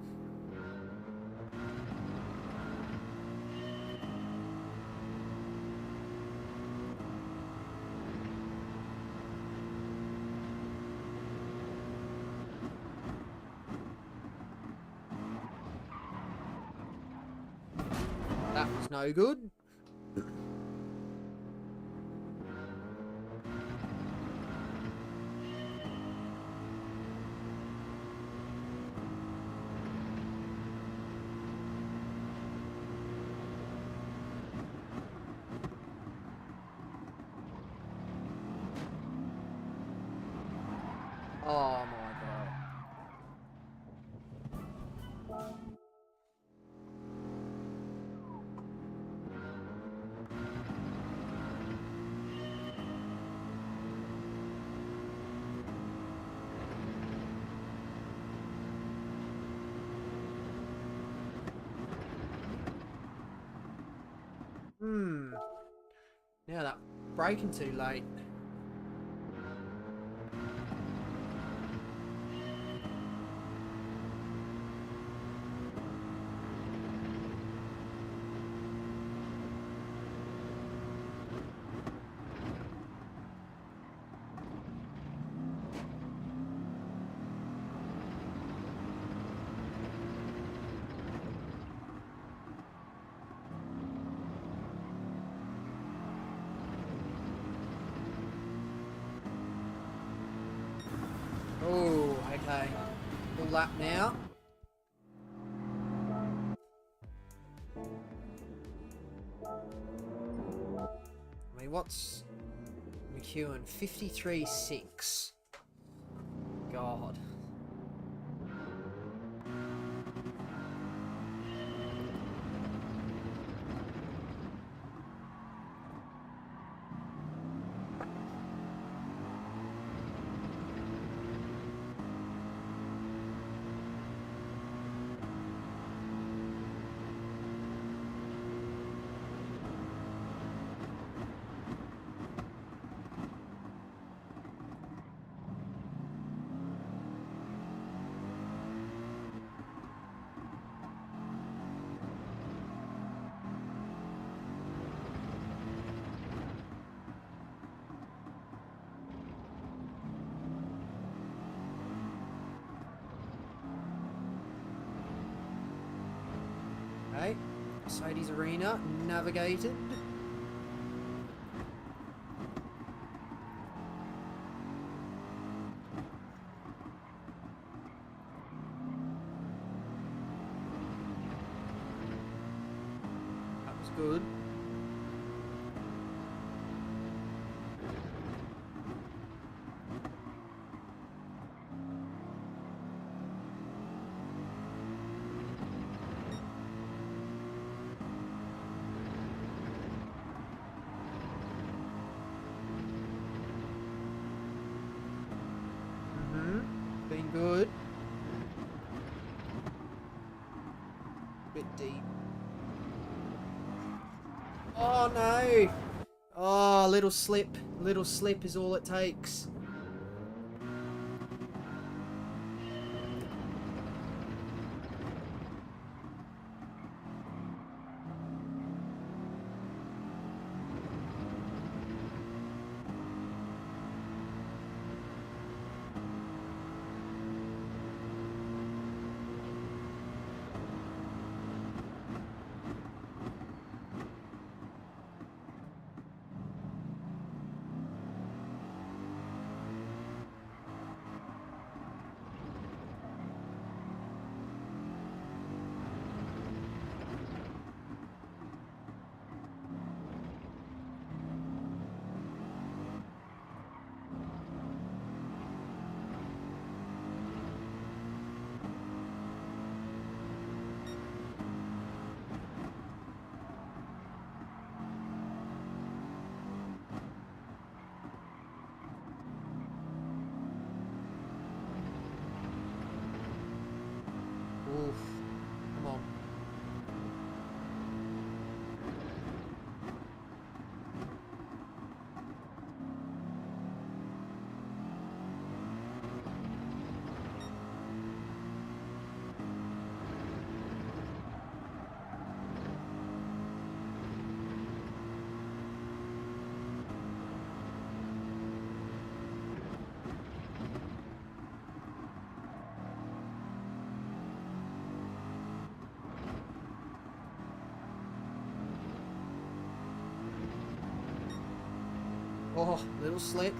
That was no good. Oh my god. Now that braking too late. Oh, okay. Full lap now. I mean, what's McEwen? 53.6. God. Okay, Mercedes Arena navigated. That was good. Been good. Bit deep. Oh no! Oh, little slip. Little slip is all it takes. Oof. Come on. Oh, little slip.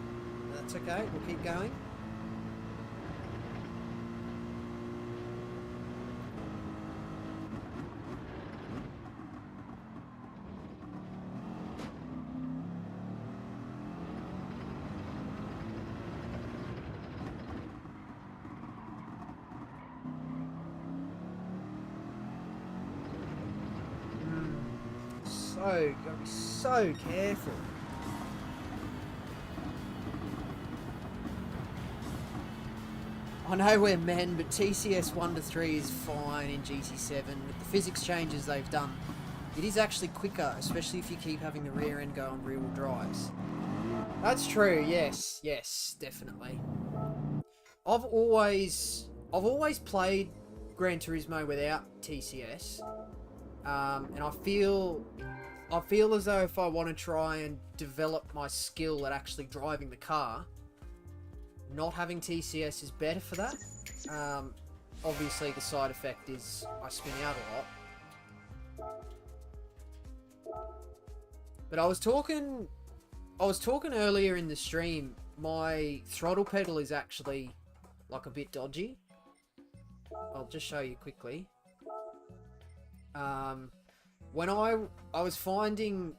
That's okay. We'll keep going. So, gotta be so careful. I know we're men, but TCS 1 to 3 is fine in GT7 with the physics changes they've done. It is actually quicker, especially if you keep having the rear end go on rear-wheel drives. That's true, yes, yes, definitely. I've always played Gran Turismo without TCS, and I feel as though if I want to try and develop my skill at actually driving the car, not having TCS is better for that. Obviously, the side effect is I spin out a lot. But I was talking earlier in the stream. My throttle pedal is actually like a bit dodgy. I'll just show you quickly. When I was finding,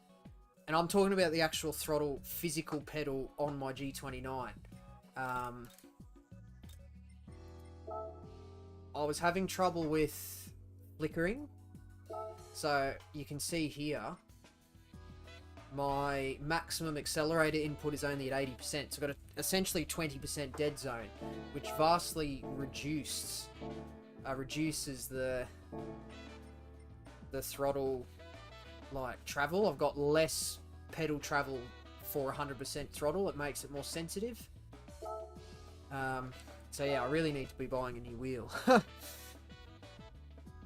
and I'm talking about the actual throttle physical pedal on my G29. I was having trouble with flickering. So you can see here, my maximum accelerator input is only at 80%. So I've got essentially 20% dead zone, which vastly reduces the throttle like travel. I've got less pedal travel for 100% throttle. It makes it more sensitive. So yeah, I really need to be buying a new wheel.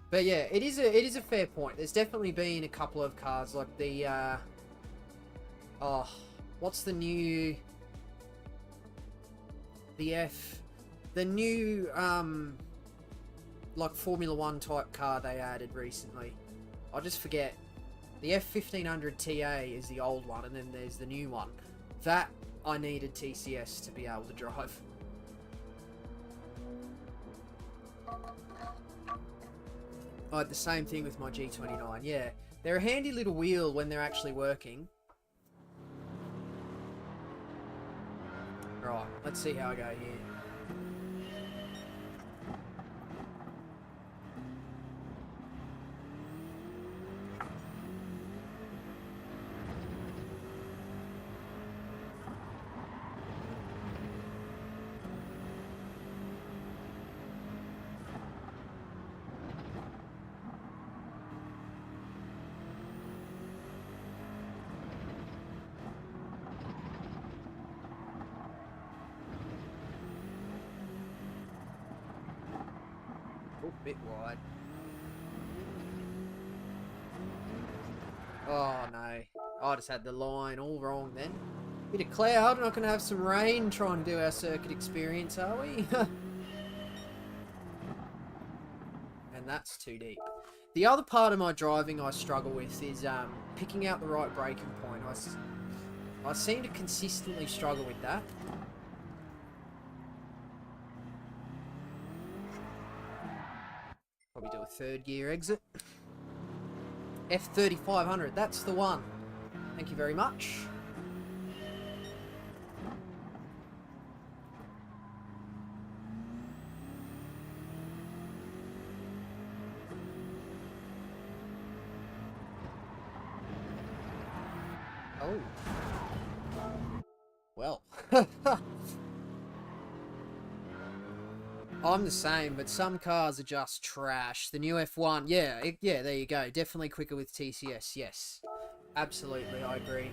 But yeah, it is a fair point. There's definitely been a couple of cars like the what's the new the new like Formula 1 type car they added recently. I just forget. The F1500 TA is the old one, and then there's the new one. That I needed TCS to be able to drive. I had the same thing with my G29. Yeah, they're a handy little wheel when they're actually working. Right, let's see how I go here. Bit wide. Oh no, I just had the line all wrong then. Bit of cloud, not going to have some rain trying to do our circuit experience, are we? And that's too deep. The other part of my driving I struggle with is picking out the right braking point. I seem to consistently struggle with that. Probably do a third gear exit. F3500, that's the one. Thank you very much. Oh. Well. I'm the same, but some cars are just trash. The new F1, yeah, there you go. Definitely quicker with TCS, yes. Absolutely, I agree.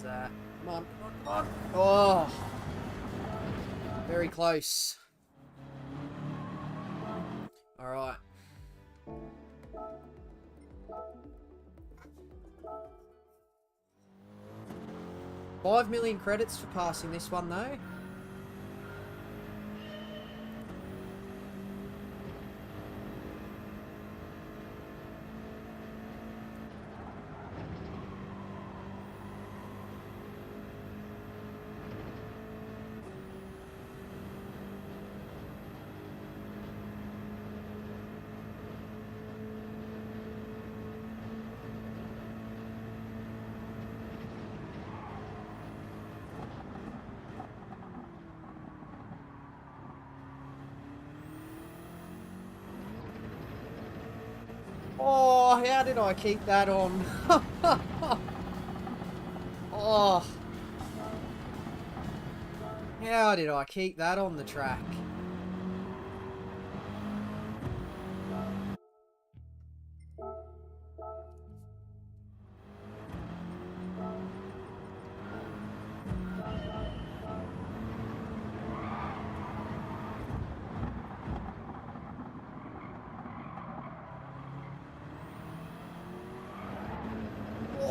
That. Come on, come on, come on. Oh! Very close. Alright. 5 million credits for passing this one though. Oh, how did I keep that on? Oh. How did I keep that on the track?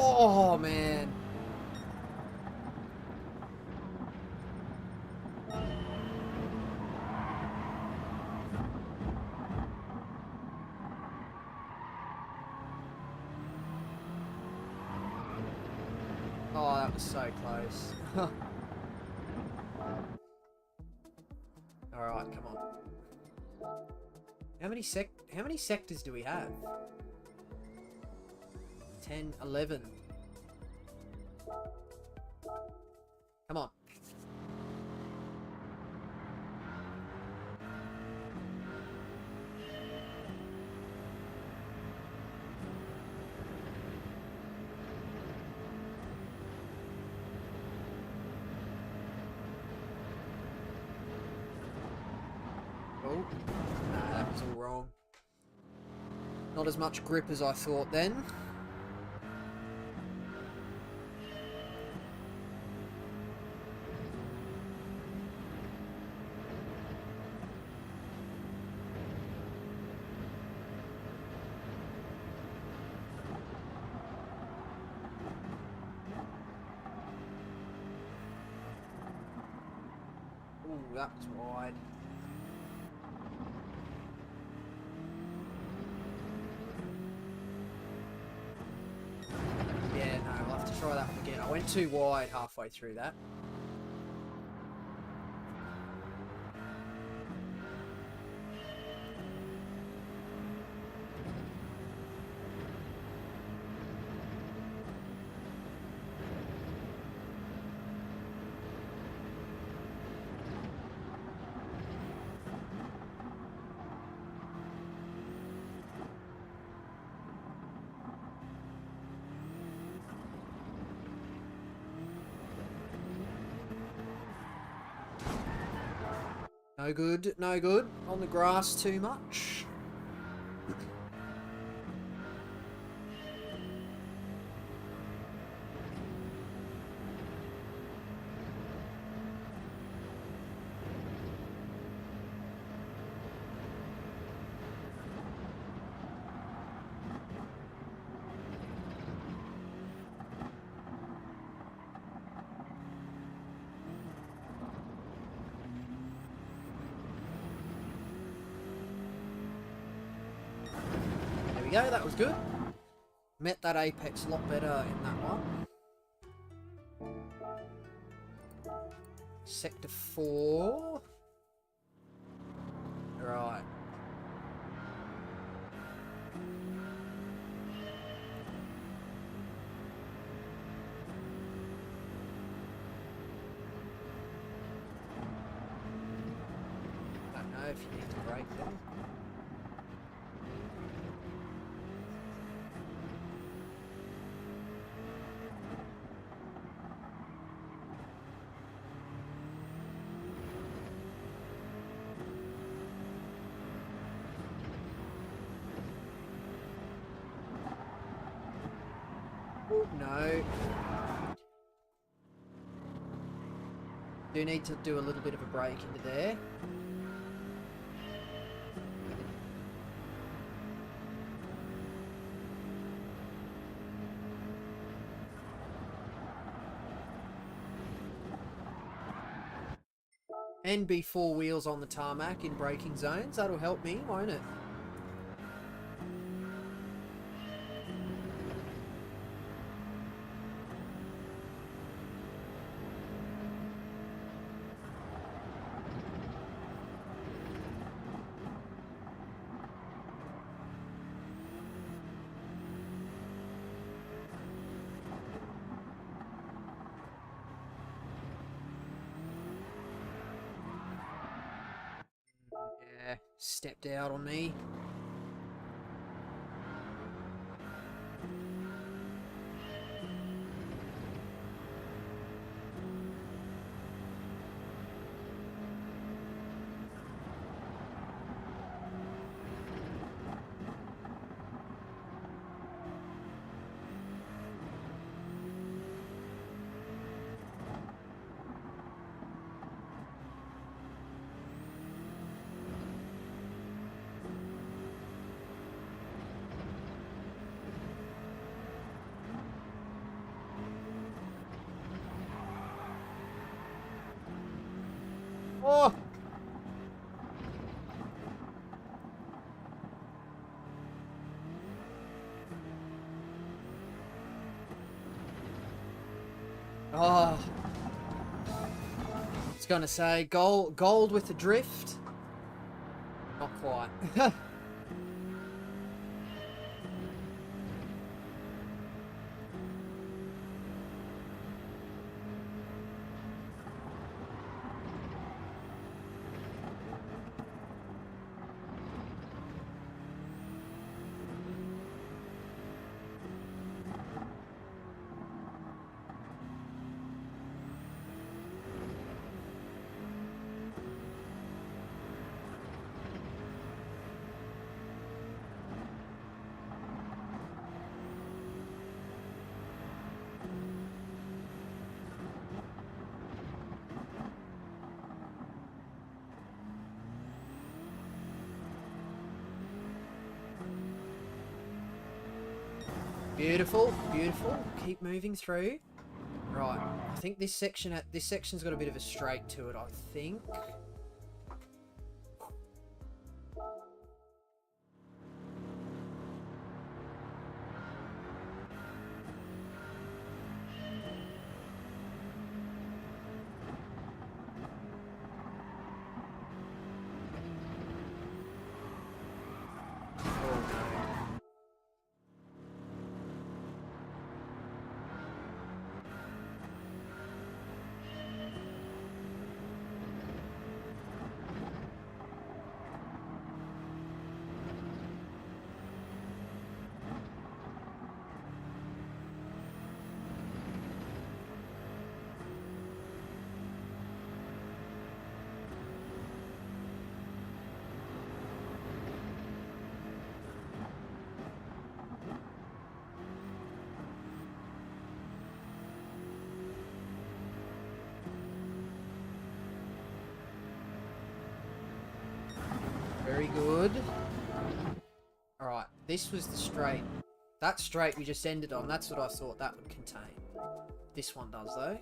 Oh, man. Oh, that was so close. Alright, come on. How many sectors do we have? 10, 11. Come on. Oh, nah, that was all wrong. Not as much grip as I thought then. Ooh, that was wide. Yeah, no, I'll have to try that one again. I went too wide halfway through that. No good, no good. On the grass too much. Go, that was good. Met that apex a lot better in that one. Sector 4. Right. Don't know if you need to brake there. No. Do need to do a little bit of a break into there. And be 4 wheels on the tarmac in braking zones. That'll help me, won't it? Yeah, stepped out on me. Oh! Oh! I was gonna say gold with the drift. Not quite. Beautiful, beautiful. Keep moving through. Right, I think this section's got a bit of a straight to it, I think. Very good. Alright, this was the straight. That straight we just ended on, that's what I thought that would contain. This one does, though.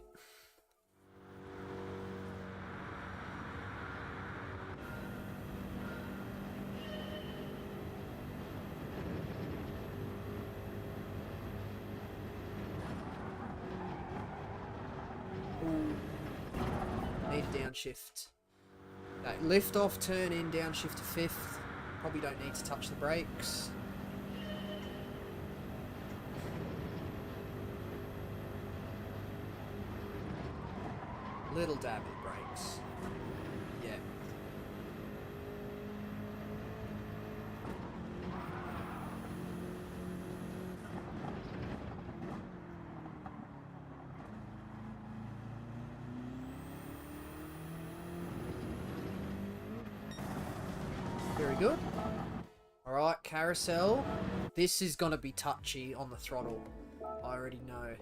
Ooh. Need a downshift. Okay, lift off, turn in, downshift to 5th. Probably don't need to touch the brakes. Little dab at brakes. Yeah. Very good. Alright, carousel. This is going to be touchy on the throttle. I already know.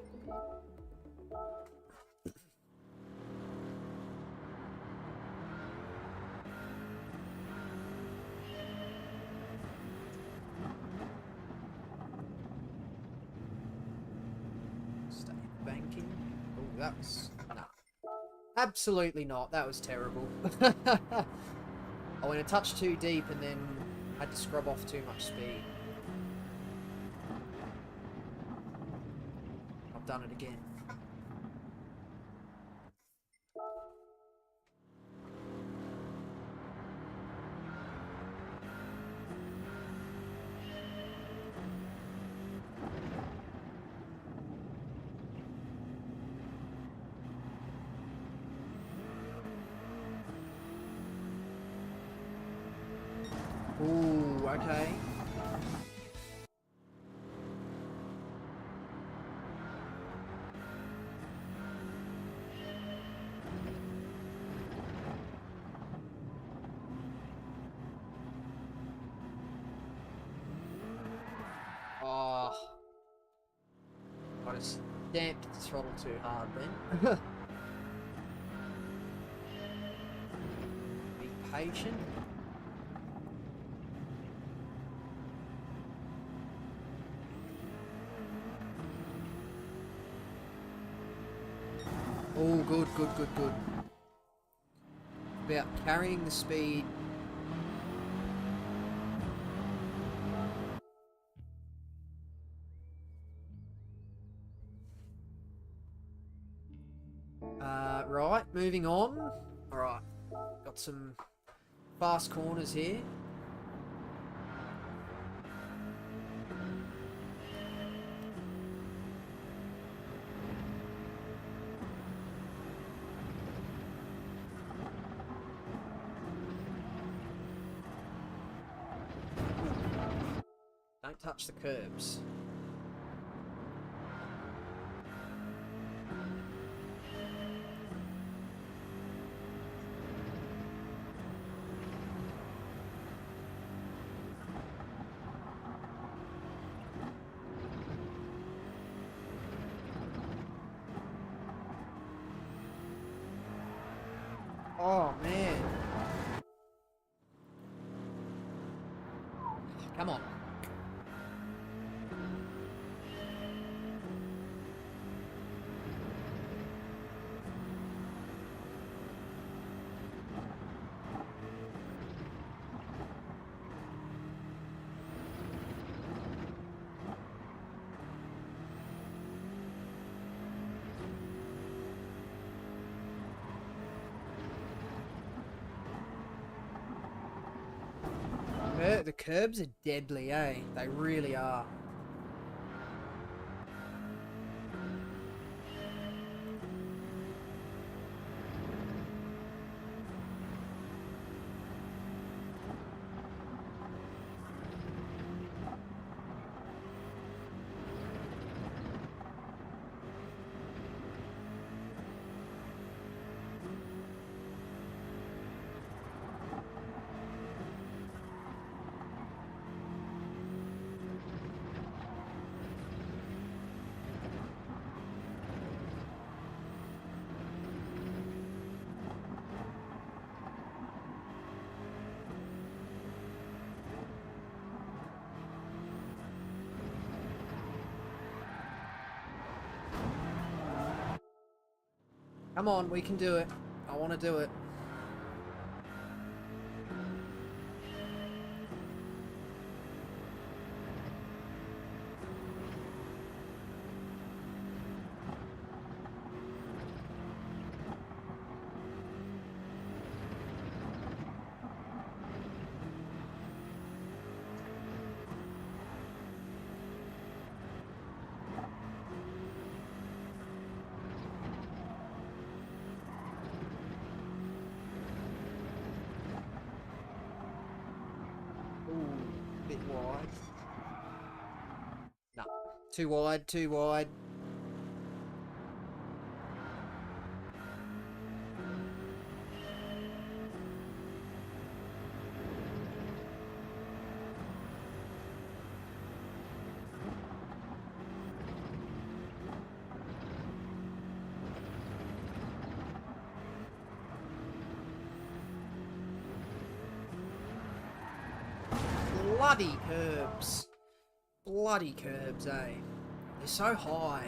Stay banking. Oh, that was... Nah. Absolutely not. That was terrible. I went a touch too deep and then had to scrub off too much speed. I've done it again. Ooh, okay. Oh. I just damped the throttle too hard then. Be patient. Oh, good, good, good, good. about carrying the speed. Right, moving on. Alright, got some fast corners here. Don't touch the curbs. Oh, man. Come on. The curbs are deadly, eh? They really are. Come on, we can do it. I want to do it. Bit wide. No. Too wide, too wide. Bloody curbs. Bloody curbs, eh? They're so high.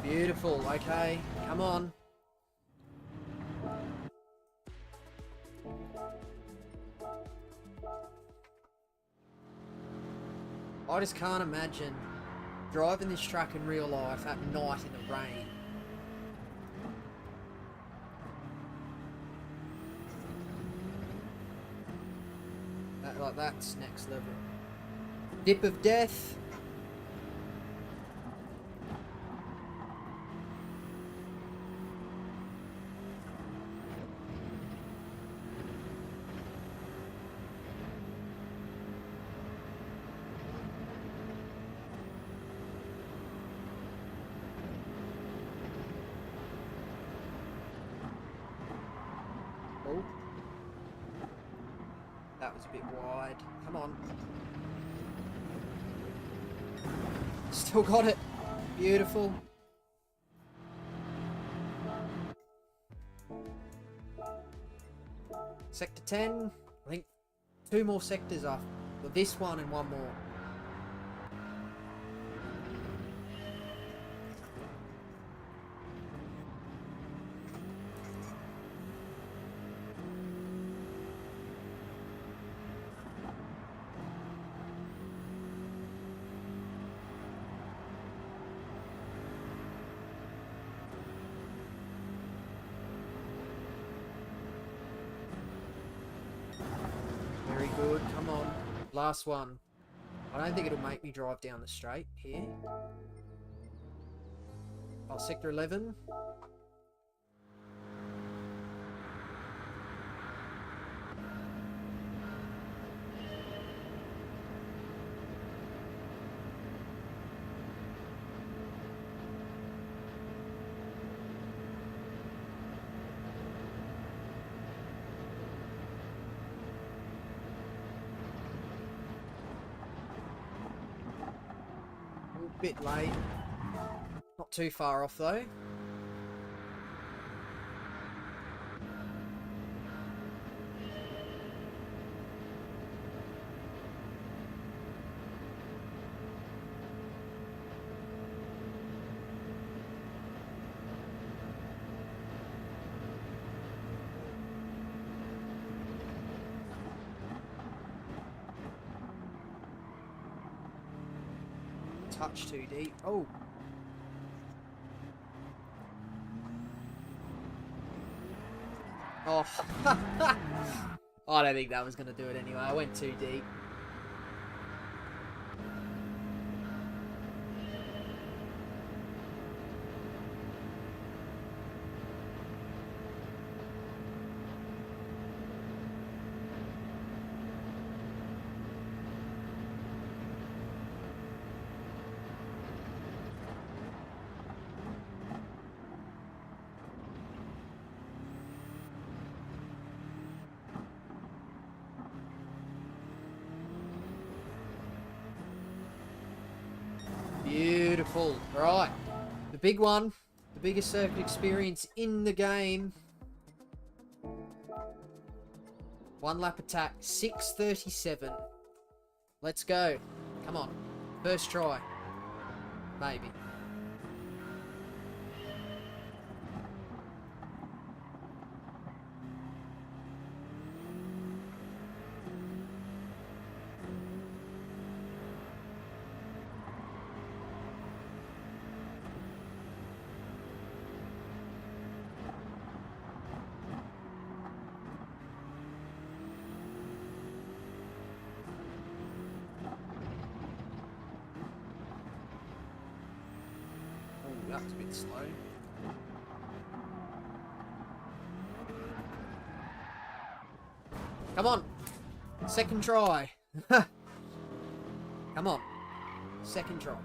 Beautiful, okay, come on. I just can't imagine driving this truck in real life at night in the rain. That's next level. Dip of death. That was a bit wide. Come on. Still got it. Beautiful. Sector 10. I think 2 more sectors after. Well, this one and 1 more. Very good. Come on. Last one. I don't think it'll make me drive down the straight here. Oh, sector 11. Bit late. Not too far off though. Touch too deep. Oh. Oh. I don't think that was going to do it anyway. I went too deep. Beautiful. Right. The big one. The biggest circuit experience in the game. 1 lap attack. 6:37. Let's go. Come on. First try. Maybe. That was a bit slow. Come on. Second try. Come on. Second try.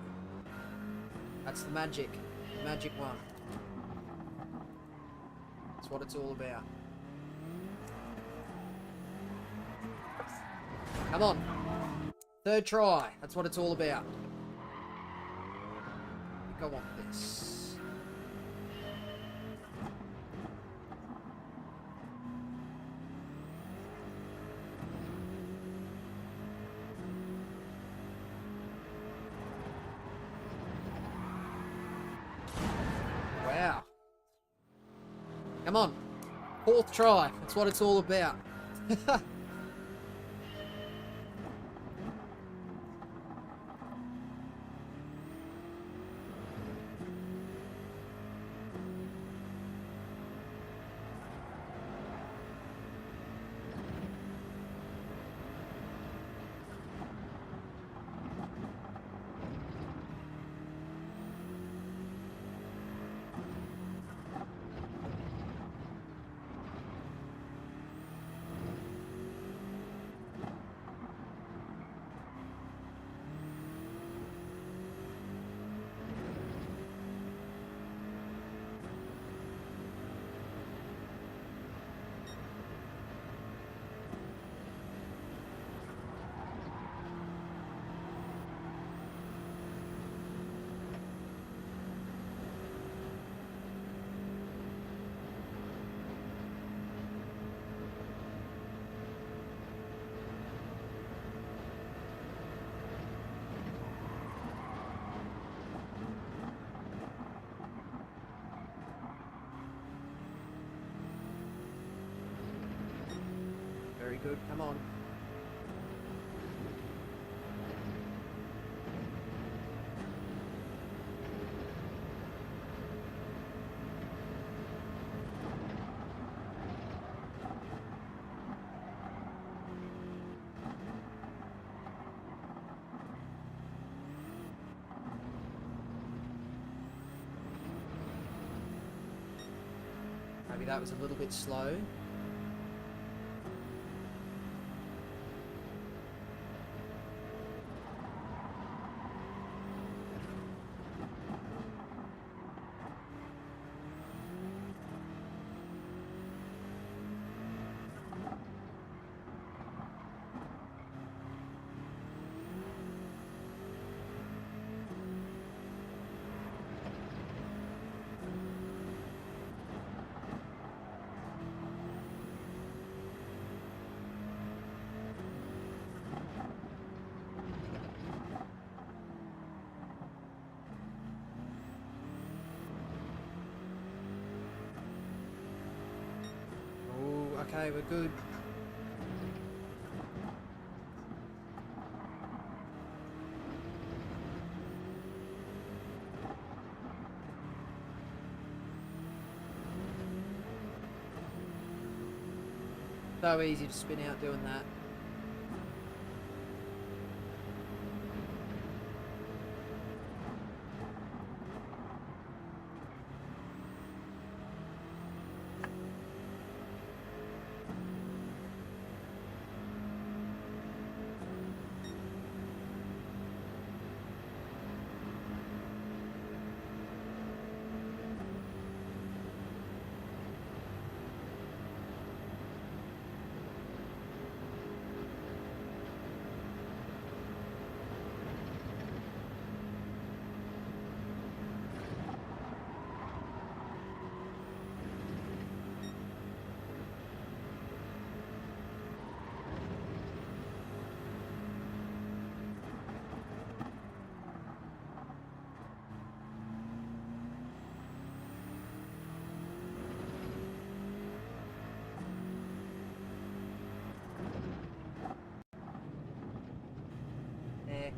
That's the magic. The magic one. That's what it's all about. Come on. Third try. That's what it's all about. I want this. Wow. Come on. Fourth try. That's what it's all about. good. Come on. Maybe that was a little bit slow. Okay, we're good. So easy to spin out doing that.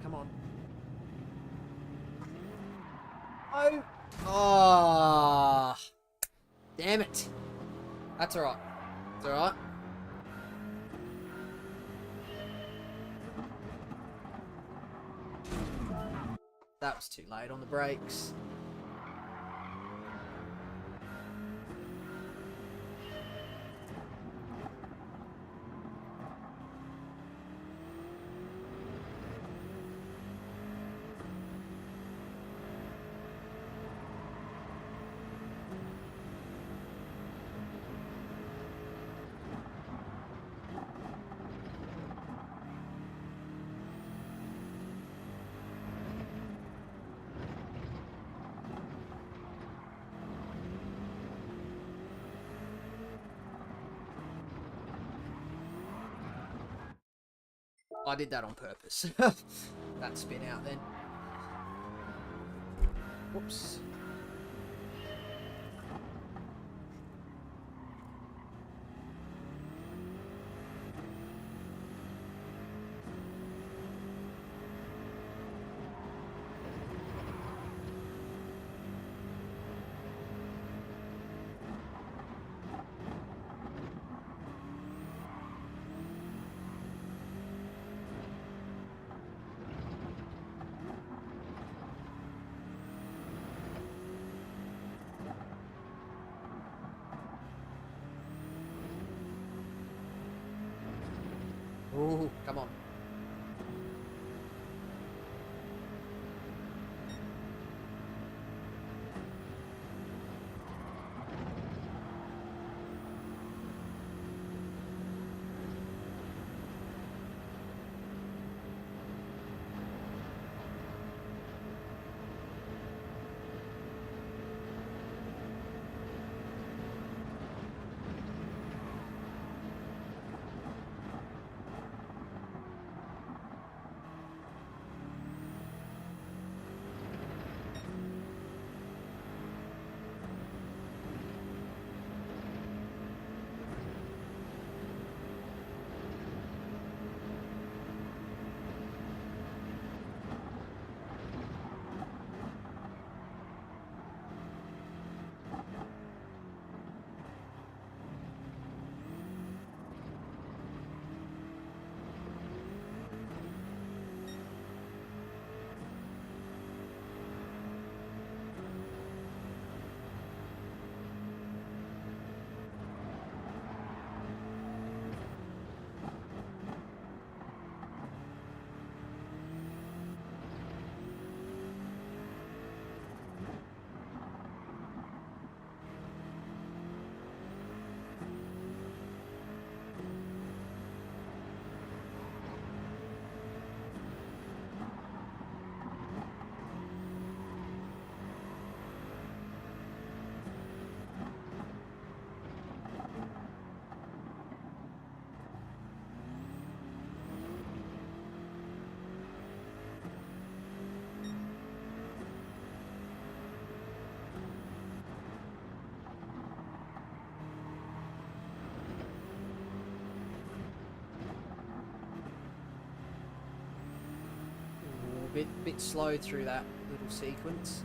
Come on. Oh! Oh! Damn it! That's alright. It's alright. That was too late on the brakes. I did that on purpose. That spin out then. Whoops. Ooh, come on. bit slowed through that little sequence.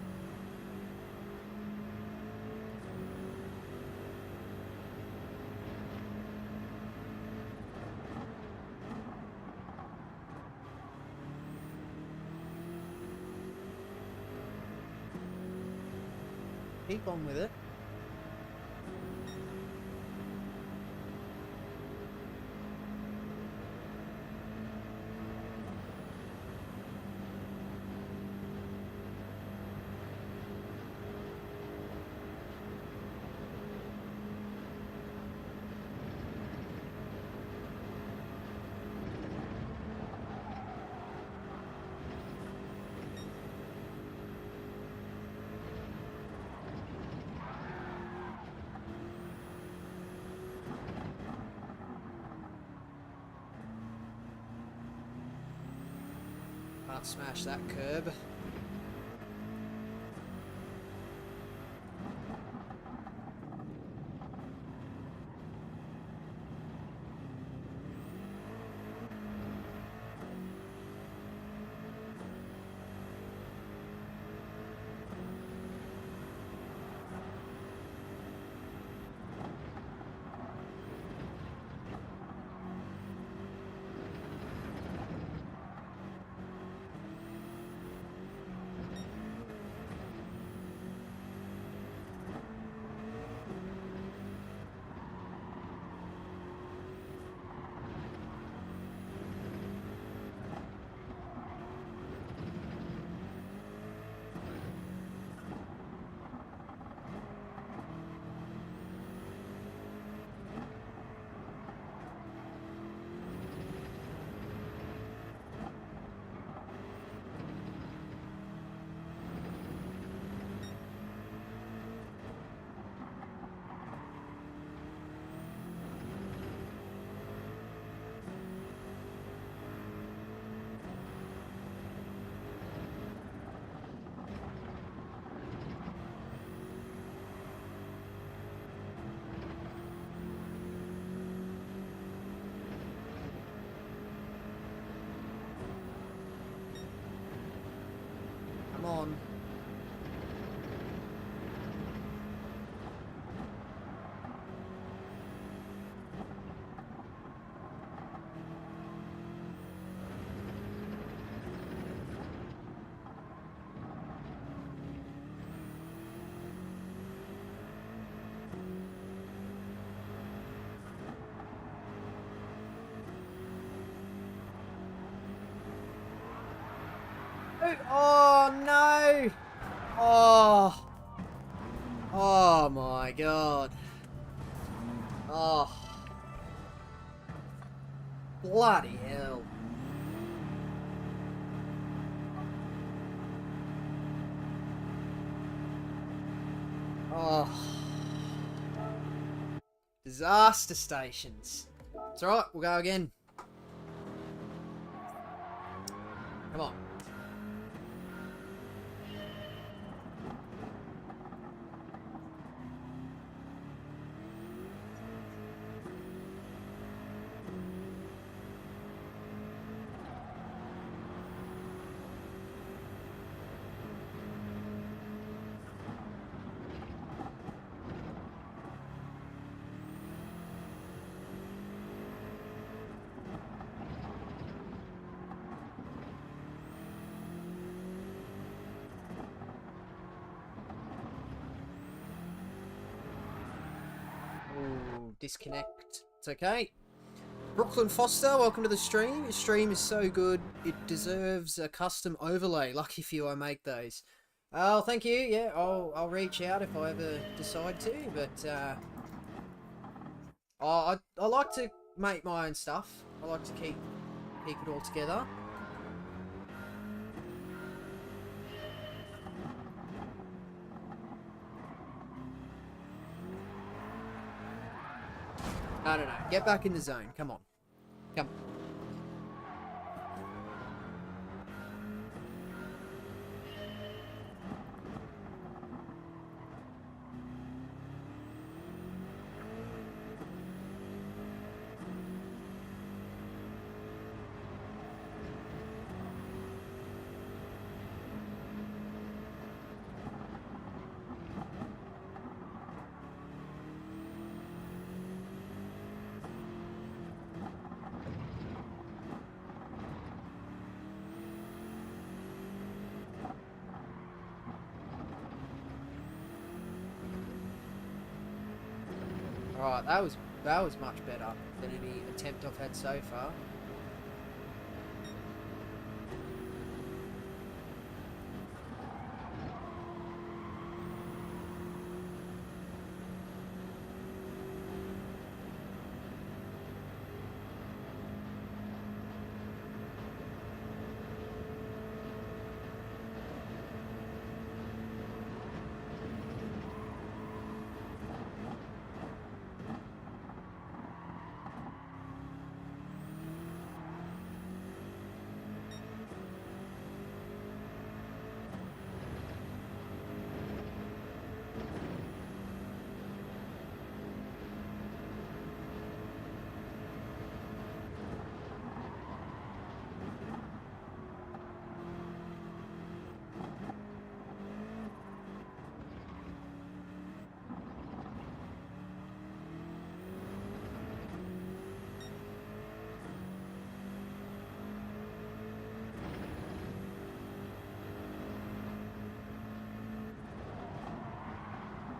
Keep on with it. Can't smash that curb. On. Oh no! Oh! Oh my god! Oh! Bloody hell! Oh! Disaster stations. It's alright, we'll go again. Come on. Disconnect. It's okay. Brooklyn Foster, welcome to the stream. Your stream is so good, it deserves a custom overlay. Lucky for you, I make those. Oh, thank you. Yeah, I'll reach out if I ever decide to. But I like to make my own stuff. I like to keep it all together. No. Get back in the zone. Come on. Come on. Right, that was much better than any attempt I've had so far.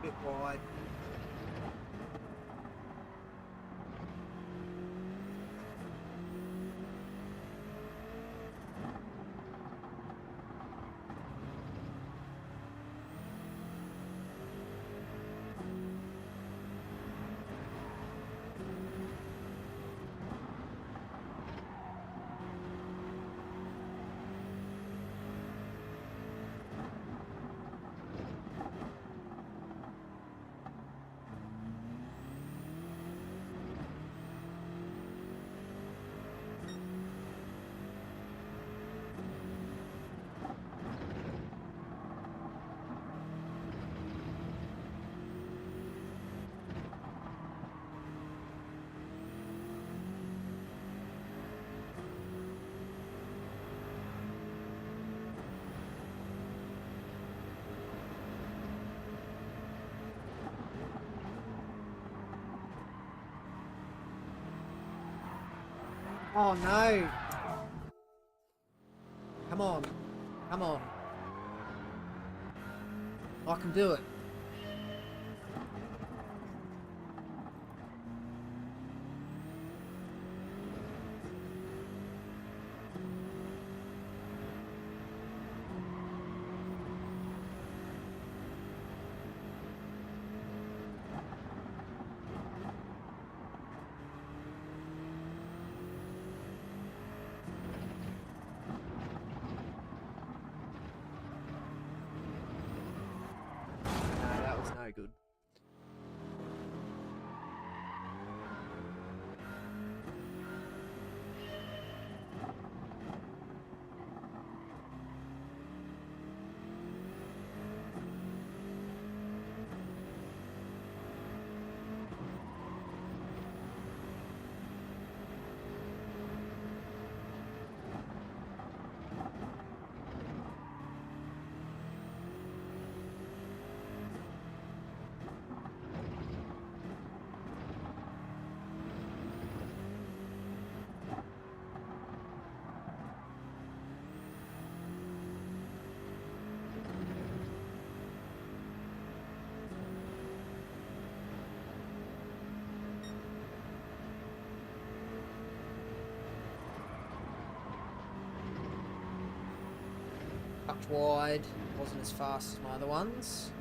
Bit wide. Oh no! Come on. Come on. I can do it. No good. Tucked wide, wasn't as fast as my other ones.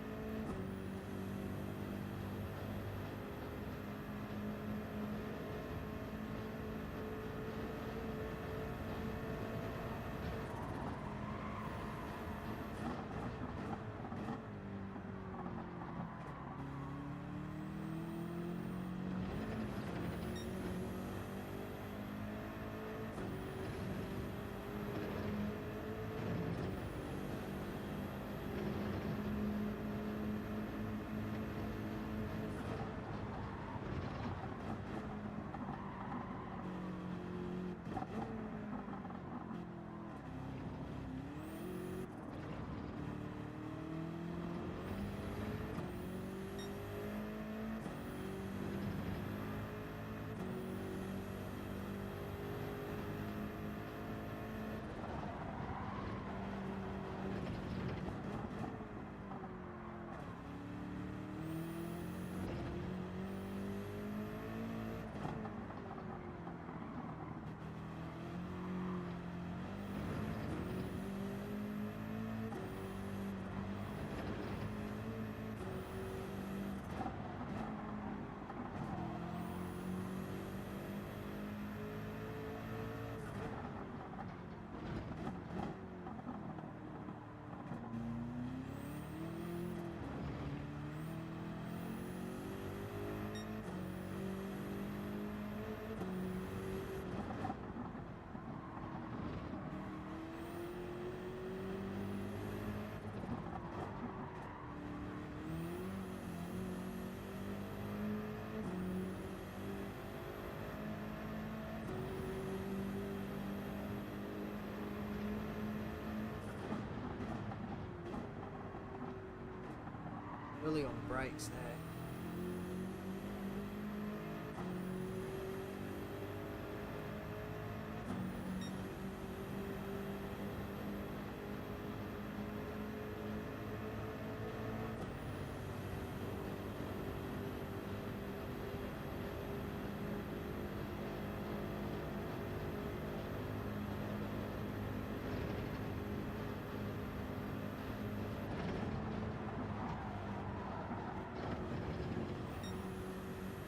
Really on the brakes there.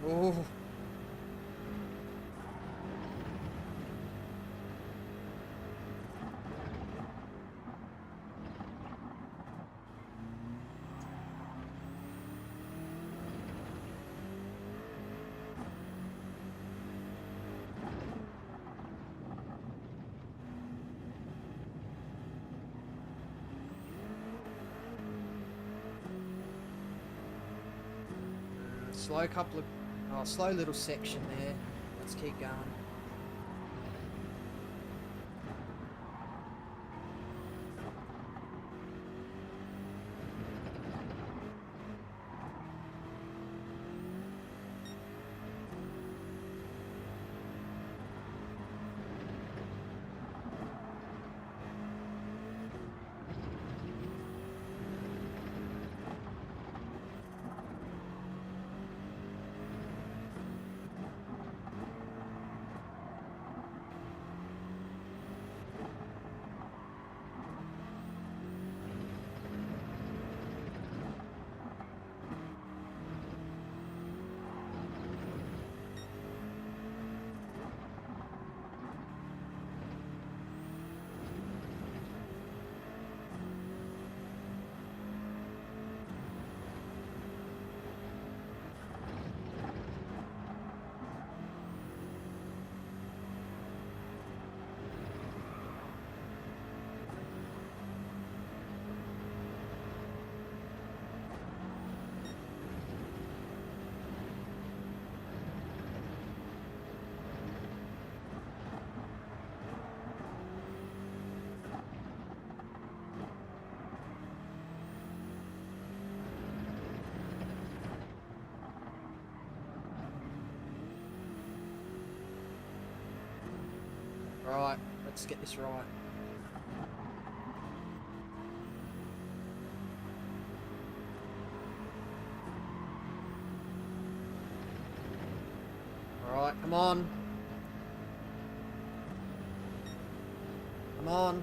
Oh. Slow little section there. Let's keep going. Right, let's get this right. Alright, come on. Come on.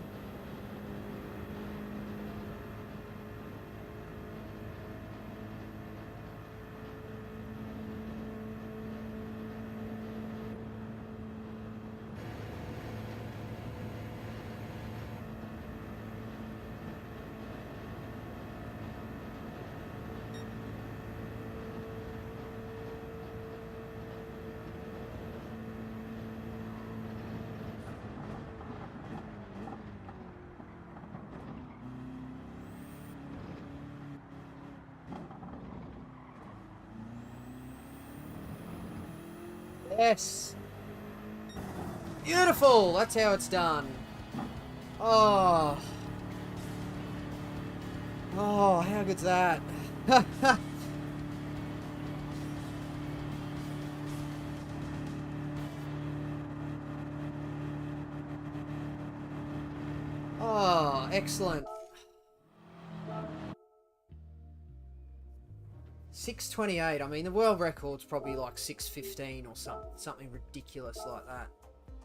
Yes! Beautiful! That's how it's done. Oh. Oh, how good's that? Oh, excellent. 6:28. I mean, the world record's probably like 6:15 or something ridiculous like that.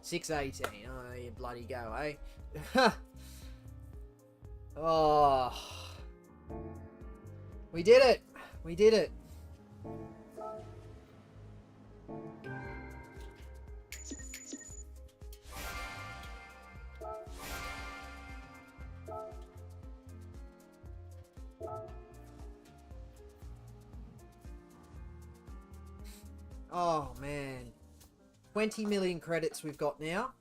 6:18. Oh, you bloody go, eh? Oh, we did it. We did it. Oh, man. 20 million credits we've got now.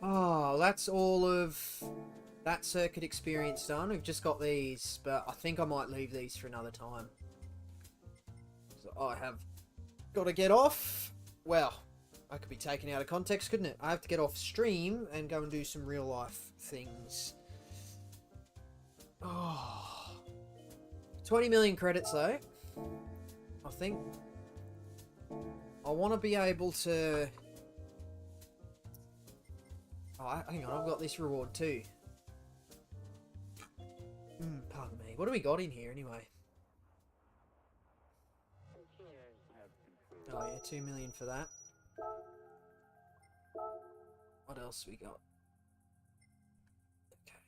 Oh, that's all of that circuit experience done. We've just got these, but I think I might leave these for another time. So I have got to get off. Well, I could be taken out of context, couldn't it? I have to get off stream and go and do some real life things. Oh. 20 million credits though. I think I want to be able to... Oh, hang on, I've got this reward too. Pardon me. What do we got in here anyway? Oh yeah, 2 million for that. What else we got? Okay.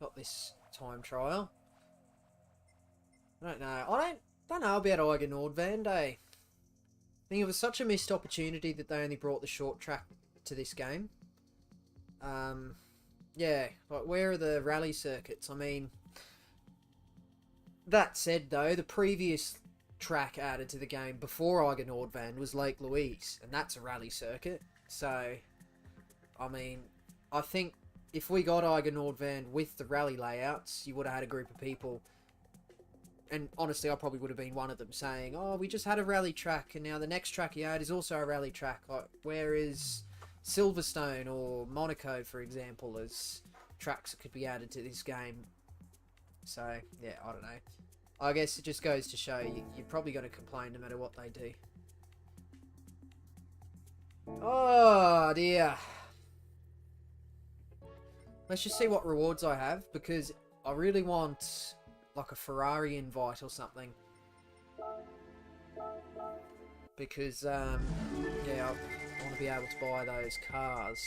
Got this time trial. I don't know. I don't know about Eiger Nordvand, eh? I think it was such a missed opportunity that they only brought the short track to this game. Yeah, like where are the rally circuits? I mean, that said though, the previous track added to the game before Eiger Nordvand was Lake Louise, and that's a rally circuit. So, I mean, I think if we got Eiger Nordvand with the rally layouts, you would have had a group of people, and honestly I probably would have been one of them, saying, oh, we just had a rally track and now the next track you add is also a rally track. Like, where is Silverstone or Monaco, for example, as tracks that could be added to this game? So, yeah, I don't know. I guess it just goes to show you're probably going to complain no matter what they do. Oh, dear. Let's just see what rewards I have, because I really want, like, a Ferrari invite or something. Because, yeah, I want to be able to buy those cars.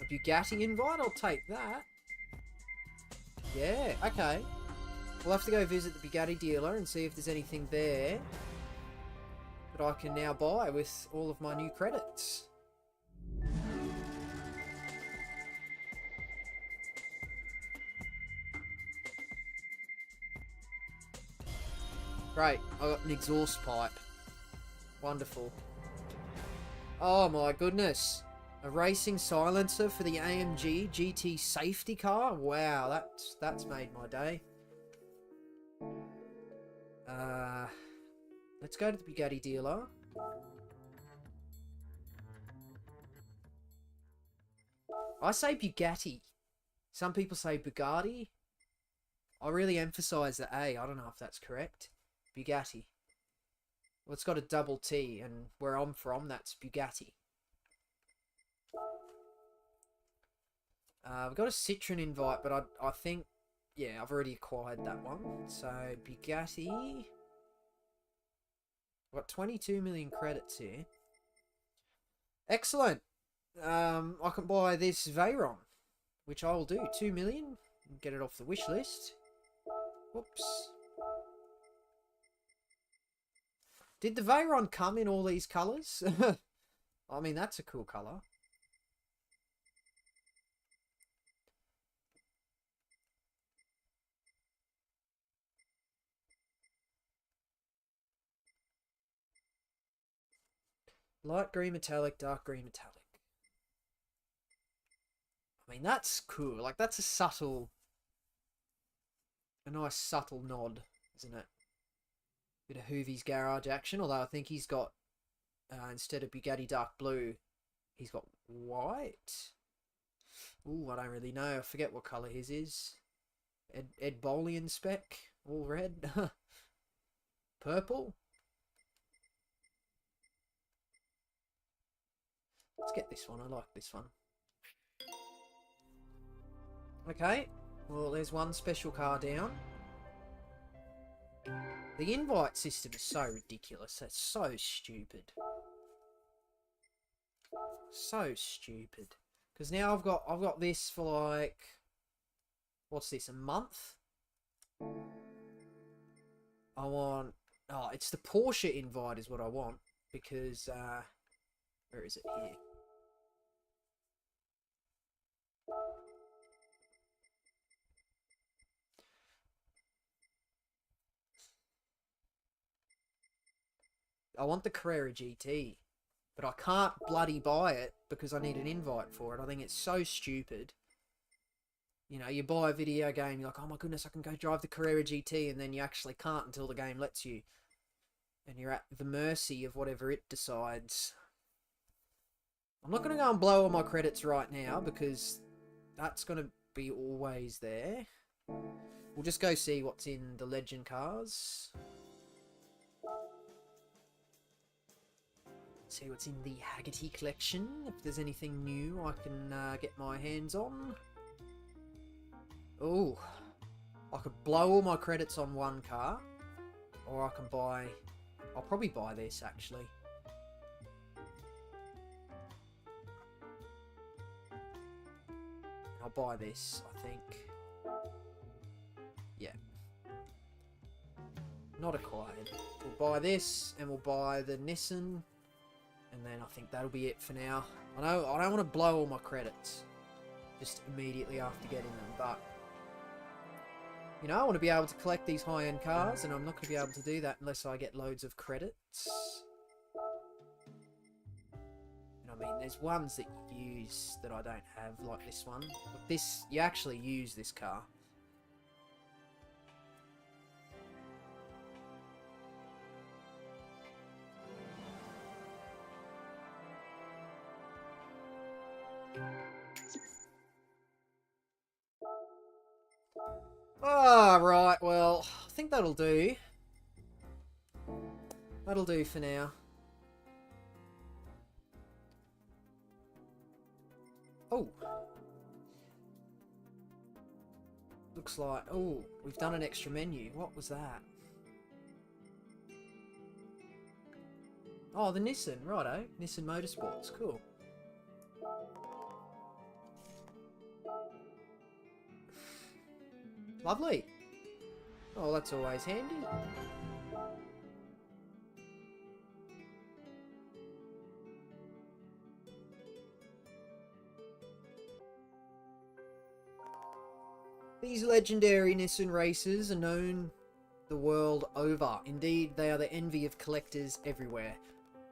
A Bugatti invite? I'll take that. Yeah, okay. We'll have to go visit the Bugatti dealer and see if there's anything there that I can now buy with all of my new credits. Great, I got an exhaust pipe. Wonderful. Oh my goodness. A racing silencer for the AMG GT safety car? Wow, that's made my day. Let's go to the Bugatti dealer. I say Bugatti. Some people say Bugatti. I really emphasise the A. I don't know if that's correct. Bugatti. Well, it's got a double T, and where I'm from, that's Bugatti. We've got a Citroen invite, but I think, yeah, I've already acquired that one. So, Bugatti. I've got 22 million credits here. Excellent. I can buy this Veyron, which I will do. 2 million. Get it off the wish list. Whoops. Did the Veyron come in all these colours? I mean, that's a cool colour. Light green metallic, dark green metallic. I mean, that's cool. Like, that's a nice subtle nod, isn't it? Bit of Hoovy's garage action, although I think he's got, instead of Bugatti dark blue, he's got white. Ooh, I don't really know. I forget what colour his is. Ed Bolian spec, all red. Purple. Let's get this one. I like this one. Okay. Well, there's one special car down. The invite system is so ridiculous. That's so stupid. So stupid. Because now I've got this for like, what's this, a month? I want, oh, it's the Porsche invite is what I want, because where is it here? I want the Carrera GT, but I can't bloody buy it because I need an invite for it. I think it's so stupid. You know, you buy a video game, you're like, oh my goodness, I can go drive the Carrera GT, and then you actually can't until the game lets you. And you're at the mercy of whatever it decides. I'm not going to go and blow all my credits right now because that's going to be always there. We'll just go see what's in the Legend cars. See what's in the Haggerty collection. If there's anything new I can get my hands on. Oh, I could blow all my credits on one car. Or I can buy... I'll probably buy this, actually. I'll buy this, I think. Yeah. Not acquired. We'll buy this, and we'll buy the Nissan. And then I think that'll be it for now. I know I don't want to blow all my credits just immediately after getting them, but... You know, I want to be able to collect these high-end cars, and I'm not going to be able to do that unless I get loads of credits. And I mean, there's ones that you use that I don't have, like this one. But this, you actually use this car. Ah, right, well, I think that'll do. That'll do for now. Oh. Looks like... Oh, we've done an extra menu. What was that? Oh, the Nissan. Righto. Nissan Motorsports. Cool. Lovely. Oh, that's always handy. These legendary Nissan races are known the world over. Indeed, they are the envy of collectors everywhere.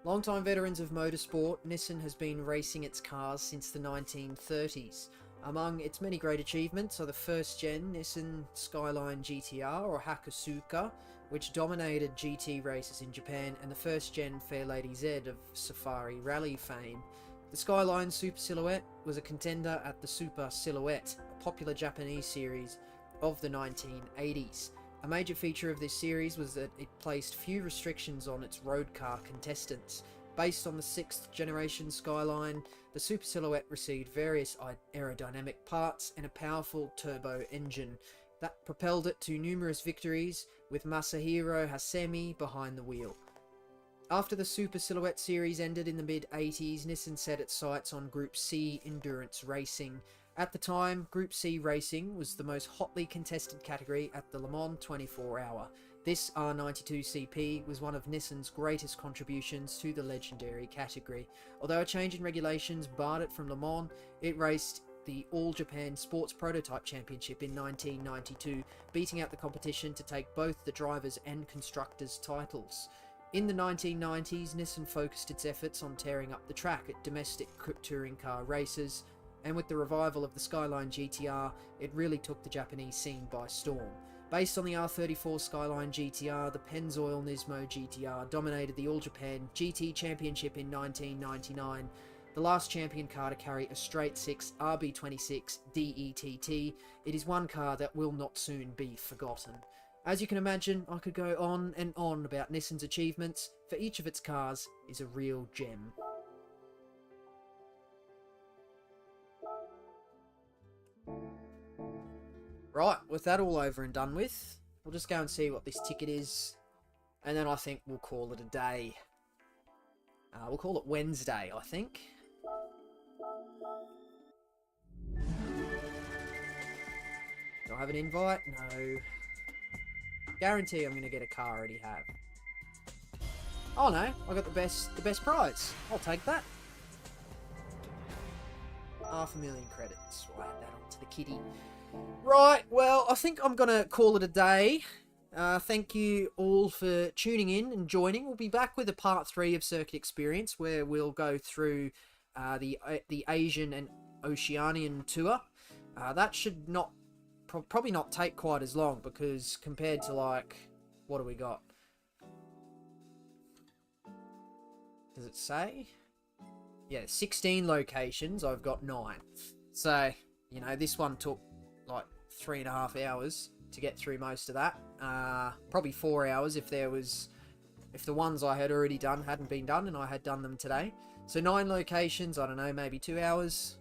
Longtime veterans of motorsport, Nissan has been racing its cars since the 1930s. Among its many great achievements are the first-gen Nissan Skyline GTR or Hakusuka, which dominated GT races in Japan, and the first-gen Fairlady Z of Safari Rally fame. The Skyline Super Silhouette was a contender at the Super Silhouette, a popular Japanese series of the 1980s. A major feature of this series was that it placed few restrictions on its road car contestants. Based on the 6th generation Skyline, the Super Silhouette received various aerodynamic parts and a powerful turbo engine that propelled it to numerous victories, with Masahiro Hasemi behind the wheel. After the Super Silhouette series ended in the mid-80s, Nissan set its sights on Group C endurance racing. At the time, Group C racing was the most hotly contested category at the Le Mans 24-hour. This R92CP was one of Nissan's greatest contributions to the legendary category. Although a change in regulations barred it from Le Mans, it raced the All Japan Sports Prototype Championship in 1992, beating out the competition to take both the drivers' and constructors' titles. In the 1990s, Nissan focused its efforts on tearing up the track at domestic touring car races, and with the revival of the Skyline GTR, it really took the Japanese scene by storm. Based on the R34 Skyline GTR, the Pennzoil Nismo GTR dominated the All Japan GT Championship in 1999, the last champion car to carry a straight 6 RB26 DETT. It is one car that will not soon be forgotten. As you can imagine, I could go on and on about Nissan's achievements, for each of its cars is a real gem. Right, with that all over and done with, we'll just go and see what this ticket is, and then I think we'll call it a day. We'll call it Wednesday, I think. Do I have an invite? No. Guarantee I'm going to get a car I already have. Oh no, I got the best prize. I'll take that. 500,000 credits. We'll add that onto the kitty. Right, well, I think I'm going to call it a day. Thank you all for tuning in and joining. We'll be back with a part 3 of Circuit Experience, where we'll go through the Asian and Oceanian tour. That should probably not take quite as long, because compared to, like, what do we got? Does it say? yeah, 16 locations. I've got 9. So, you know, this one took like 3.5 hours to get through most of that. Probably 4 hours if the ones I had already done hadn't been done and I had done them today. So 9 locations, I don't know, maybe 2 hours.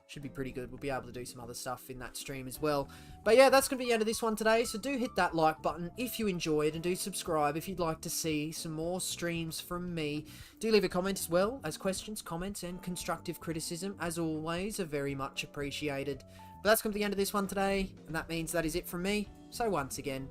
Should be pretty good. We'll be able to do some other stuff in that stream as well. But yeah, that's going to be the end of this one today. So do hit that like button if you enjoyed, and do subscribe if you'd like to see some more streams from me. Do leave a comment as well, as questions, comments, and constructive criticism, as always, are very much appreciated. But that's going to be the end of this one today, and that means that is it from me. So once again,